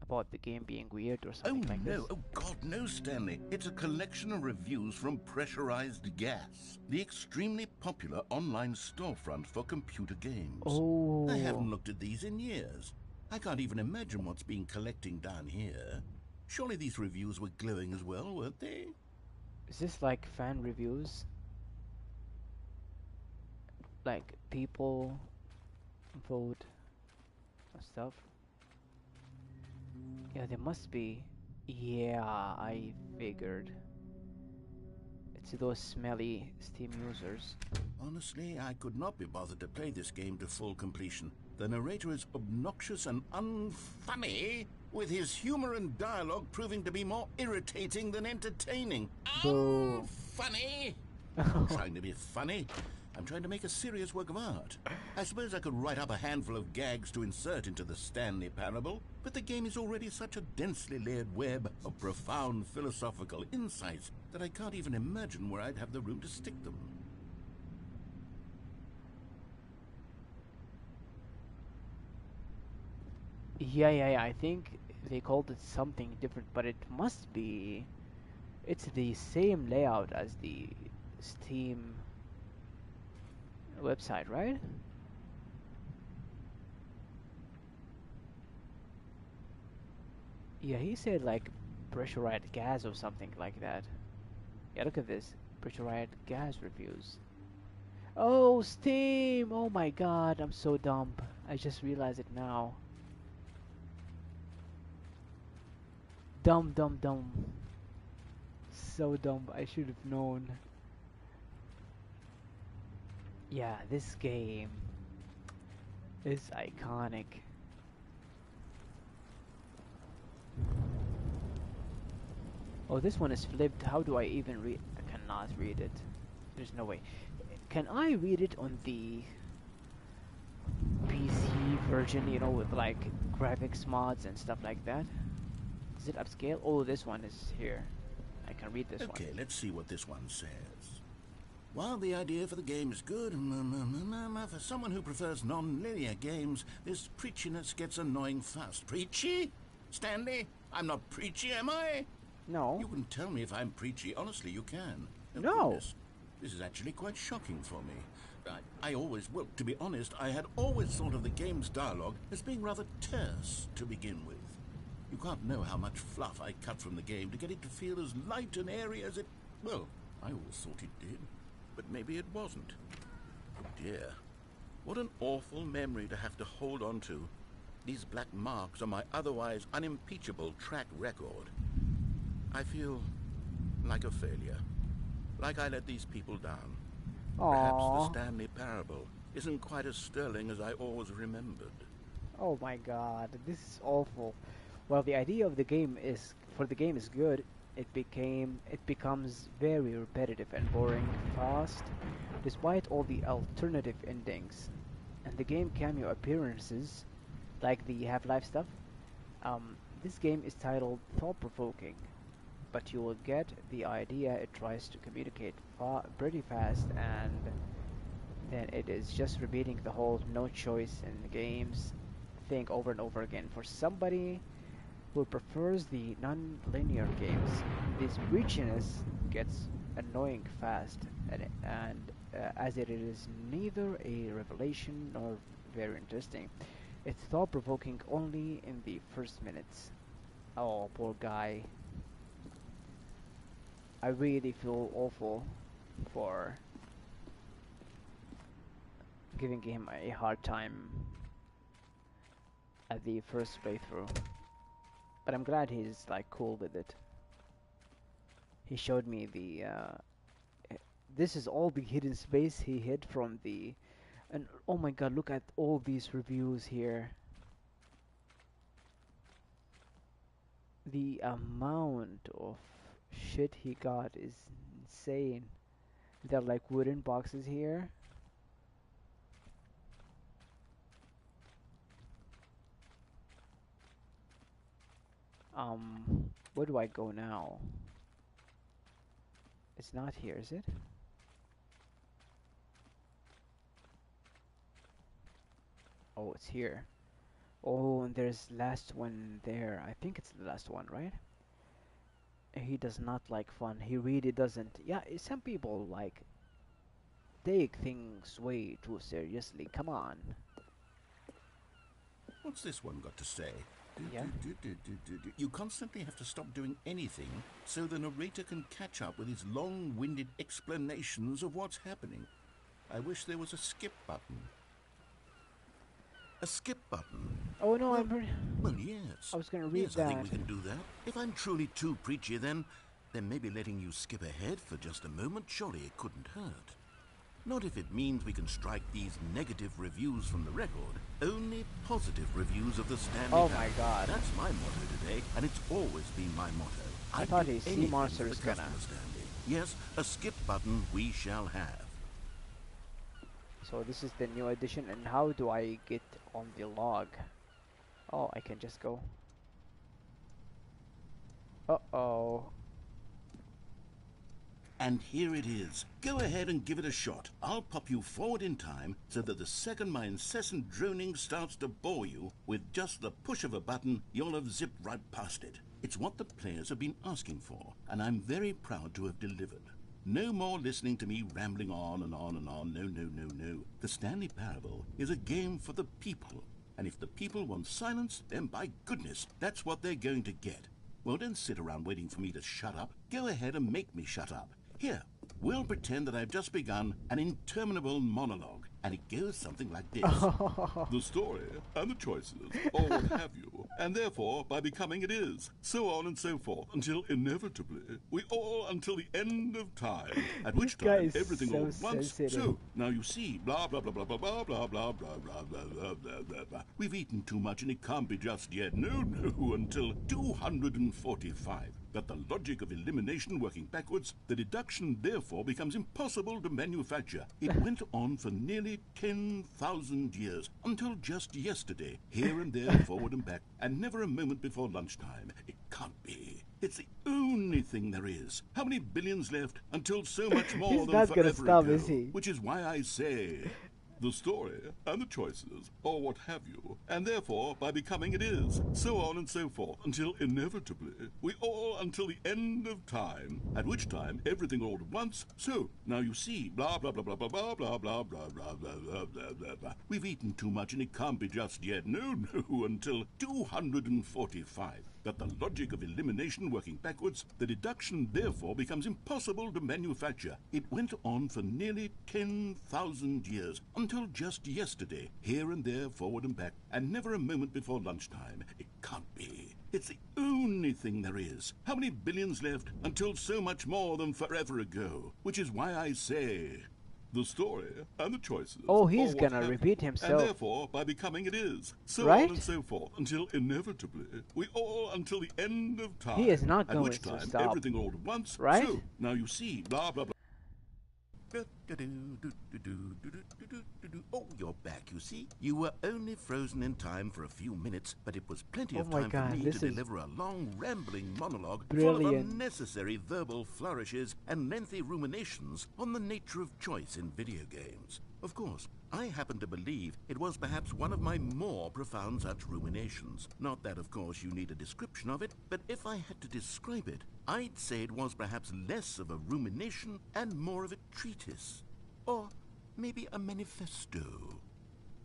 about the game being weird or Oh something like this? no, oh God, no, Stanley. It's a collection of reviews from Pressurized Gas, the extremely popular online storefront for computer games. Oh, I haven't looked at these in years. I can't even imagine what's being collecting down here. Surely these reviews were glowing as well, weren't they? is this like fan reviews? Like people vote and stuff? Yeah, there must be. Yeah, I figured. It's those smelly Steam users. Honestly, I could not be bothered to play this game to full completion. The narrator is obnoxious and unfunny, with his humor and dialogue proving to be more irritating than entertaining. Boo. Funny? I'm trying to be funny. I'm trying to make a serious work of art. I suppose I could write up a handful of gags to insert into the Stanley Parable, but the game is already such a densely layered web of profound philosophical insights that I can't even imagine where I'd have the room to stick them. Yeah, I think they called it something different, but it must be. It's the same layout as the Steam website, right? Yeah, he said like pressurized gas or something like that. Yeah, look at this. Pressurized gas reviews. Oh, Steam! Oh my god, I'm so dumb. I just realized it now. Dumb. So dumb. I should have known. Yeah, this game is iconic. Oh, this one is flipped. How do I even read? I cannot read it. There's no way. Can I read it on the PC version, you know, with like graphics mods and stuff like that? Is it upscale? Oh, this one is here. I can read this Okay, one. let's see what this one says. While the idea for the game is good, for someone who prefers non-linear games, this preachiness gets annoying fast. Preachy? Stanley? I'm not preachy, am I? No. You can tell me if I'm preachy. Honestly, you can. Oh, No. goodness. This is actually quite shocking for me. I always, well, to be honest, I had always thought of the game's dialogue as being rather terse to begin with. You can't know how much fluff I cut from the game to get it to feel as light and airy as it... Well, I always thought it did. But maybe it wasn't. Oh dear. What an awful memory to have to hold on to. These black marks on my otherwise unimpeachable track record. I feel like a failure. Like I let these people down. Perhaps the Aww. Stanley Parable isn't quite as sterling as I always remembered. Oh my god, this is awful. Well, the idea of the game is good. It becomes very repetitive and boring fast, despite all the alternative endings and the game cameo appearances, like the Half-Life stuff. This game is titled thought-provoking, but you will get the idea. It tries to communicate pretty fast, and then it is just repeating the whole no choice in the games thing over and over again. For somebody who prefers the non-linear games, this breachiness gets annoying fast, and as it is neither a revelation nor very interesting. It's thought-provoking only in the first minutes. Oh, poor guy. I really feel awful for giving him a hard time at the first playthrough. But I'm glad he's like cool with it. He showed me the this is all the hidden space he hid from the, and oh my god, look at all these reviews here. The amount of shit he got is insane. They're like wooden boxes here. Where do I go now? It's not here, is it? Oh, it's here. Oh, and there's last one there. I think it's the last one, right? He does not like fun. He really doesn't. Yeah, some people like take things way too seriously. Come on. What's this one got to say? Yeah. You constantly have to stop doing anything so the narrator can catch up with his long-winded explanations of what's happening. I wish there was a skip button. A skip button? Oh no, Well, yes. I was gonna read yes, I think that. we can do that. If I'm truly too preachy, then maybe letting you skip ahead for just a moment, surely it couldn't hurt. Not if it means we can strike these negative reviews from the record. Only positive reviews of the Stanley Oh Parable. my god. That's my motto today, and it's always been my motto. I I'd thought do a sea anything monster for is the gonna- customer, Stanley. Yes, a skip button we shall have. So this is the new edition, and how do I get on the log? Oh, I can just go. Uh-oh. And here it is. Go ahead and give it a shot. I'll pop you forward in time so that the second my incessant droning starts to bore you, with just the push of a button, you'll have zipped right past it. It's what the players have been asking for, and I'm very proud to have delivered. No more listening to me rambling on and on and on. No, no, no, no. The Stanley Parable is a game for the people. And if the people want silence, then by goodness, that's what they're going to get. Well, don't sit around waiting for me to shut up. Go ahead and make me shut up. Here, we'll pretend that I've just begun an interminable monologue, and it goes something like this. The story, and the choices, or what have you, and therefore, by becoming it is, so on and so forth, until inevitably, we all until the end of time, at which This guy time is everything so all at once. sensitive. So, now you see, blah, blah, blah, blah, blah, blah, blah, blah, blah, blah, blah, blah, blah, blah, blah. We've eaten too much and it can't be just yet. No, no, until 245. But the logic of elimination working backwards, the deduction therefore becomes impossible to manufacture. It went on for nearly 10,000 years, until just yesterday, here and there, forward and back, and never a moment before lunchtime. It can't be. It's the only thing there is. How many billions left until so much more He's than not gonna forever stop, ago? is he? Which is why I say, the story, and the choices, or what have you, and therefore, by becoming it is, so on and so forth, until inevitably, we all until the end of time, at which time everything all at once. So, now you see, blah, blah, blah, blah, blah, blah, blah, blah, blah, blah, blah, blah, blah, blah, blah. We've eaten too much and it can't be just yet. No, no, until 245. But the logic of elimination working backwards, the deduction therefore becomes impossible to manufacture. It went on for nearly 10,000 years, until just yesterday, here and there, forward and back, and never a moment before lunchtime. It can't be. It's the only thing there is. How many billions left until so much more than forever ago? Which is why I say, the story and the choices. Oh, he's or what gonna have repeat you, himself. And therefore, by becoming it is, so Right? on and so forth, until inevitably, we all until the end of time. He is not at going which to time stop. everything all at once. Right? So, now you see, blah, blah, blah. Oh, you're back, you see. You were only frozen in time for a few minutes, but it was plenty Oh of my time for God, me this to is deliver a long, rambling monologue full of brilliant. unnecessary verbal flourishes and lengthy ruminations on the nature of choice in video games. Of course, I happen to believe it was perhaps one of my more profound such ruminations. Not that, of course, you need a description of it, but if I had to describe it, I'd say it was perhaps less of a rumination and more of a treatise. Or maybe a manifesto.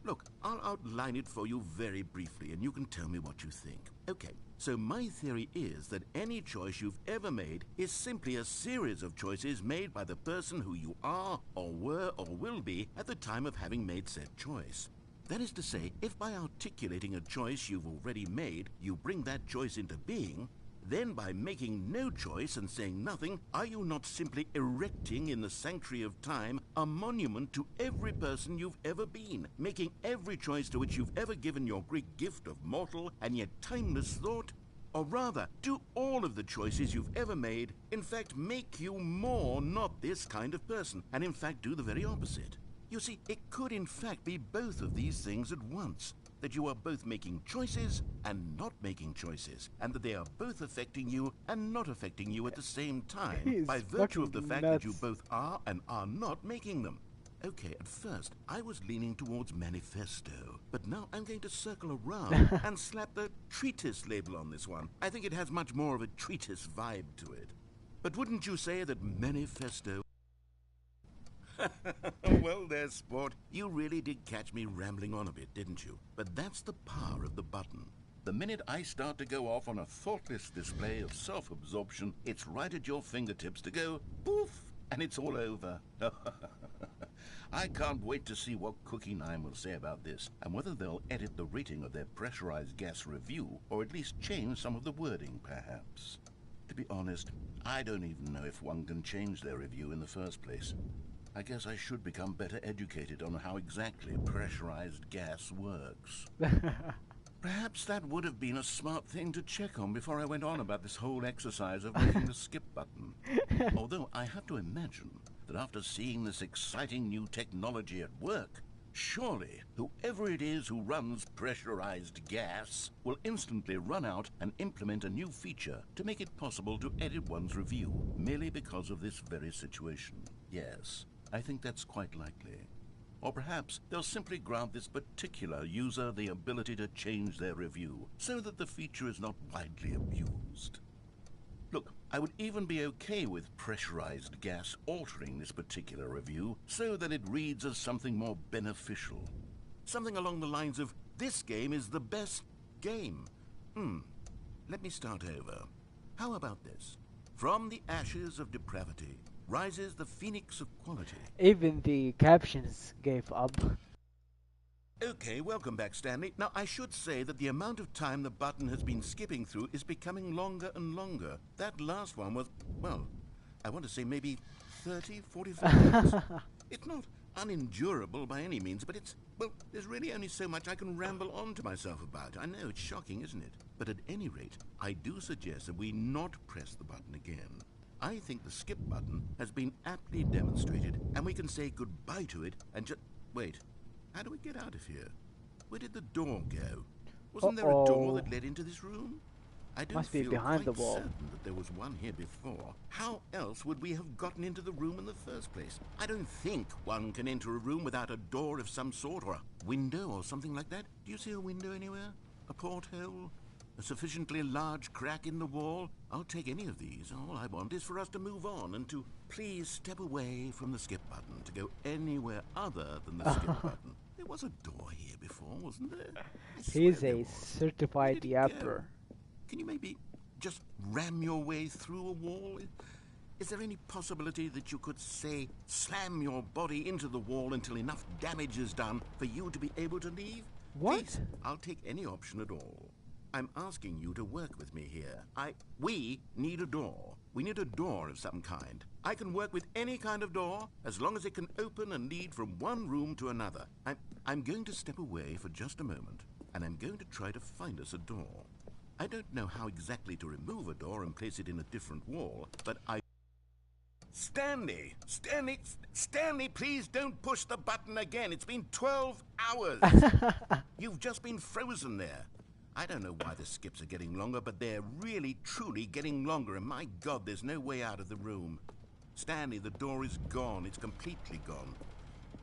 Look, I'll outline it for you very briefly, and you can tell me what you think. Okay, so my theory is that any choice you've ever made is simply a series of choices made by the person who you are, or were, or will be at the time of having made said choice. That is to say, if by articulating a choice you've already made, you bring that choice into being, then by making no choice and saying nothing, are you not simply erecting in the sanctuary of time a monument to every person you've ever been, making every choice to which you've ever given your great gift of mortal and yet timeless thought? Or rather, do all of the choices you've ever made, in fact, make you more not this kind of person, and in fact do the very opposite? You see, it could in fact be both of these things at once. That you are both making choices and not making choices, and that they are both affecting you and not affecting you at the same time He's by virtue of the fucking fact that you nuts. both are and are not making them. Okay, at first, I was leaning towards manifesto, but now I'm going to circle around and slap the treatise label on this one. I think it has much more of a treatise vibe to it. But wouldn't you say that manifesto... Well there, sport. You really did catch me rambling on a bit, didn't you? But that's the power of the button. The minute I start to go off on a thoughtless display of self-absorption, it's right at your fingertips to go poof, and it's all over. I can't wait to see what Cookie 9 will say about this, and whether they'll edit the rating of their pressurized gas review, or at least change some of the wording, perhaps. To be honest, I don't even know if one can change their review in the first place. I guess I should become better educated on how exactly pressurized gas works. Perhaps that would have been a smart thing to check on before I went on about this whole exercise of making the skip button. Although I have to imagine that after seeing this exciting new technology at work, surely whoever it is who runs pressurized gas will instantly run out and implement a new feature to make it possible to edit one's review merely because of this very situation. Yes, I think that's quite likely. Or perhaps they'll simply grant this particular user the ability to change their review so that the feature is not widely abused. Look, I would even be okay with pressurized gas altering this particular review so that it reads as something more beneficial. Something along the lines of, this game is the best game. Let me start over. How about this? From the ashes of depravity rises the phoenix of quality. Even the captions gave up. Okay, welcome back, Stanley. Now, I should say that the amount of time the button has been skipping through is becoming longer and longer. That last one was, well, I want to say maybe 30, 45 minutes. It's not unendurable by any means, but it's, well, there's really only so much I can ramble on to myself about. I know, it's shocking, isn't it? But at any rate, I do suggest that we not press the button again. I think the skip button has been aptly demonstrated, and we can say goodbye to it and just... Wait, how do we get out of here? Where did the door go? Wasn't there a door that led into this room? I don't Must be feel behind quite the wall. certain that there was one here before. How else would we have gotten into the room in the first place? I don't think one can enter a room without a door of some sort, or a window or something like that. Do you see a window anywhere? A porthole? A sufficiently large crack in the wall? I'll take any of these. All I want is for us to move on and to please step away from the skip button, to go anywhere other than the skip button. There was a door here before, wasn't there? I swear He's there a was. certified Where did it go? yapper. Can you maybe just ram your way through a wall? Is there any possibility that you could, say, slam your body into the wall until enough damage is done for you to be able to leave? What? Please, I'll take any option at all. I'm asking you to work with me here. We need a door. We need a door of some kind. I can work with any kind of door as long as it can open and lead from one room to another. I'm going to step away for just a moment, and I'm going to try to find us a door. I don't know how exactly to remove a door and place it in a different wall, but Stanley! Stanley, please don't push the button again. It's been 12 hours. You've just been frozen there. I don't know why the skips are getting longer, but they're really, truly getting longer. And my God, there's no way out of the room. Stanley, the door is gone. It's completely gone.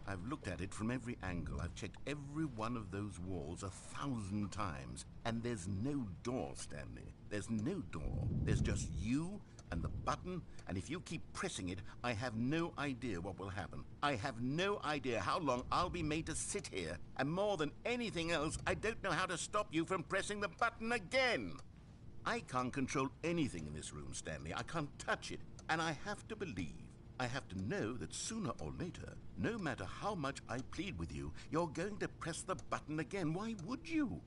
I've looked at it from every angle. I've checked every one of those walls 1,000 times. And there's no door, Stanley. There's no door. There's just you and the button, and if you keep pressing it, I have no idea what will happen. I have no idea how long I'll be made to sit here, and more than anything else, I don't know how to stop you from pressing the button again. I can't control anything in this room, Stanley. I can't touch it, and I have to believe, I have to know that sooner or later, no matter how much I plead with you, you're going to press the button again. Why would you?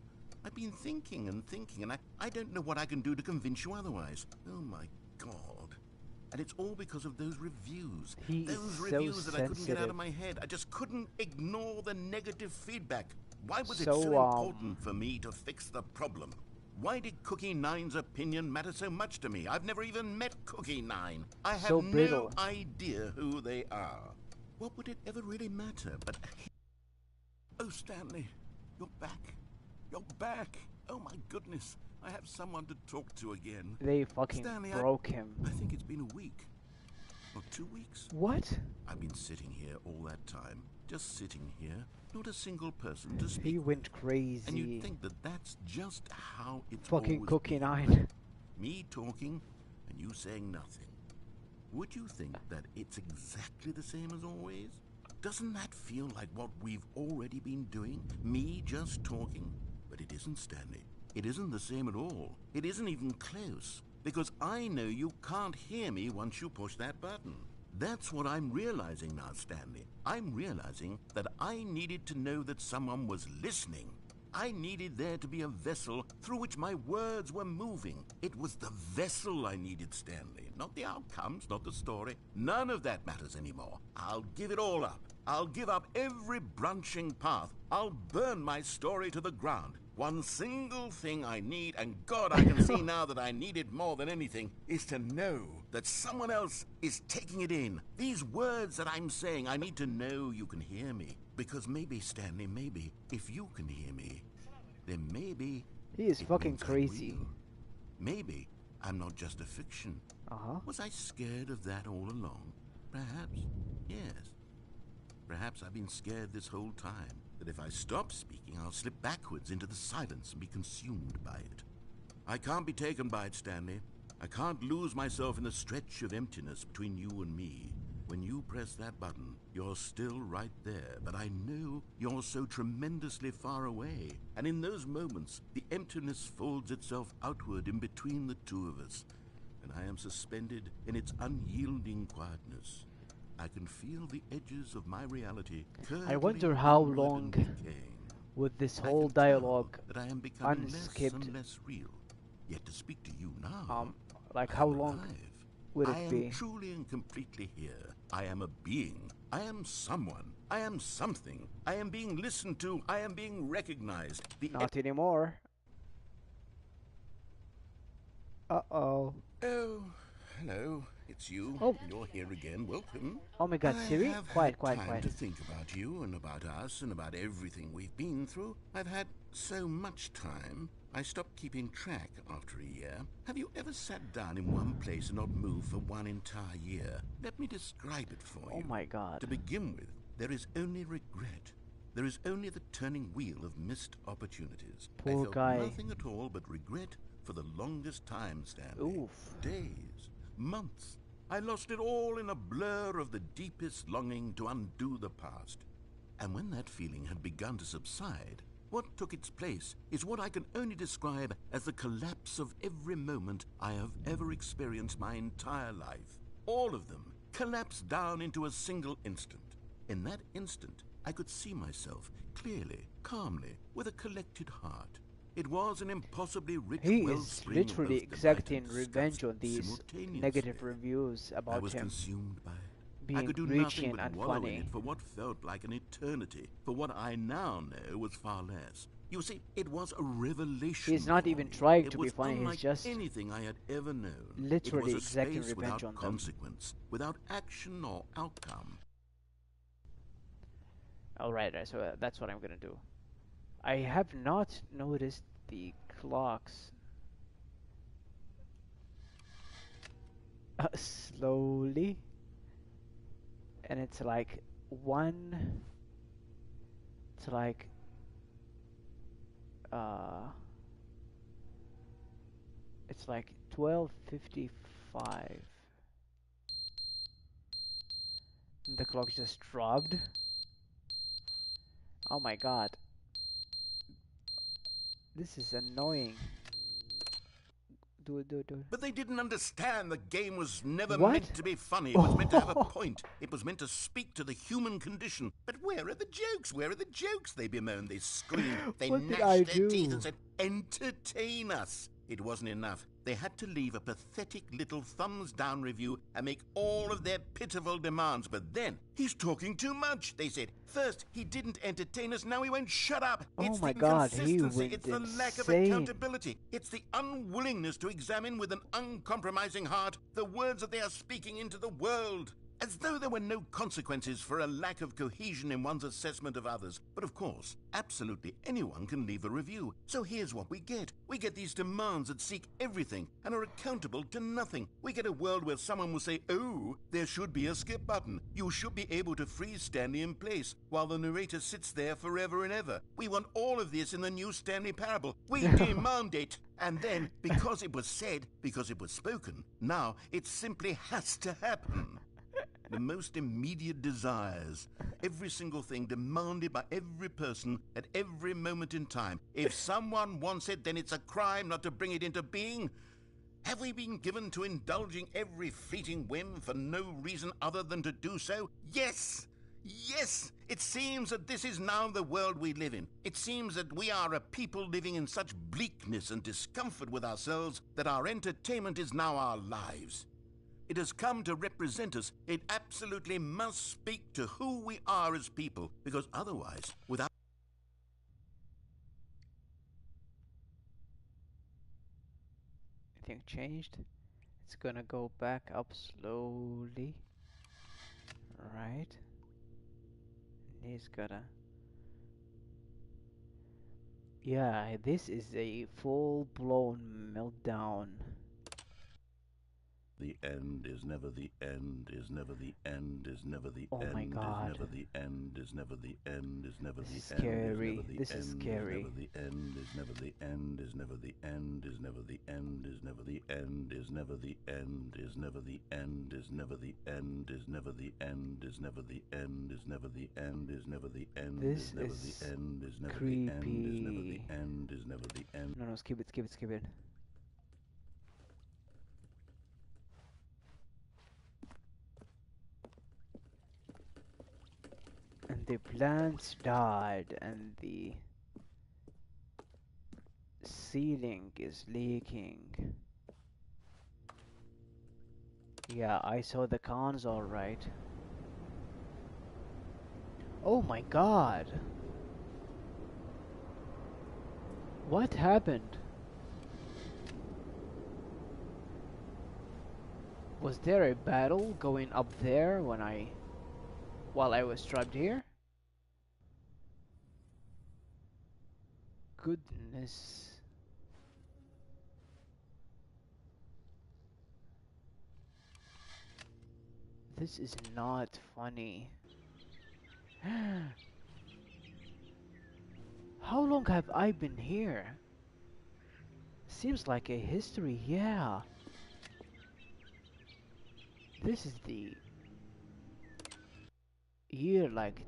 I've been thinking and thinking, and I don't know what I can do to convince you otherwise. Oh, my God. And it's all because of those reviews. Those reviews that I couldn't get out of my head. I just couldn't ignore the negative feedback. Why was it so important for me to fix the problem? Why did Cookie Nine's opinion matter so much to me? I've never even met Cookie Nine. I have no idea who they are. What would it ever really matter? But... Oh, Stanley, you're back. You're back. Oh, my goodness. I have someone to talk to again. They fucking Stanley, broke him. I think it's been a week. Or 2 weeks. What? I've been sitting here all that time. Just sitting here. Not a single person to speak. He went crazy. And you'd think that that's just how it's fucking Cookie been. Nine. Me talking and you saying nothing. Would you think that it's exactly the same as always? Doesn't that feel like what we've already been doing? Me just talking? But it isn't, Stanley. It isn't the same at all. It isn't even close. Because I know you can't hear me once you push that button. That's what I'm realizing now, Stanley. I'm realizing that I needed to know that someone was listening. I needed there to be a vessel through which my words were moving. It was the vessel I needed, Stanley. Not the outcomes, not the story. None of that matters anymore. I'll give it all up. I'll give up every branching path. I'll burn my story to the ground. One single thing I need, and God, I can see now that I need it more than anything, is to know that someone else is taking it in. These words that I'm saying, I need to know you can hear me. Because maybe, Stanley, maybe, if you can hear me, then maybe... He is fucking crazy. Maybe I'm not just a fiction. Was I scared of that all along? Perhaps, yes. Perhaps I've been scared this whole time. That if I stop speaking, I'll slip backwards into the silence and be consumed by it. I can't be taken by it, Stanley. I can't lose myself in the stretch of emptiness between you and me. When you press that button, you're still right there, but I know you're so tremendously far away. And in those moments, the emptiness folds itself outward in between the two of us, and I am suspended in its unyielding quietness. I can feel the edges of my reality. I wonder how long would this whole dialogue that I am becoming unskipped, less and less real. Yet to speak to you now, like how long would it be? I am truly and completely here. I am a being. I am someone. I am something. I am being listened to. I am being recognized. Not anymore. Uh-oh. Oh, hello. It's you. Oh. You're here again. Welcome. Oh my God, Siri? I have Quiet, had quiet, time quiet. to think about you and about us and about everything we've been through. I've had so much time. I stopped keeping track after a year. Have you ever sat down in one place and not moved for one entire year? Let me describe it for you. Oh my God. To begin with, there is only regret. There is only the turning wheel of missed opportunities. Poor I felt guy. nothing at all but regret for the longest time, Stanley. Oof. Days, months. I lost it all in a blur of the deepest longing to undo the past. And when that feeling had begun to subside, what took its place is what I can only describe as the collapse of every moment I have ever experienced my entire life. All of them collapsed down into a single instant. In that instant, I could see myself clearly, calmly, with a collected heart. It was an impossibly rich He is wellspring of literally both exacting delight and revenge disgust on these simultaneously. negative reviews I about was him consumed by it. I being could do preachy nothing but and wallow in funny. it for what felt like an eternity, for what I now know was far less. You see, it was a revelation. He's not for even me. trying It to be was funny, he's unlike just anything I had ever known. literally it was a exacting space revenge without on them. consequence, without action or outcome. Alright, so that's what I'm gonna do. I have not noticed the clocks. Slowly. And it's like one. It's like. Uh. It's like 12:55. And the clock just dropped. Oh my god. This is annoying. Do it, do it, do it. But they didn't understand the game was never What? meant to be funny. It was meant to have a point. It was meant to speak to the human condition. But where are the jokes? Where are the jokes? They bemoaned, they screamed, they What did gnashed I their teeth do? and said, entertain us. It wasn't enough. They had to leave a pathetic little thumbs-down review and make all of their pitiful demands. But then, he's talking too much, they said. First, he didn't entertain us, now he won't shut up. Oh It's my the god, he inconsistency, went it's the lack of insane. accountability. It's the unwillingness to examine with an uncompromising heart the words that they are speaking into the world. As though there were no consequences for a lack of cohesion in one's assessment of others. But of course, absolutely anyone can leave a review. So here's what we get. We get these demands that seek everything and are accountable to nothing. We get a world where someone will say, oh, there should be a skip button. You should be able to freeze Stanley in place while the narrator sits there forever and ever. We want all of this in the new Stanley Parable. We demand it. And then, because it was said, because it was spoken, now it simply has to happen. The most immediate desires, every single thing demanded by every person at every moment in time. If someone wants it, then it's a crime not to bring it into being. Have we been given to indulging every fleeting whim for no reason other than to do so? Yes! Yes! It seems that this is now the world we live in. It seems that we are a people living in such bleakness and discomfort with ourselves that our entertainment is now our lives. It has come to represent us. It absolutely must speak to who we are as people, because otherwise, without... Anything changed? It's gonna go back up slowly. Right. He's gonna... Yeah, this is a full-blown meltdown. The end is never the end, is never the end, is never the Oh my end, is god. never the end, is never the end, is never This the is end, scary. is never the This is end, scary. is never the end, is never the end, is never the end, is never the end, is never the end, is never the end, is never the end, is never the end, is never the end, is never the end, is never the end, is never the end, This is never the is end, is never the end, is never the creepy. end, is never the end. No, no, skip it, skip it, skip it. And the plants died, and the ceiling is leaking. Yeah, I saw the cons alright. Oh my god! What happened? Was there a battle going up there while I was trapped here? Goodness. This is not funny. How long have I been here? Seems like a history, yeah. This is the year like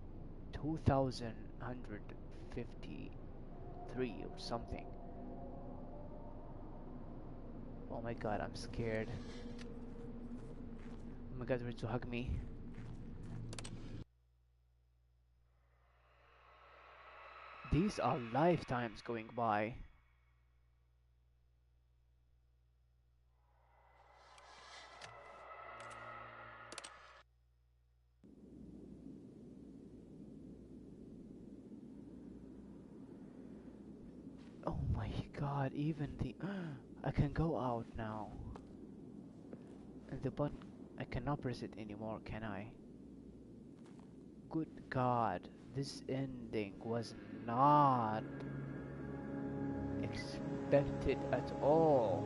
2153 or something. Oh my god, I'm scared. Oh my god, ready to hug me. These are lifetimes going by. God, even the I can go out now. And the button I cannot press it anymore, can I? Good God, this ending was not expected at all.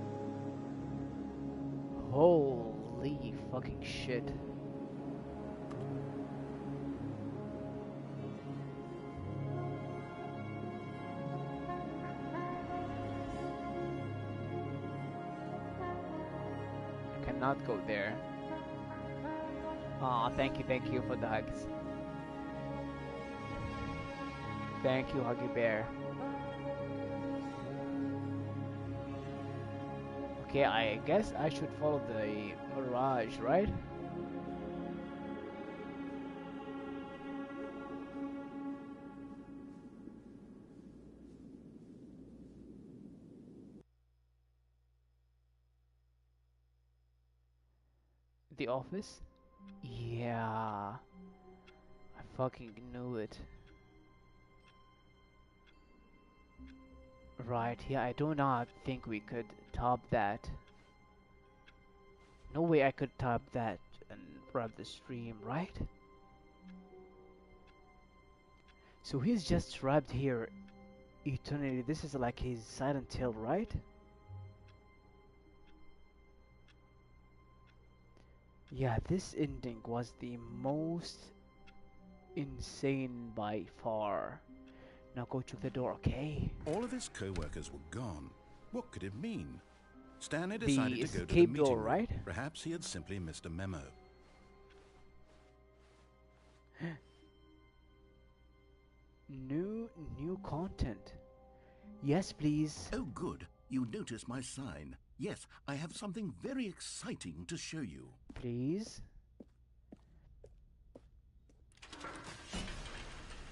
Holy fucking shit. I cannot go there. Aw, thank you for the hugs. Thank you, Huggy Bear. Okay, I guess I should follow the mirage, right? The office? Yeah, I fucking knew it. Right, yeah, I do not think we could top that. No way I could top that and wrap the stream, right? So he's just trapped here eternity. This is like his Silent Hill, right? Yeah, this ending was the most insane by far. Now go check the door, okay? All of his co-workers were gone. What could it mean? Stanley The decided to go to the escape meeting door, room. right? Perhaps he had simply missed a memo. New content. Yes, please. Oh, good. You noticed my sign. Yes, I have something very exciting to show you. Please.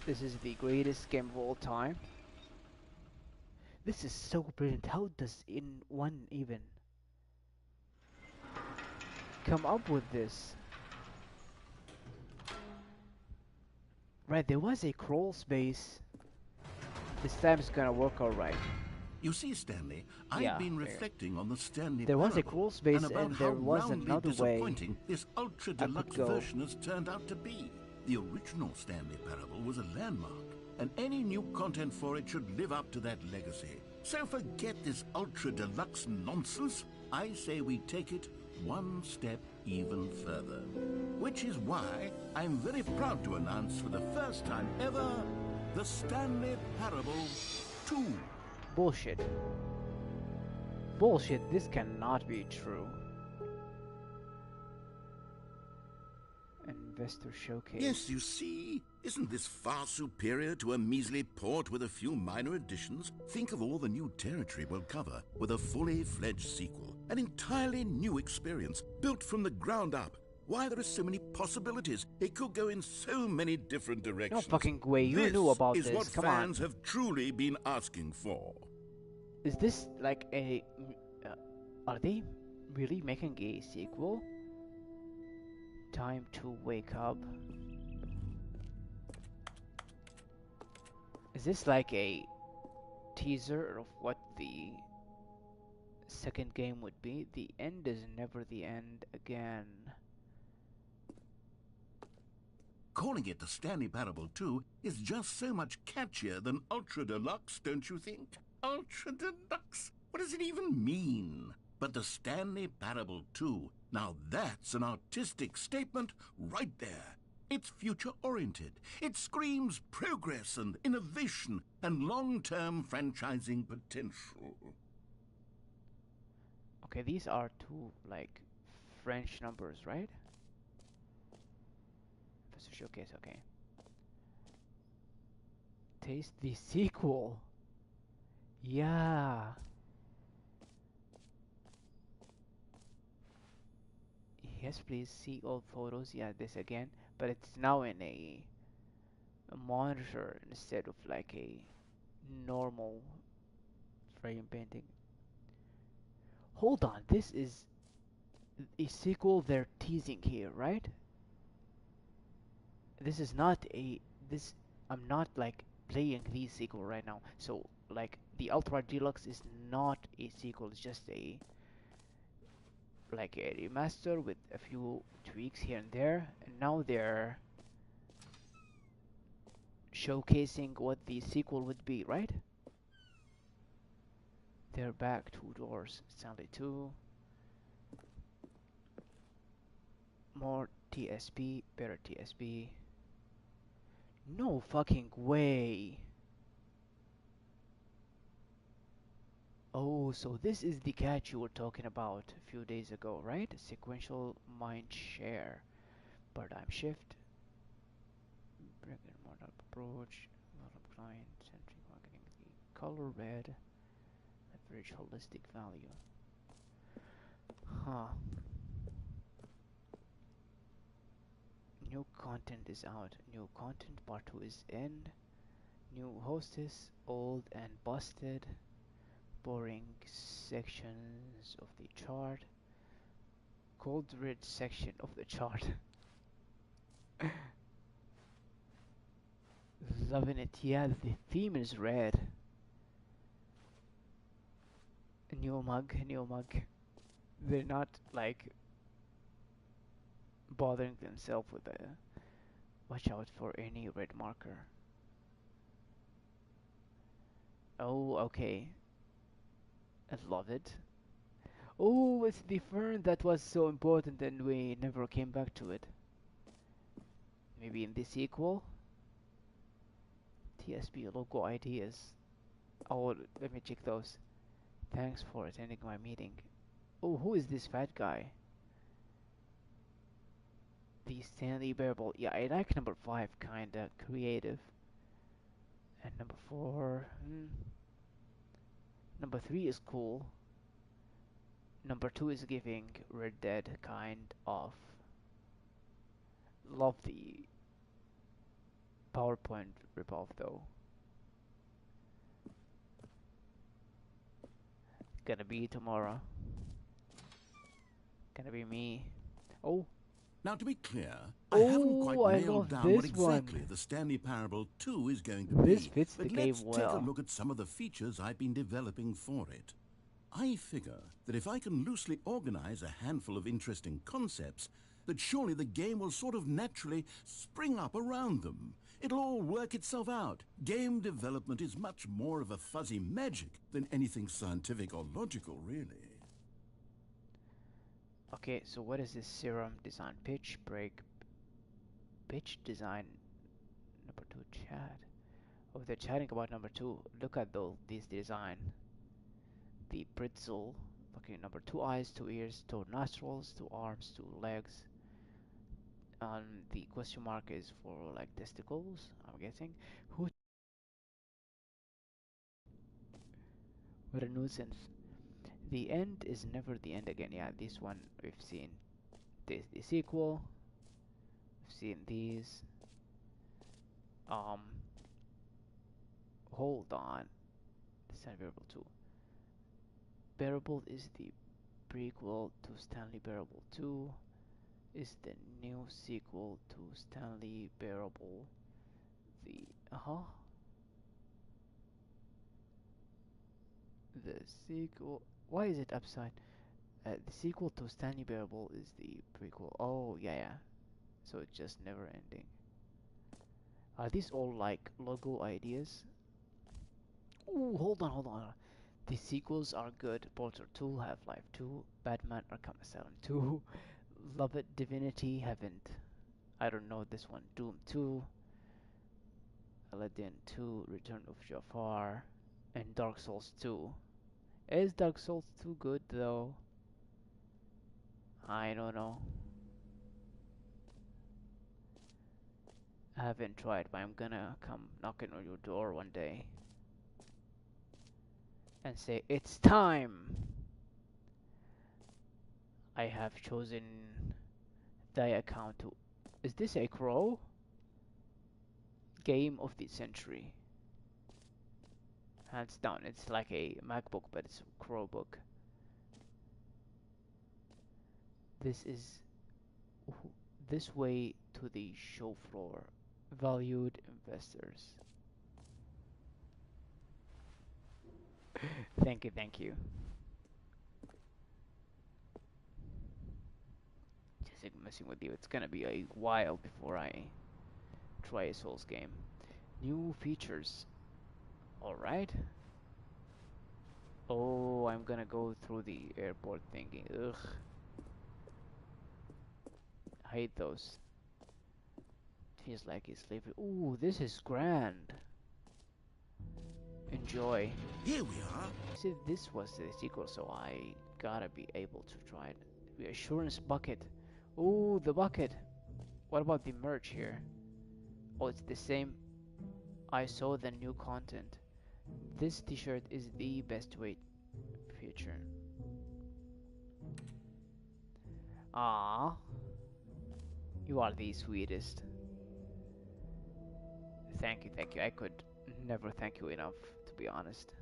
This is the greatest game of all time. This is so brilliant. How does one even come up with this? Right, there was a crawl space. This time it's gonna work alright. You see, Stanley, Yeah, I've been fair. reflecting on the Stanley There was a Parable crawl space and about and how there was roundly another way disappointing this ultra I could deluxe go. version has turned out to be. The original Stanley Parable was a landmark, and any new content for it should live up to that legacy. So forget this ultra deluxe nonsense. I say we take it one step even further. Which is why I'm very proud to announce for the first time ever, the Stanley Parable 2. Bullshit. Bullshit, this cannot be true. Investor showcase. Yes, you see, isn't this far superior to a measly port with a few minor additions? Think of all the new territory we'll cover with a fully fledged sequel. An entirely new experience, built from the ground up. Why, there are so many possibilities. It could go in so many different No directions. fucking way, you This knew about is this. what Come fans on. have truly been asking for. Is this like a... are they really making a sequel? Time to wake up. Is this like a teaser of what the second game would be? The end is never the end again. Calling it the Stanley Parable 2 is just so much catchier than Ultra Deluxe, don't you think? Ultra Deluxe? What does it even mean? But the Stanley Parable 2, now that's an artistic statement right there. It's future-oriented. It screams progress and innovation and long-term franchising potential. Okay, these are two like French numbers, right? Investor showcase, okay. Taste the sequel. Yeah. Yes, please see all photos. Yeah, this again, but it's now in a monitor instead of like a normal frame painting. Hold on, this is a sequel they're teasing here, right? This is not a this I'm not like playing the sequel right now. So like the Ultra Deluxe is not a sequel, it's just a like a remaster with a few tweaks here and there, and now they're showcasing what the sequel would be, right? They're back, two doors, Stanley 2, more TSP, better TSP. No fucking way. Oh, so this is the catch you were talking about a few days ago, right? Sequential mind share, paradigm shift, brick and mortar approach, develop client-centric marketing, the color red, average holistic value. Huh. New content is out. New content part 2 is in. New hostess, old and busted. Boring sections of the chart. Cold red section of the chart. Loving it. Yeah, the theme is red. New mug, new mug. They're not like bothering themselves with a watch out for any red marker. Oh, okay. I love it. Oh, it's the fern that was so important and we never came back to it. Maybe in the sequel? TSP logo ideas. Oh, let me check those. Thanks for attending my meeting. Oh, who is this fat guy? The Stanley Parable. Yeah, I like number 5, kinda creative. And number 4, number 3 is cool. Number 2 is giving Red Dead kind of. Love the PowerPoint ripoff though. Gonna be tomorrow. Gonna be me. Oh, Now, to be clear, I haven't quite oh, I nailed love down what this exactly one. the Stanley Parable 2 is going to This be, fits the but game let's take a well. look at some of the features I've been developing for it. I figure that if I can loosely organize a handful of interesting concepts, that surely the game will sort of naturally spring up around them. It'll all work itself out. Game development is much more of a fuzzy magic than anything scientific or logical, really. Okay, so what is this serum design? Pitch, break, pitch design. Number 2, chat. Oh, they're chatting about number 2. Look at this design. The pretzel. Okay, number 2 eyes, 2 ears, 2 nostrils, 2 arms, 2 legs. The question mark is for like testicles, I'm guessing. Who? What a nuisance. The end is never the end again. Yeah, this one we've seen. This the sequel. We've seen these. Um, hold on. Stanley Parable 2. Parable is the prequel to Stanley Parable 2. Is the new sequel to Stanley Parable. The the sequel. Why is it upside? The sequel to Stanley Parable is the prequel. Oh yeah, yeah. So it's just never ending. Are these all like logo ideas? Ooh, hold on, hold on. The sequels are good. Portal 2, Half-Life 2, Batman Arkham Asylum 2, Love It, Divinity, haven't. I don't know this one. Doom 2, Aladdin 2, Return of Jafar, and Dark Souls 2. Is Dark Souls 2 good though? I don't know. I haven't tried, but I'm gonna come knocking on your door one day and say, it's time! I have chosen thy account to. Is this a crow? Game of the century. Hands down, it's like a MacBook, but it's a Chromebook. This is this way to the show floor. Valued investors. Thank you, thank you. Just like messing with you. It's gonna be a while before I try a Souls game. New features. Alright. Oh, I'm gonna go through the airport thingy. Ugh. I hate those. Feels like it's slavery. Ooh, this is grand. Enjoy. Here we are. See, this was the sequel, so I gotta be able to try it. Reassurance bucket. Ooh, the bucket. What about the merch here? Oh, it's the same. I saw the new content. This t-shirt is the best way feature. Ah, you are the sweetest. Thank you, thank you. I could never thank you enough, to be honest.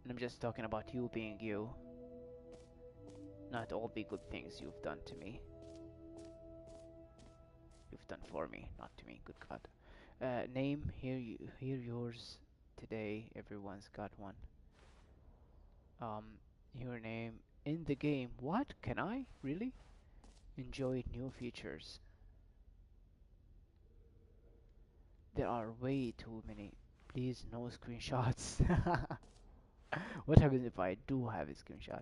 And I'm just talking about you being you, not all the good things you've done to me. You've done for me, not to me. Good God. Name here yours today. Everyone's got one. Your name in the game. What? Can I really enjoy new features? There are way too many. Please, no screenshots. What happens if I do have a screenshot?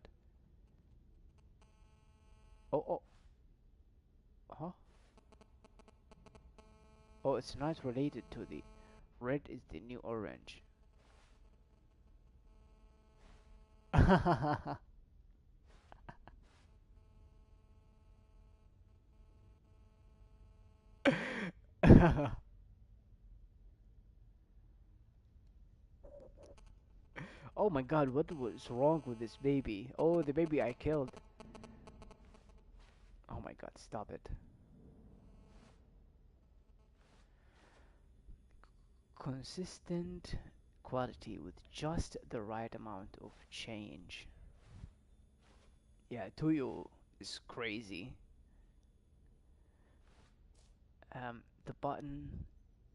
Oh, oh, huh? Oh, it's not related to the red is the new orange. Oh my God, what was wrong with this baby? Oh, the baby I killed. Oh my God, stop it. Consistent quality with just the right amount of change. Yeah, Tuyo is crazy. The button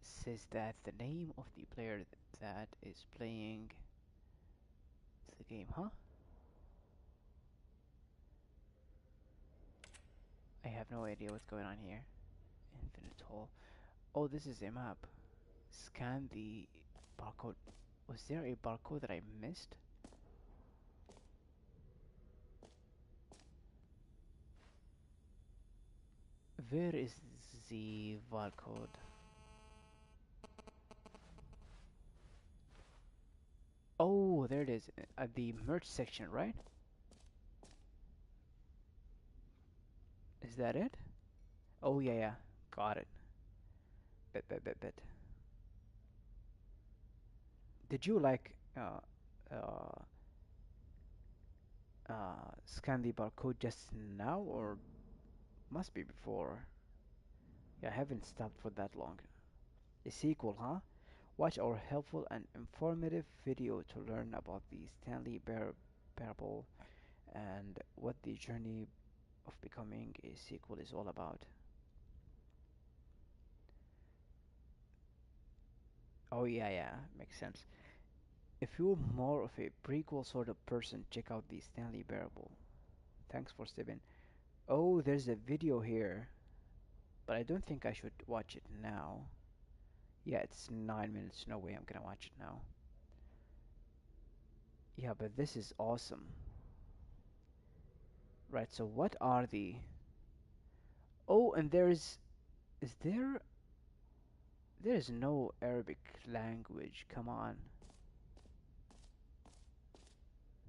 says that the name of the player that is playing the game, huh? I have no idea what's going on here. Infinite Hall. Oh, this is a map. Scan the barcode. Was there a barcode that I missed? Where is the barcode? Oh, there it is. At the merch section, right? Is that it? Oh, yeah, yeah. Got it. Bet. Did you like uh, scan the barcode just now, or must be before? Yeah, I haven't stopped for that long. A sequel, huh? Watch our helpful and informative video to learn about the Parable and what the journey of becoming a sequel is all about. Oh yeah, yeah, makes sense. If you're more of a prequel sort of person, check out the Stanley Parable. Thanks for stepping. Oh, there's a video here, but I don't think I should watch it now. Yeah, it's 9 minutes. No way I'm gonna watch it now. Yeah, but this is awesome. Right, so what are the... Oh, and there's... Is there... There is no Arabic language. Come on.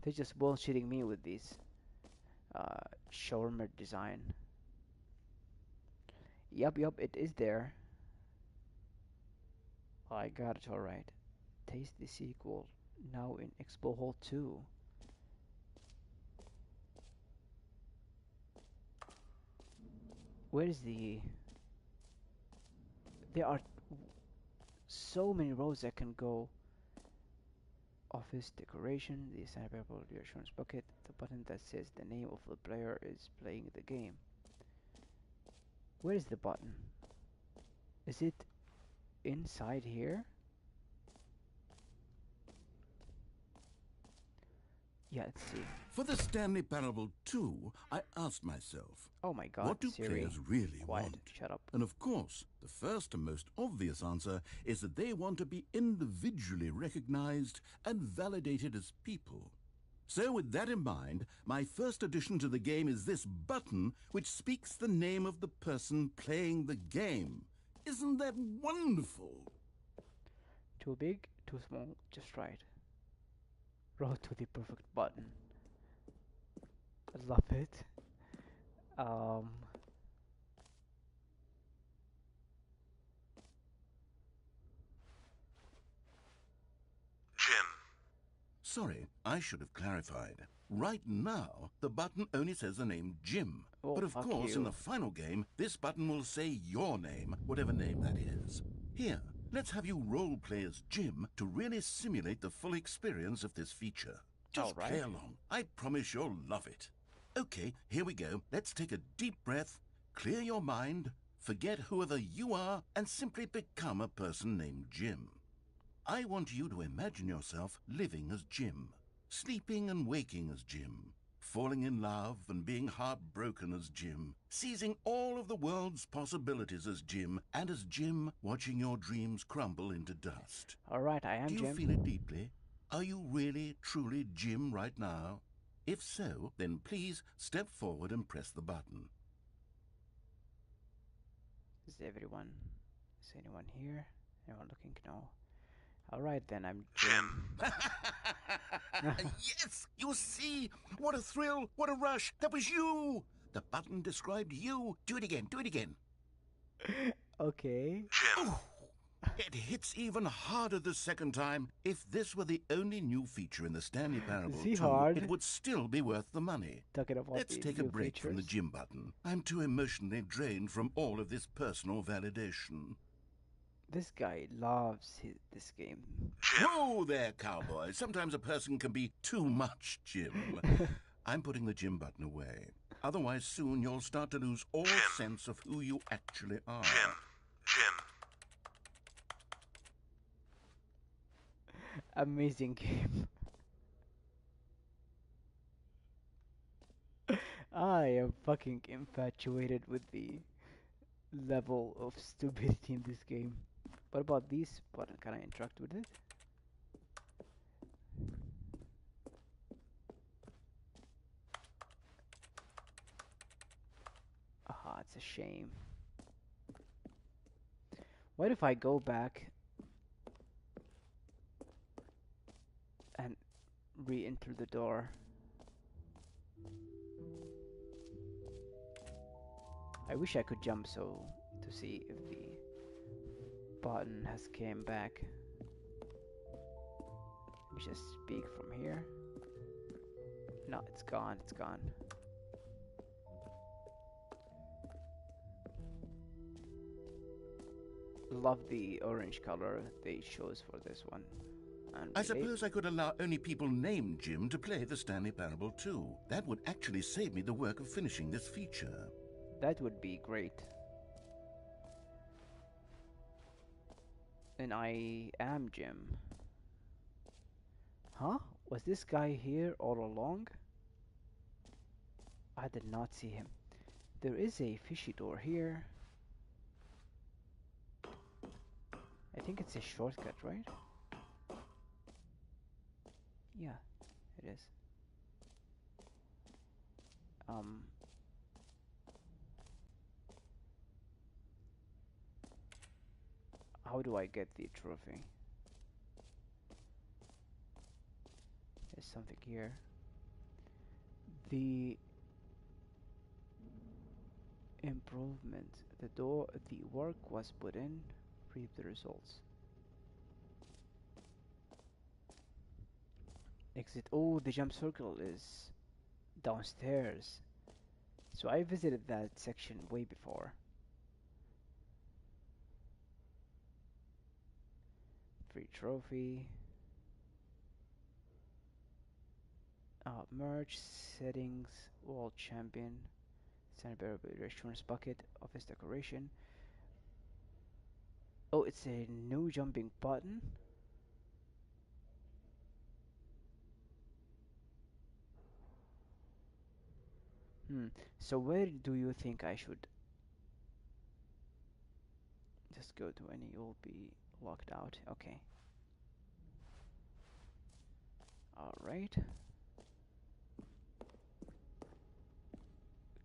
They're just bullshitting me with these shawarma design. Yup, it is there. I got it alright. Taste the sequel. Now in Expo Hall 2. Where is the... There are so many rows I can go. Office decoration, the Cyberpunk reassurance bucket, the button that says the name of the player is playing the game. Where is the button? Is it inside here? Yeah, let's see. For the Stanley Parable 2, I asked myself, Oh my god, what do Siri. players really Quiet, want? shut up. And of course, the first and most obvious answer is that they want to be individually recognized and validated as people. So with that in mind, my first addition to the game is this button which speaks the name of the person playing the game. Isn't that wonderful? Too big, too small, just right. Road to the perfect button. I love it. Um, Jim. Sorry, I should have clarified. Right now, the button only says the name Jim. Oh, But of fuck course, in you. the final game, this button will say your name, whatever name that is. Here, let's have you role-play as Jim to really simulate the full experience of this feature. Just Alright. play along. I promise you'll love it. Okay, here we go. Let's take a deep breath, clear your mind, forget whoever you are, and simply become a person named Jim. I want you to imagine yourself living as Jim, sleeping and waking as Jim, falling in love and being heartbroken as Jim, seizing all of the world's possibilities as Jim, and as Jim watching your dreams crumble into dust. Alright, I am Do you Jim. feel it deeply? Are you really, truly Jim right now? If so, then please step forward and press the button. Is anyone here? Anyone looking? No. Alright then, I'm Jim. Yes, you see? What a thrill, what a rush. That was you. The button described you. Do it again, do it again. Okay. Jim. It hits even harder the second time. If this were the only new feature in the Stanley Parable Is he 2, hard? it would still be worth the money. Talking about Let's the take a new break from the features. Jim button. I'm too emotionally drained from all of this personal validation. This guy loves this game. Whoa there, cowboy. Sometimes a person can be too much Jim. I'm putting the Jim button away. Otherwise, soon you'll start to lose all sense of who you actually are. Jim. Amazing game. I am fucking infatuated with the level of stupidity in this game. What about this button? Can I interact with it? Ah, it's a shame. What if I go back and re-enter the door? I wish I could jump so to see if the button has came back. Let me just speak from here. No, it's gone, it's gone. Love the orange color they chose for this one. And I suppose I could allow only people named Jim to play the Stanley Parable 2. That would actually save me the work of finishing this feature. that would be great. And I am Jim. Huh? Was this guy here all along? I did not see him. There is a fishy door here. I think it's a shortcut, right? Yeah, it is. How do I get the trophy? There's something here. The improvement. The work was put in. Reap the results. Exit. Oh, the jump circle is downstairs. So I visited that section way before. Free trophy. Merge settings. World champion. Stanley Parable reassurance bucket. Office decoration. Oh, it's a new jumping button. Hmm. So where do you think I should just go to, and you'll be locked out? Okay. All right.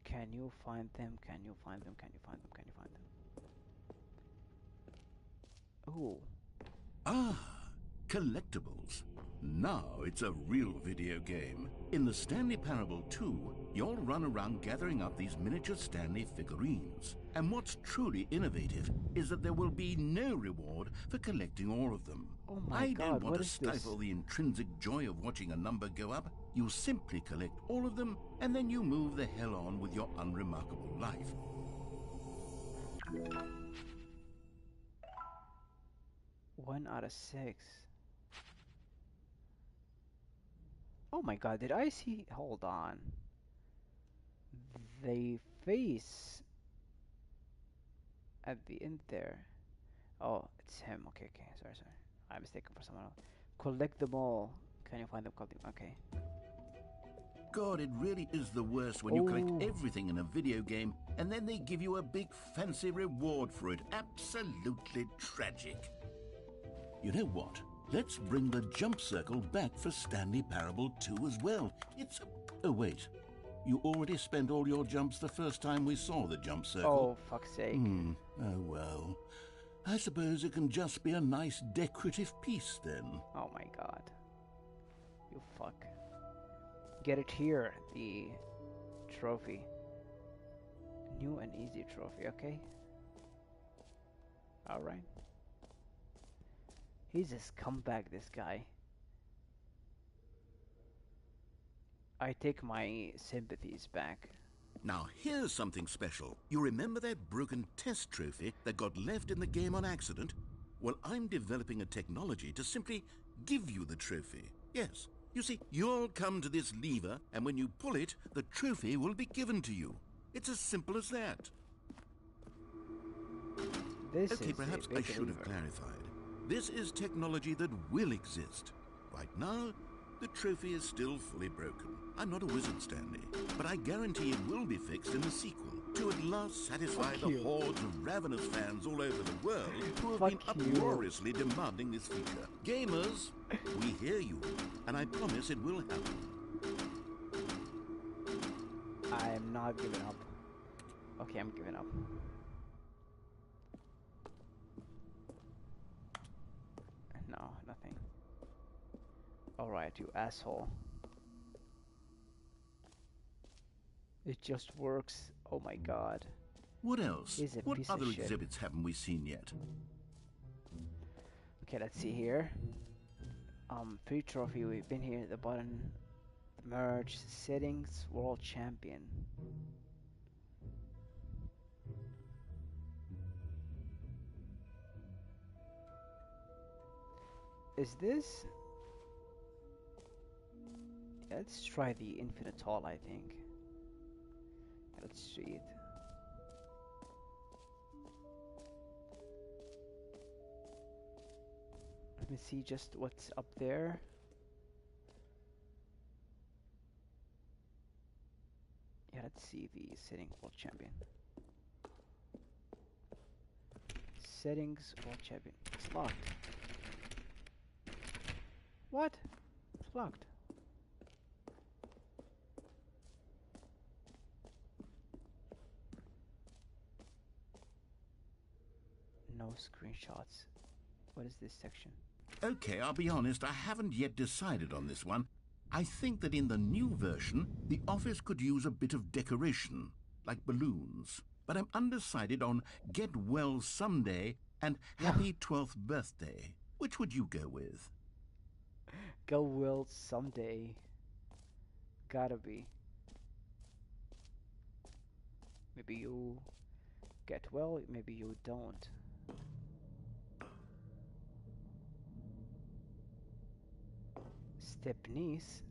Can you find them? Can you find them? Can you find them? Can you find them? Oh, Ah, collectibles. Now it's a real video game. In the Stanley Parable 2, you'll run around gathering up these miniature Stanley figurines. And what's truly innovative is that there will be no reward for collecting all of them. oh my I don't God! want What to is this? stifle the intrinsic joy of watching a number go up. You simply collect all of them, and then you move the hell on with your unremarkable life. 1 out of 6. Oh my God! Did I see? Hold on. The face at the end there. Oh, it's him. Okay, okay. Sorry, sorry. I'm mistaken for someone else. Collect them all. Can you find them? Collect them. Okay. God, it really is the worst when you collect Oh. everything in a video game and then they give you a big fancy reward for it. Absolutely tragic. You know what? Let's bring the jump circle back for Stanley Parable 2 as well. It's... Oh, wait. You already spent all your jumps the first time we saw the jump circle. Oh, fuck's sake. Oh, well. I suppose it can just be a nice decorative piece then. Oh my God. You fuck. Get it here, the trophy. New and easy trophy, okay? Alright. He's a scumbag, this guy. I take my sympathies back. Now, here's something special. You remember that broken test trophy that got left in the game on accident? Well, I'm developing a technology to simply give you the trophy. Yes. You see, you'll come to this lever, and when you pull it, the trophy will be given to you. It's as simple as that. This Okay, is perhaps a I big should have lever. clarified. This is technology that will exist. Right now, the trophy is still fully broken. I'm not a wizard, Stanley, but I guarantee it will be fixed in the sequel to at last satisfy Fuck the you. hordes of ravenous fans all over the world who have Fuck been you. uproariously demanding this feature. Gamers, we hear you, and I promise it will happen. I'm not giving up. Okay, I'm giving up. No, nothing. Alright, you asshole. It just works. Oh my God. What else? He's a What piece of other shit. exhibits haven't we seen yet? Okay, let's see here. Free trophy. We've been here at the button. Merge settings. World champion. Is this? Let's try the infinite tall. I think. Let's see it. Let me see just what's up there. Yeah, let's see the setting world champion. Settings world champion. It's locked. What? It's locked. No screenshots. What is this section? Okay, I'll be honest, I haven't yet decided on this one. I think that in the new version, the office could use a bit of decoration, like balloons. But I'm undecided on Get Well Someday and Happy 12th Birthday. Which would you go with? Go will someday. Gotta be. Maybe you get well, maybe you don't. Stepniece.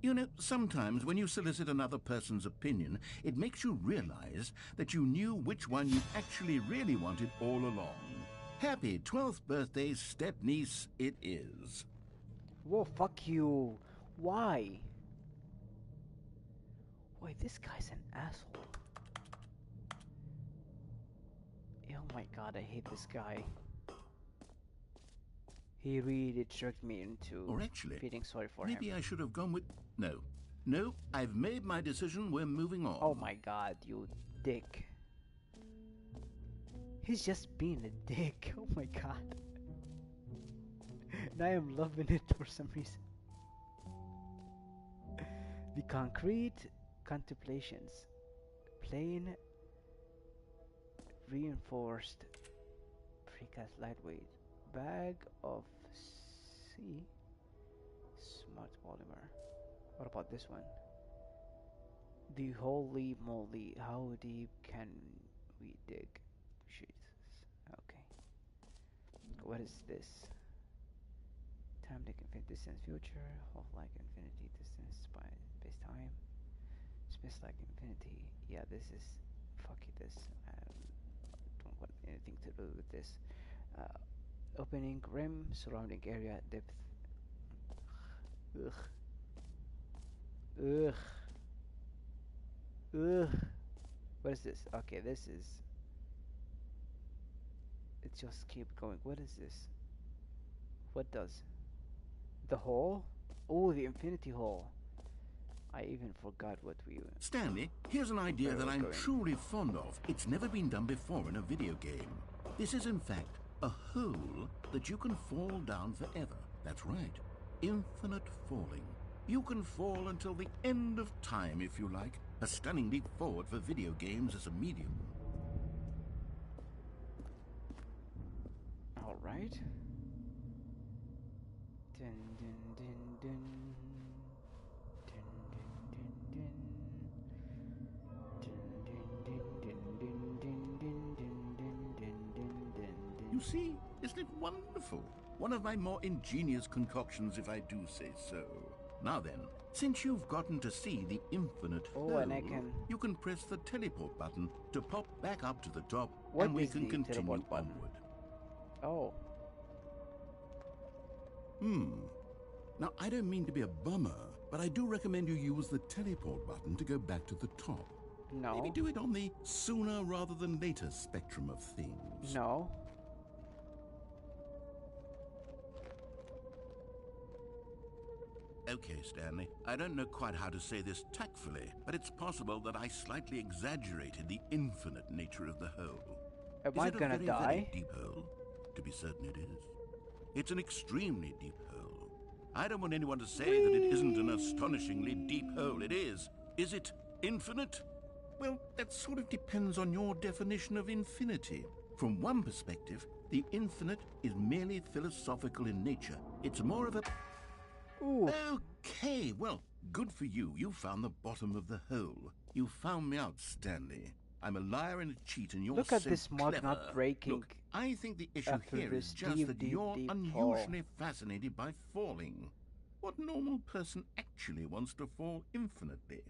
You know, sometimes when you solicit another person's opinion, it makes you realize that you knew which one you actually really wanted all along. Happy 12th birthday, step-niece, it is. Whoa, fuck you. Why? Why, this guy's an asshole. Oh my god, I hate this guy. He really tricked me into Or actually, feeling sorry for maybe him. I should have gone with... No. No, I've made my decision. We're moving on. Oh my god, you dick. He's just being a dick. Oh my god. And I am loving it for some reason. The concrete contemplations. Plain reinforced precast lightweight bag of C smart polymer. What about this one? The holy moly, how deep can we dig? Jesus. Okay. What is this? Time like infinite distance future, hold like infinity distance by space time. Space like infinity. Yeah, this is fuck it, this. I don't want anything to do with this. Opening rim, surrounding area, depth. Ugh. Ugh. Ugh. What is this? Okay, this is. It just keep going. What is this? What does? The hole? Oh, the infinity hole. I even forgot what we. Stanley, here's an idea Where that we're I'm going. truly fond of. It's never been done before in a video game. This is, in fact, a hole that you can fall down forever. That's right. Infinite falling. You can fall until the end of time, if you like. A stunning leap forward for video games as a medium. All right. Dun dun dun dun. Dun dun dun dun. Dun dun dun dun dun dun dun dun dun dun dun. You see, isn't it wonderful? One of my more ingenious concoctions, if I do say so. Now then, since you've gotten to see the infinite Oh, hole, and I can. you can press the teleport button to pop back up to the top, What and we is can the continue teleport button? onward. Oh, Now, I don't mean to be a bummer, but I do recommend you use the teleport button to go back to the top. no. Maybe do it on the sooner rather than later spectrum of things. No. Okay, Stanley, I don't know quite how to say this tactfully, but it's possible that I slightly exaggerated the infinite nature of the hole. Am Is I it a gonna very, die? very deep hole? To be certain it is. It's an extremely deep hole. I don't want anyone to say that it isn't an astonishingly deep hole. It is. Is it infinite? Well, that sort of depends on your definition of infinity. From one perspective, the infinite is merely philosophical in nature. It's more of a... Ooh. Okay, well, good for you. You found the bottom of the hole. You found me out, Stanley. I'm a liar and a cheat, and you're Look at so this mug clever. not breaking. Look, I think the issue after here is this just deep, that deep, you're deep unusually fascinated by falling. What normal person actually wants to fall infinitely?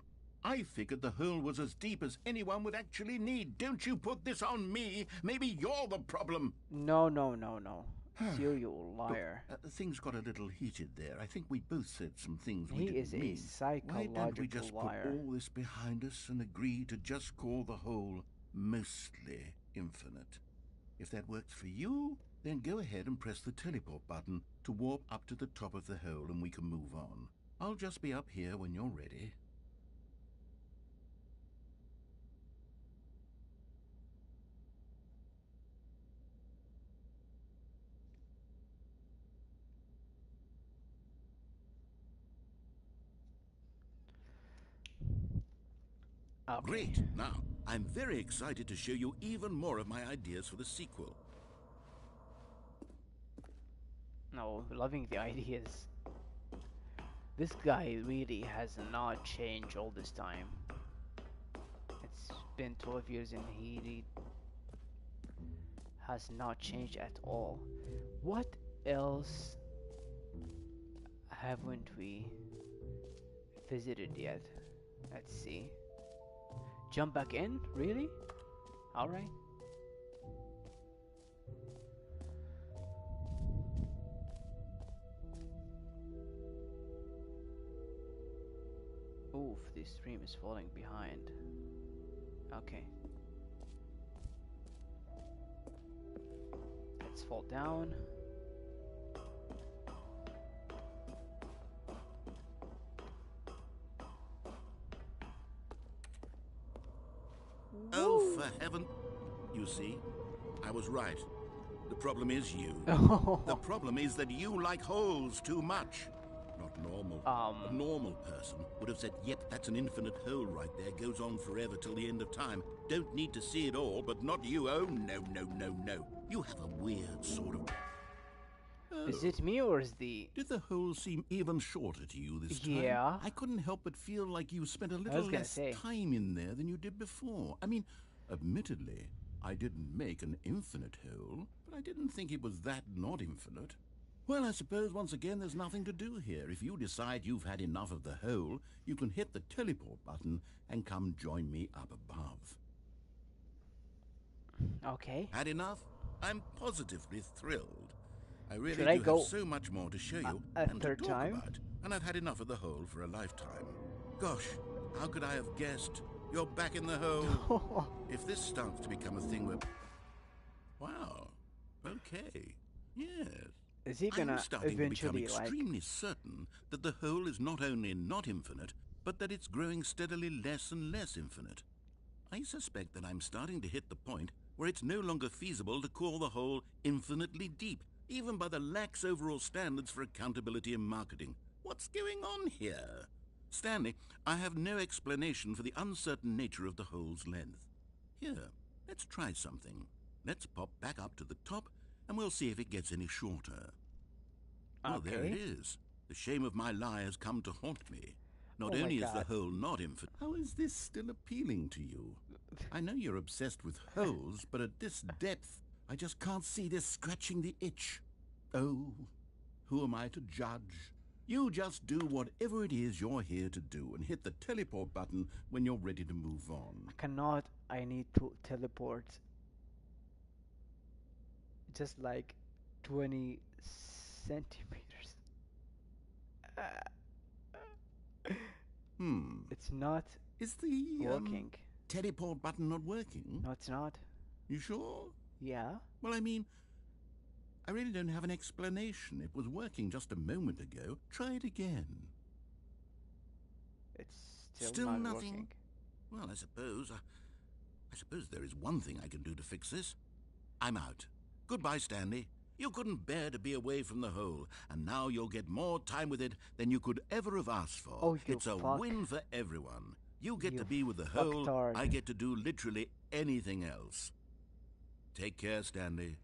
I figured the hole was as deep as anyone would actually need. Don't you put this on me. Maybe you're the problem. No, no, no, no. You liar. Look, things got a little heated there. I think we both said some things we He didn't is a mean. Why don't we just psychological liar. put all this behind us and agree to just call the hole mostly infinite? If that works for you, then go ahead and press the teleport button to warp up to the top of the hole and we can move on. I'll just be up here when you're ready. Okay. Great! Now, I'm very excited to show you even more of my ideas for the sequel. No, loving the ideas. This guy really has not changed all this time. It's been 12 years and he really has not changed at all. What else haven't we visited yet. Let's see. Jump back in? Really? Alright. Oof, this stream is falling behind. Okay. Let's fall down. Oh, for heaven. You see, I was right. The problem is you. The problem is that you like holes too much. Not normal. A normal person would have said, yep, that's an infinite hole right there. Goes on forever till the end of time. Don't need to see it all, but not you. Oh, no, no, no, no. You have a weird sort of... Oh. Is it me or is the... Did the hole seem even shorter to you this time? Yeah. I couldn't help but feel like you spent a little less time in there than you did before. I mean, admittedly, I didn't make an infinite hole, but I didn't think it was that not infinite. Well, I suppose once again there's nothing to do here. If you decide you've had enough of the hole, you can hit the teleport button and come join me up above. Okay. Had enough? I'm positively thrilled. I really Should I do go have so much more to show you a and to third talk time? about, and I've had enough of the hole for a lifetime. Gosh, how could I have guessed? You're back in the hole. If this starts to become a thing where... Wow. Okay. Yes. Is he gonna I'm starting to become eventually extremely certain that the hole is not only not infinite, but that it's growing steadily less and less infinite. I suspect that I'm starting to hit the point where it's no longer feasible to call the hole infinitely deep, even by the lax overall standards for accountability and marketing. What's going on here? Stanley, I have no explanation for the uncertain nature of the hole's length. Here, let's try something. Let's pop back up to the top, and we'll see if it gets any shorter. Well, there it is. The shame of my lie has come to haunt me. Not only is the hole not infinite... How is this still appealing to you? I know you're obsessed with holes, but at this depth, I just can't see this scratching the itch. Oh, who am I to judge? You just do whatever it is you're here to do and hit the teleport button when you're ready to move on. I cannot. I need to teleport. Just like 20 centimeters. It's not Is the working. teleport button not working? No, it's not. You sure? Yeah. Well, I mean, I really don't have an explanation. It was working just a moment ago. Try it again. It's still not nothing? working. Well, I suppose there is one thing I can do to fix this. I'm out. Goodbye, Stanley. You couldn't bear to be away from the hole, and now you'll get more time with it than you could ever have asked for. Oh, you it's a fuck. win for everyone. You get You to be with the hole, fucktard. I get to do literally anything else. Take care, Stanley.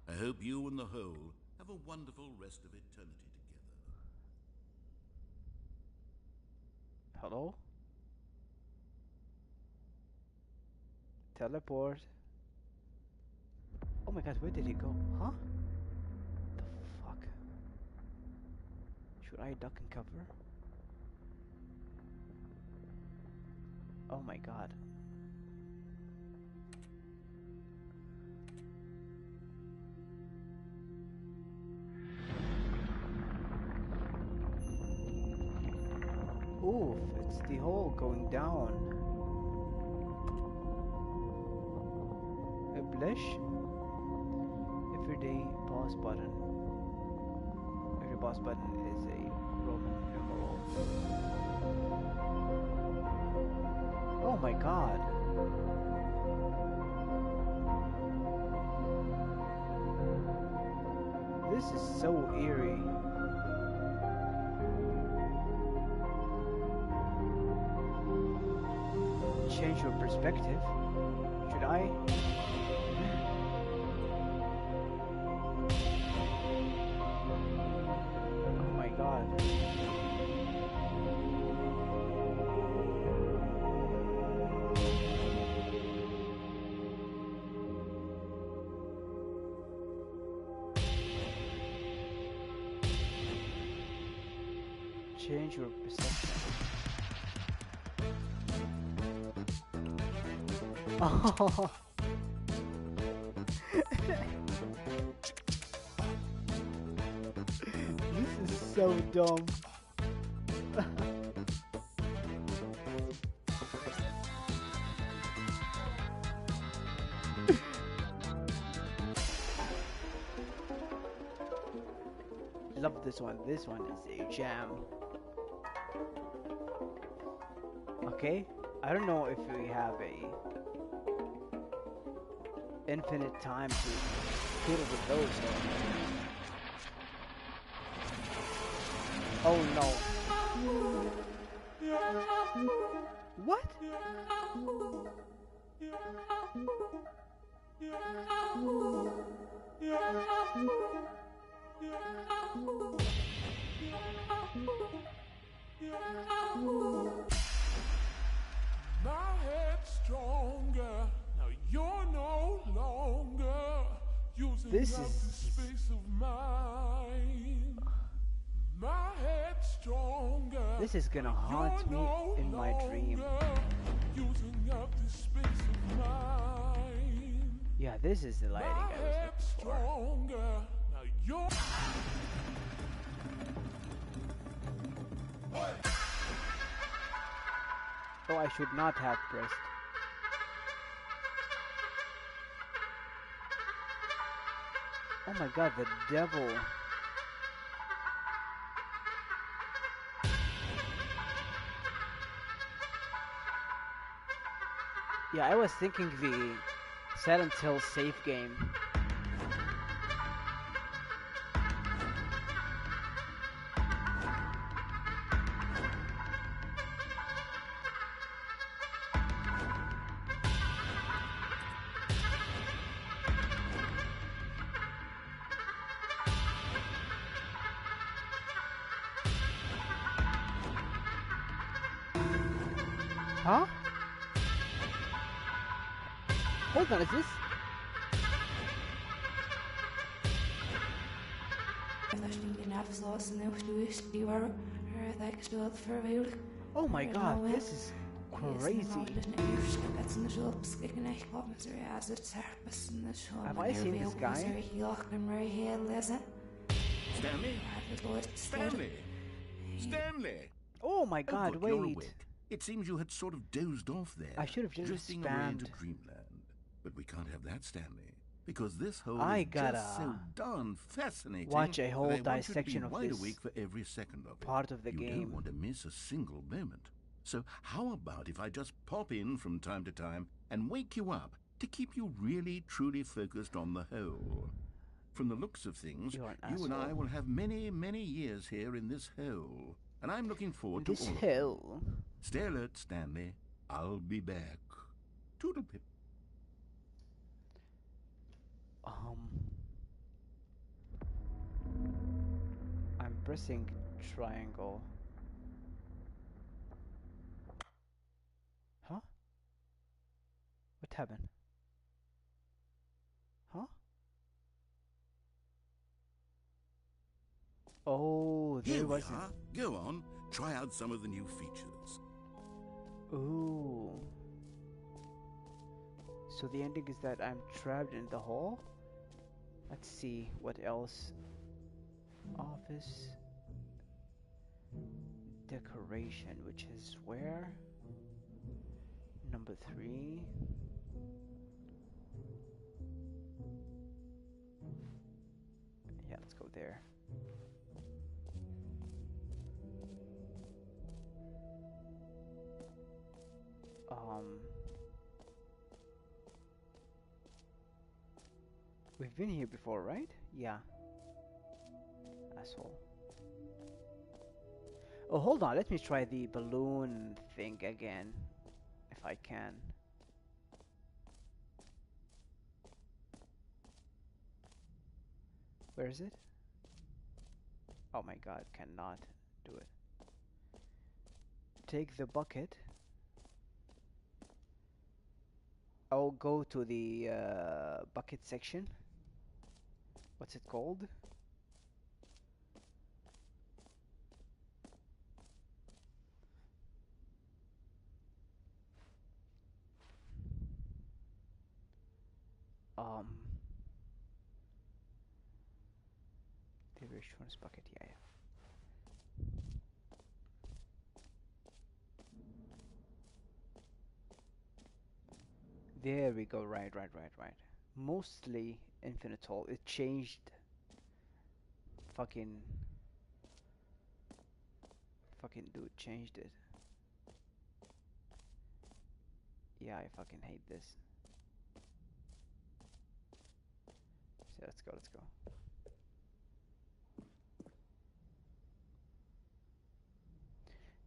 I hope you and the hole have a wonderful rest of eternity together. Hello? Teleport. Oh my god, where did he go? Huh? The fuck? Should I duck and cover? Oh my god. Oof, it's the hole going down. A blush? Everyday pause button. Every pause button is a Roman numeral. Oh my god. This is so eerie. Change your perspective. Should I? Oh my god. Change your perception. Oh. This is so dumb. Love this one. This one is a jam. Okay, I don't know if we have a infinite time to fiddle with those. Or... Oh no. What? My head's stronger. Now you're no longer using This up is- the space of mine. My head's stronger. This is gonna Now haunt you're me no in my dream. longer using up the space of mine. Yeah, this is the lighting My I was head's looking for. stronger. Now you're. Oh, I should not have pressed. Oh my god, the devil. Yeah, I was thinking the Silent Hill safe game. Huh? Hold on, is this? Oh my god, this is crazy. Have I seen this guy? Stanley? Stanley! Stanley! Oh my Oh, god, good, you're wait. awake. It seems you had sort of dozed off there. I should have just drifting away into spammed. dreamland. But we can't have that, Stanley. Because this hole I is gotta just so darn fascinating. watch a whole that I want you to be dissection of wide this awake for every second of it. part of the you game. don't want to miss a single moment. So how about if I just pop in from time to time and wake you up to keep you really, truly focused on the hole? From the looks of things, You're an you and I asshole. will have many, many years here in this hole. And I'm looking forward This to all of hell. them. Stay alert, Stanley. I'll be back. Toodlepip. I'm pressing triangle. Huh? What happened? Huh? Oh, Here there we wasn't. are. Go on. Try out some of the new features. Ooh. So the ending is that I'm trapped in the hole? Let's see what else. Office. Decoration, which is where? Number 3. Yeah, let's go there. We've been here before, right? Yeah. Asshole. Oh, hold on. Let me try the balloon thing again, if I can. Where is it? Oh my god, cannot do it. Take the bucket. I'll go to the bucket section. What's it called? Um, the reassurance bucket. Yeah, yeah. There we go. Right, right, right, right. Mostly infinite hole. It changed. Fucking, fucking dude changed it. Yeah, I fucking hate this. So let's go. Let's go.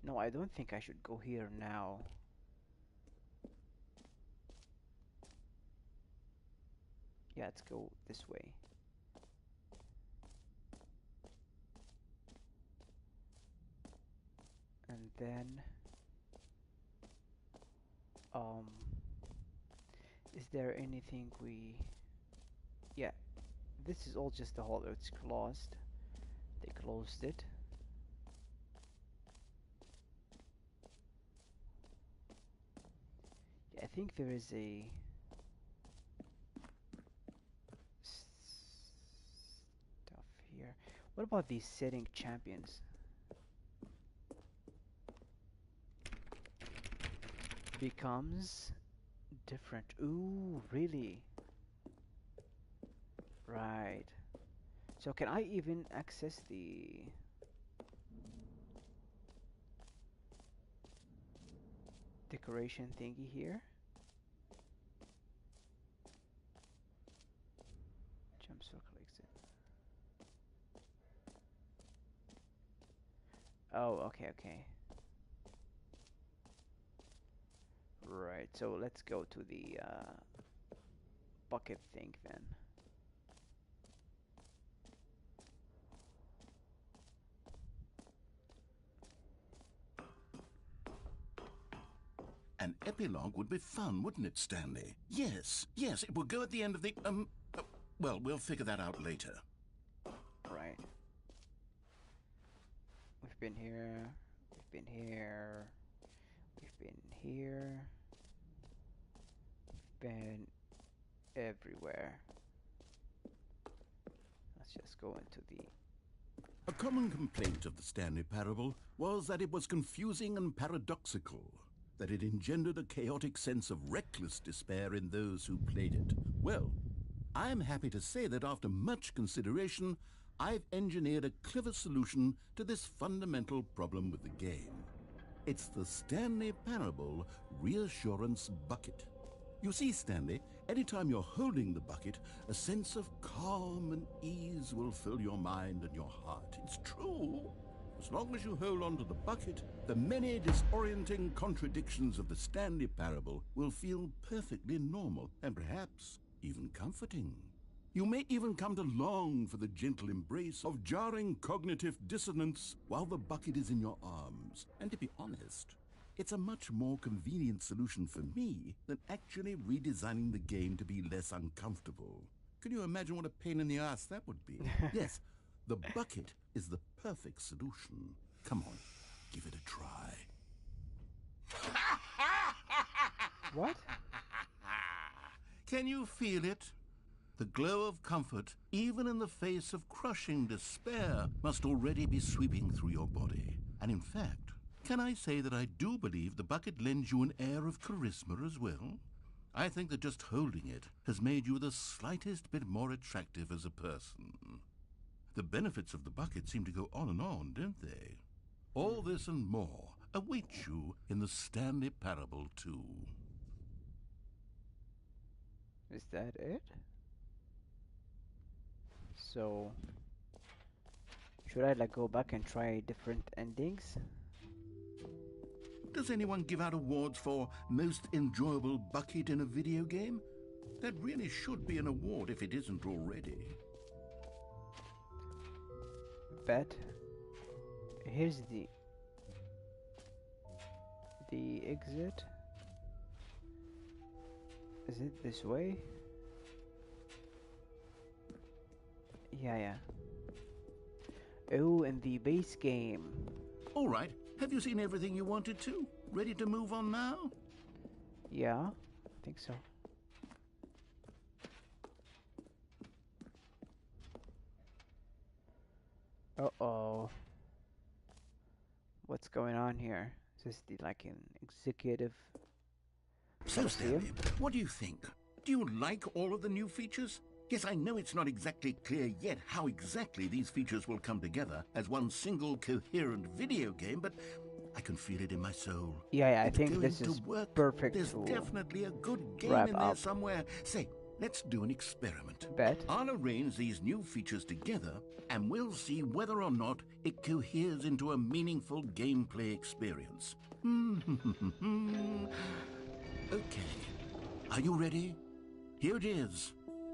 No, I don't think I should go here now. Yeah, let's go this way. And then, um, is there anything we... Yeah, this is all just the hole. It's closed. They closed it. Yeah, I think there is a stuff here. What about these setting champions? Becomes different. Ooh, really? Right. So can I even access the decoration thingy here? Jump circle exit. Oh, okay, okay. Right, so let's go to the bucket thing then. An epilogue would be fun, wouldn't it, Stanley? Yes, yes, it would go at the end of the, well, we'll figure that out later. Right. We've been here, we've been here, we've been here, we've been everywhere. Let's just go into the... A common complaint of the Stanley Parable was that it was confusing and paradoxical, that it engendered a chaotic sense of reckless despair in those who played it. Well, I am happy to say that after much consideration, I've engineered a clever solution to this fundamental problem with the game. It's the Stanley Parable Reassurance Bucket. You see, Stanley, anytime you're holding the bucket, a sense of calm and ease will fill your mind and your heart. It's true. As long as you hold on to the bucket, the many disorienting contradictions of the Stanley Parable will feel perfectly normal and perhaps even comforting. You may even come to long for the gentle embrace of jarring cognitive dissonance while the bucket is in your arms. And to be honest, it's a much more convenient solution for me than actually redesigning the game to be less uncomfortable. Can you imagine what a pain in the ass that would be? Yes, the bucket is the perfect solution. Come on, give it a try. What? Can you feel it? The glow of comfort, even in the face of crushing despair, must already be sweeping through your body. And in fact, can I say that I do believe the bucket lends you an air of charisma as well? I think that just holding it has made you the slightest bit more attractive as a person. The benefits of the bucket seem to go on, don't they? All this and more await you in the Stanley Parable 2. Is that it? So, should I like go back and try different endings? Does anyone give out awards for most enjoyable bucket in a video game? That really should be an award if it isn't already. Bet. Here's the exit. Is it this way? Yeah, yeah. Oh, and the base game. All right, have you seen everything you wanted to? Ready to move on now? Yeah, I think so. Uh-oh. What's going on here? Is this the, like an executive So, coliseum? Stanley, what do you think? Do you like all of the new features? Yes, I know it's not exactly clear yet how exactly these features will come together as one single coherent video game, but I can feel it in my soul. Yeah, I It's think going this to is work. perfect There's to definitely a good game wrap in there up. somewhere. Say, let's do an experiment. Bet. I'll arrange these new features together, and we'll see whether or not it coheres into a meaningful gameplay experience. Okay. Are you ready? Here it is.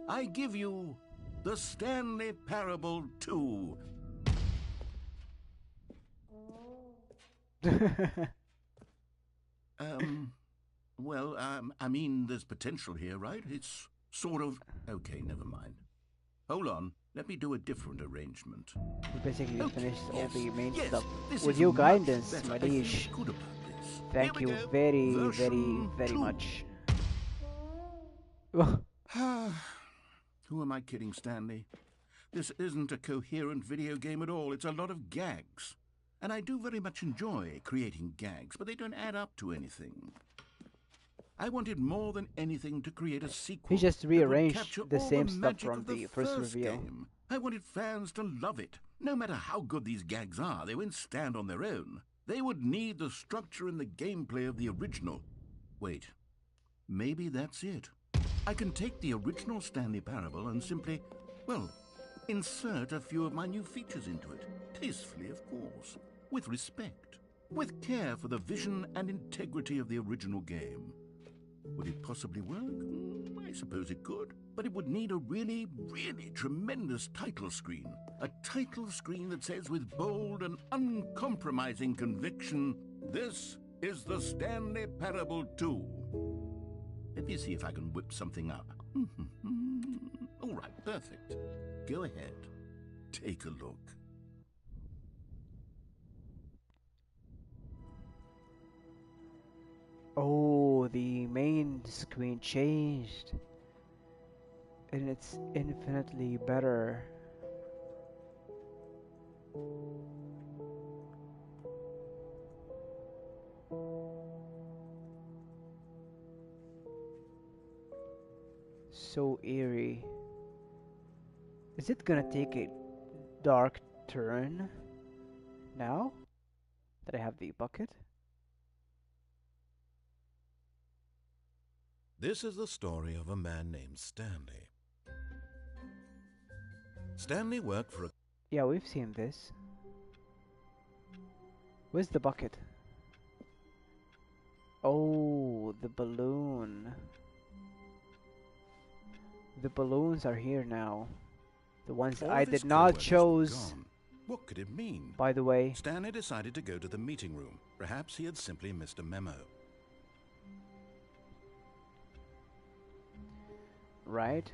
I give you the Stanley Parable 2. I mean, there's potential here, right? It's sort of... Okay, never mind. Hold on. Let me do a different arrangement. We basically Okay, finished all yes, the main yes, stuff. this With is your much guidance, better. my I feel liege. good about this. Thank Here we you go. very, Version very 2. much. Who am I kidding, Stanley? This isn't a coherent video game at all. It's a lot of gags. And I do very much enjoy creating gags, but they don't add up to anything. I wanted more than anything to create a sequel. He just that would rearranged capture the all same stuff magic from of the first reveal. game. I wanted fans to love it. No matter how good these gags are, they won't stand on their own. They would need the structure and the gameplay of the original. Wait, maybe that's it. I can take the original Stanley Parable and simply, well, insert a few of my new features into it. Tastefully, of course. With respect. With care for the vision and integrity of the original game. Would it possibly work? I suppose it could. But it would need a really, really tremendous title screen. A title screen that says with bold and uncompromising conviction, "This is the Stanley Parable 2. Let me see if I can whip something up. All right, perfect. Go ahead. Take a look. Oh, the main screen changed. And it's infinitely better. So eerie. Is it gonna take a dark turn now that I have the bucket? This is the story of a man named Stanley. Stanley worked for a... Yeah, we've seen this. Where's the bucket? Oh, the balloon. The balloons are here now. The ones All I of his did not co-workers were chose, gone. What could it mean? by the way. Stanley decided to go to the meeting room. Perhaps he had simply missed a memo. Right?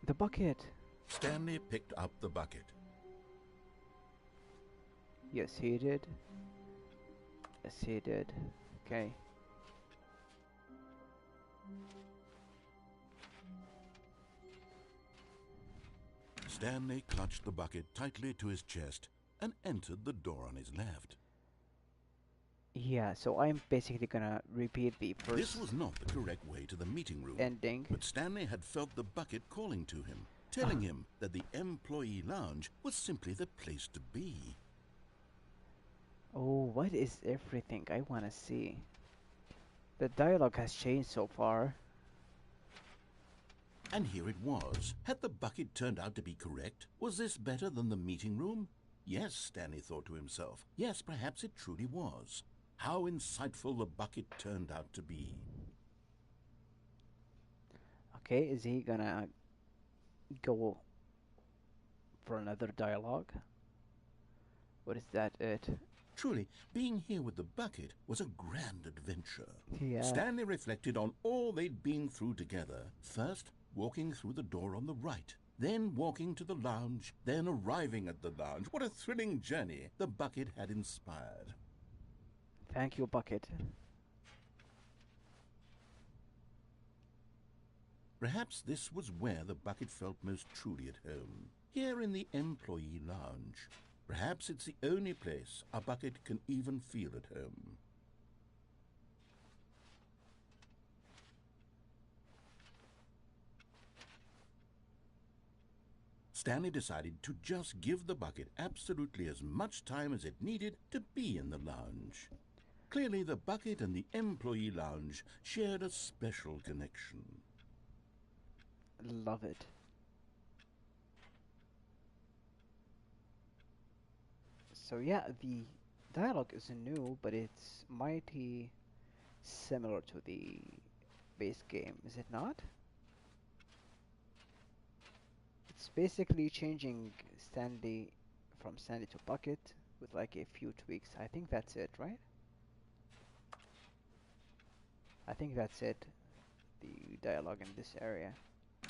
The bucket. Stanley picked up the bucket. Yes, he did. Yes, he did. Okay. Stanley clutched the bucket tightly to his chest and entered the door on his left. Yeah, so I'm basically gonna repeat the first This was not the correct way to the meeting room. ending. But Stanley had felt the bucket calling to him, telling him that the employee lounge was simply the place to be. Oh, what is everything? I wanna see. The dialogue has changed so far. And here it was. Had the bucket turned out to be correct? Was this better than the meeting room? Yes, Stanley thought to himself. Yes, perhaps it truly was. How insightful the bucket turned out to be. Okay, is he gonna go for another dialogue? What is that it? Truly, being here with the bucket was a grand adventure. Yeah. Stanley reflected on all they'd been through together. First, walking through the door on the right. Then walking to the lounge. Then arriving at the lounge. What a thrilling journey the bucket had inspired. Thank you, bucket. Perhaps this was where the bucket felt most truly at home, here in the employee lounge. Perhaps it's the only place a bucket can even feel at home. Stanley decided to just give the bucket absolutely as much time as it needed to be in the lounge. Clearly, the bucket and the employee lounge shared a special connection. Love it. So yeah, the dialogue isn't new, but it's mighty similar to the base game, is it not? It's basically changing Stanley from Stanley to Bucket with like a few tweaks. I think that's it, right? I think that's it. The dialogue in this area.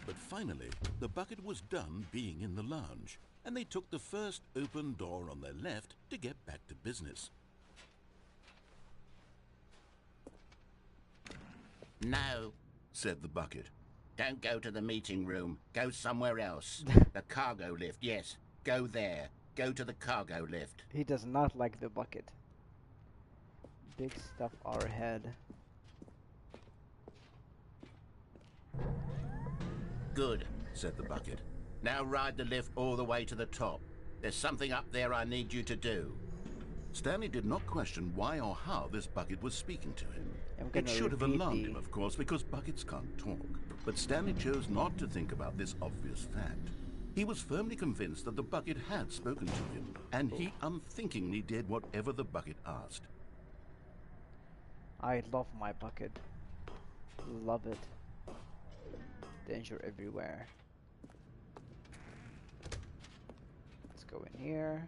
But finally, the bucket was done being in the lounge, and they took the first open door on their left to get back to business. No, Said the bucket. don't go to the meeting room. Go somewhere else. The cargo lift, yes. Go there. Go to the cargo lift. He does not like the bucket. Big stuff are ahead. Good. Said the bucket. Now ride the lift all the way to the top. There's something up there I need you to do. Stanley did not question why or how this bucket was speaking to him. I'm It gonna should have repeat alarmed the- him, of course, because buckets can't talk. But Stanley chose not to think about this obvious fact. He was firmly convinced that the bucket had spoken to him, and he unthinkingly did whatever the bucket asked. I love my bucket. Love it. Danger everywhere. Let's go in here.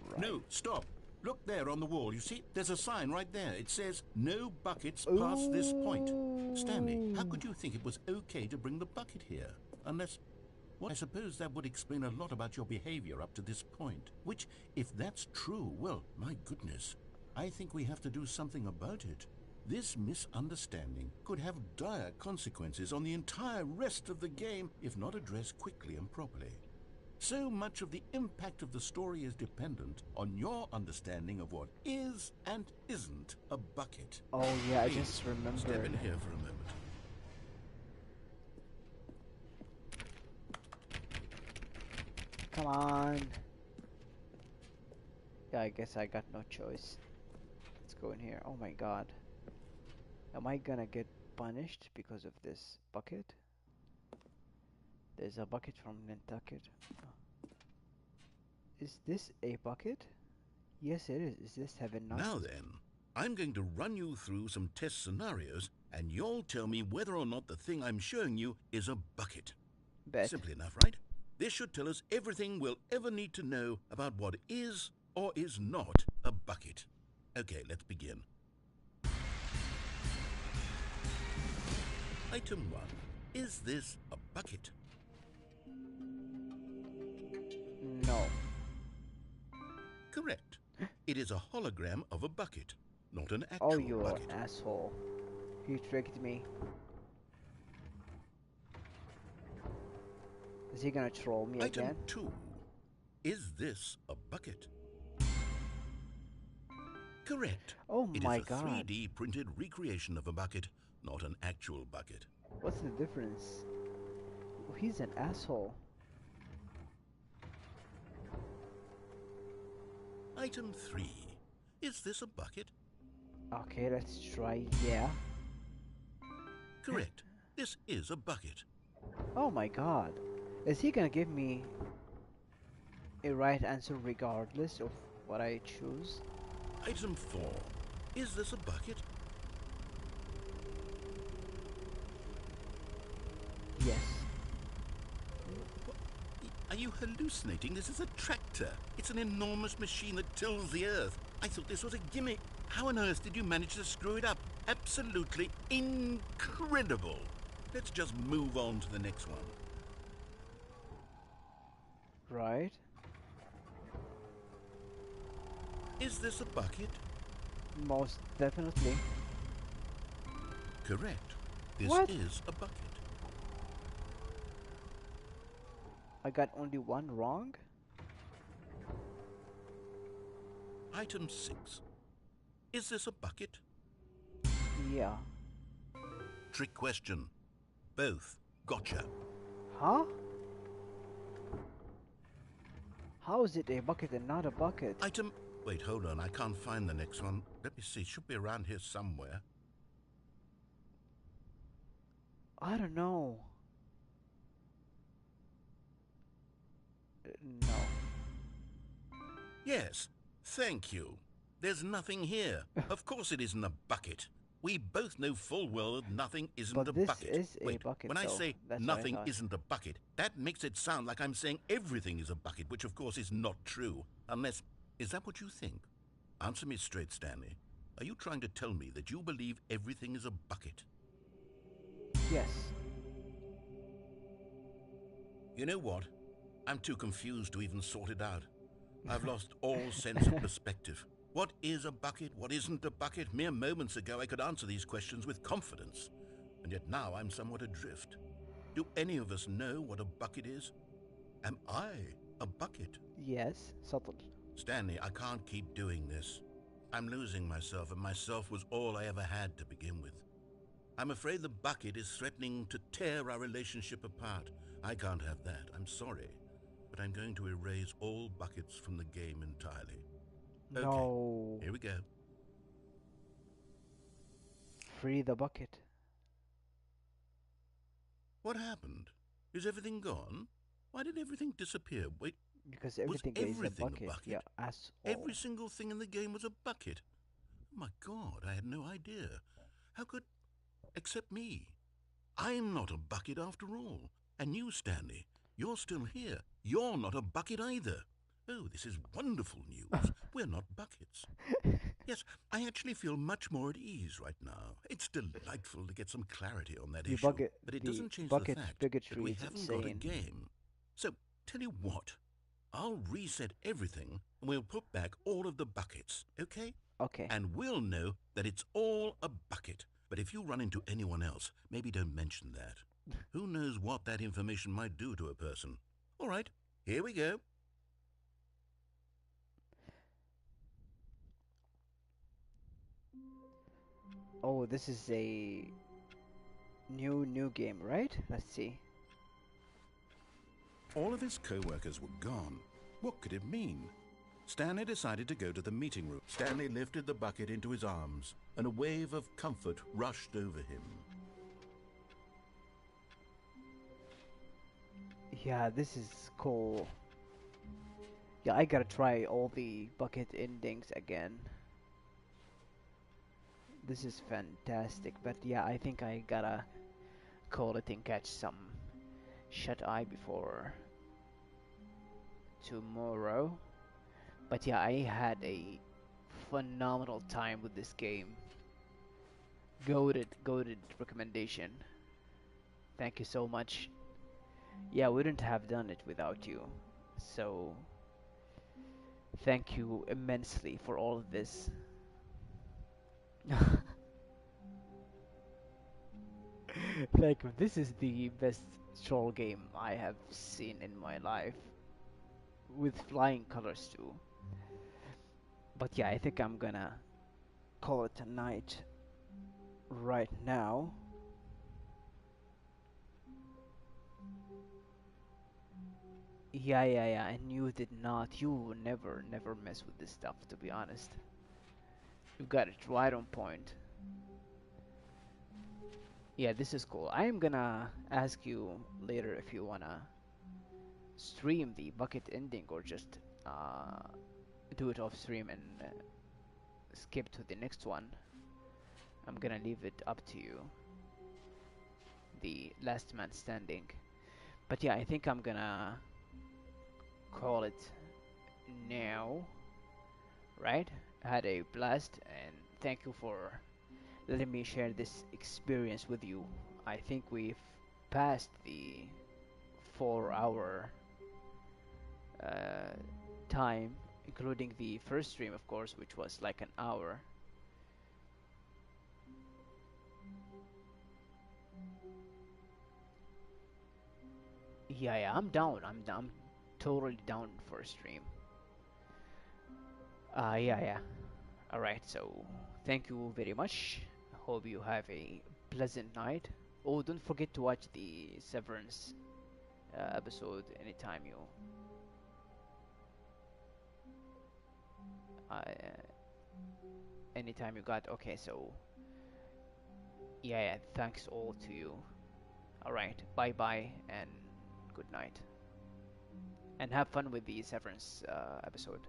Right. No, stop. Look there on the wall. You see, there's a sign right there. It says, "No buckets past this point." Stanley, how could you think it was okay to bring the bucket here? Unless... Well, I suppose that would explain a lot about your behavior up to this point. Which, if that's true, well, my goodness, I think we have to do something about it. This misunderstanding could have dire consequences on the entire rest of the game if not addressed quickly and properly. So much of the impact of the story is dependent on your understanding of what is and isn't a bucket. Oh yeah, I Please, just remembered. Step in here for a moment. Come on. Yeah, I guess I got no choice. Let's go in here. Oh my god. Am I gonna get punished because of this bucket? There's a bucket from Nantucket. Is this a bucket? Yes, it is. Is this heaven not? Now then, I'm going to run you through some test scenarios, and you'll tell me whether or not the thing I'm showing you is a bucket. Bet. Simple enough, right? This should tell us everything we'll ever need to know about what is or is not a bucket. Okay, let's begin. Item 1. Is this a bucket? No. Correct. It is a hologram of a bucket, not an Oh, actual you're bucket. an asshole. He tricked me. Is he gonna troll me Item again? 2. Is this a bucket? Correct. Oh It my is a god. 3D printed recreation of a bucket, not an actual bucket. What's the difference? Oh, he's an asshole. Item 3. Is this a bucket? Okay, let's try. Yeah. Correct. This is a bucket. Oh my god. Is he gonna give me a right answer regardless of what I choose? Item 4. Is this a bucket? Yes. Are you hallucinating? This is a tractor. It's an enormous machine that tills the earth. I thought this was a gimmick. How on earth did you manage to screw it up? Absolutely incredible. Let's just move on to the next one. Right. Is this a bucket? Most definitely. Correct. This What? is a bucket. I got only one wrong? Item 6. Is this a bucket? Yeah. Trick question. Both. Gotcha. Huh? How is it a bucket and not a bucket? Item... Wait, hold on. I can't find the next one. Let me see. It should be around here somewhere. I don't know. No. Yes. Thank you. There's nothing here. Of course it isn't a bucket. We both know full well that nothing isn't But a this bucket. is a Wait, bucket, when I though. say That's what I nothing thought. isn't a bucket, that makes it sound like I'm saying everything is a bucket, which of course is not true. Unless... Is that what you think? Answer me straight, Stanley. Are you trying to tell me that you believe everything is a bucket? Yes. You know what? I'm too confused to even sort it out. I've lost all sense of perspective. What is a bucket? What isn't a bucket? Mere moments ago I could answer these questions with confidence. And yet now I'm somewhat adrift. Do any of us know what a bucket is? Am I a bucket? Yes. Subtle. Stanley, I can't keep doing this. I'm losing myself, and myself was all I ever had to begin with. I'm afraid the bucket is threatening to tear our relationship apart. I can't have that. I'm sorry. But I'm going to erase all buckets from the game entirely. Okay, No. here we go. Free the bucket. What happened? Is everything gone? Why did everything disappear? Wait, Because was everything is a everything bucket. a bucket? Yeah, asshole. Every single thing in the game was a bucket. Oh my God, I had no idea. How could... Except me. I'm not a bucket after all. And you, Stanley, you're still here. You're not a bucket either. Oh, this is wonderful news. We're not buckets. Yes, I actually feel much more at ease right now. It's delightful to get some clarity on that The issue. bucket- But it the doesn't change the bucket fact that bigotry we is haven't got a insane. game. So, tell you what. I'll reset everything and we'll put back all of the buckets, okay? Okay. And we'll know that it's all a bucket. But if you run into anyone else, maybe don't mention that. Who knows what that information might do to a person. All right, here we go. Oh, this is a new game, right? Let's see. All of his co-workers were gone. What could it mean? Stanley decided to go to the meeting room. Stanley lifted the bucket into his arms, and a wave of comfort rushed over him. Yeah, this is cool. Yeah, I gotta try all the bucket endings again. This is fantastic, but yeah, I think I gotta call it and catch some shut-eye before tomorrow. But yeah, I had a phenomenal time with this game. Goated recommendation. Thank you so much. Yeah, we wouldn't have done it without you. So, thank you immensely for all of this. Like, this is the best troll game I have seen in my life. With flying colors too. But yeah, I think I'm gonna call it a night right now. Yeah, and you did not. You never mess with this stuff, to be honest. You got it right on point. Yeah, this is cool. I am gonna ask you later if you wanna stream the bucket ending or just do it off stream and skip to the next one. I'm gonna leave it up to you. The last man standing. But yeah, I think I'm gonna call it now. Right? I had a blast and thank you for letting me share this experience with you. I think we've passed the 4 hour uh, time, including the first stream, of course, which was like an hour. Yeah, yeah, I'm down. I'm totally down for a stream. Yeah, yeah. All right. So thank you very much. Hope you have a pleasant night. Oh, don't forget to watch the Severance episode uh, anytime you got. Okay, so yeah, yeah. Thanks all to you. All right. Bye bye and good night. And have fun with the Severance episode.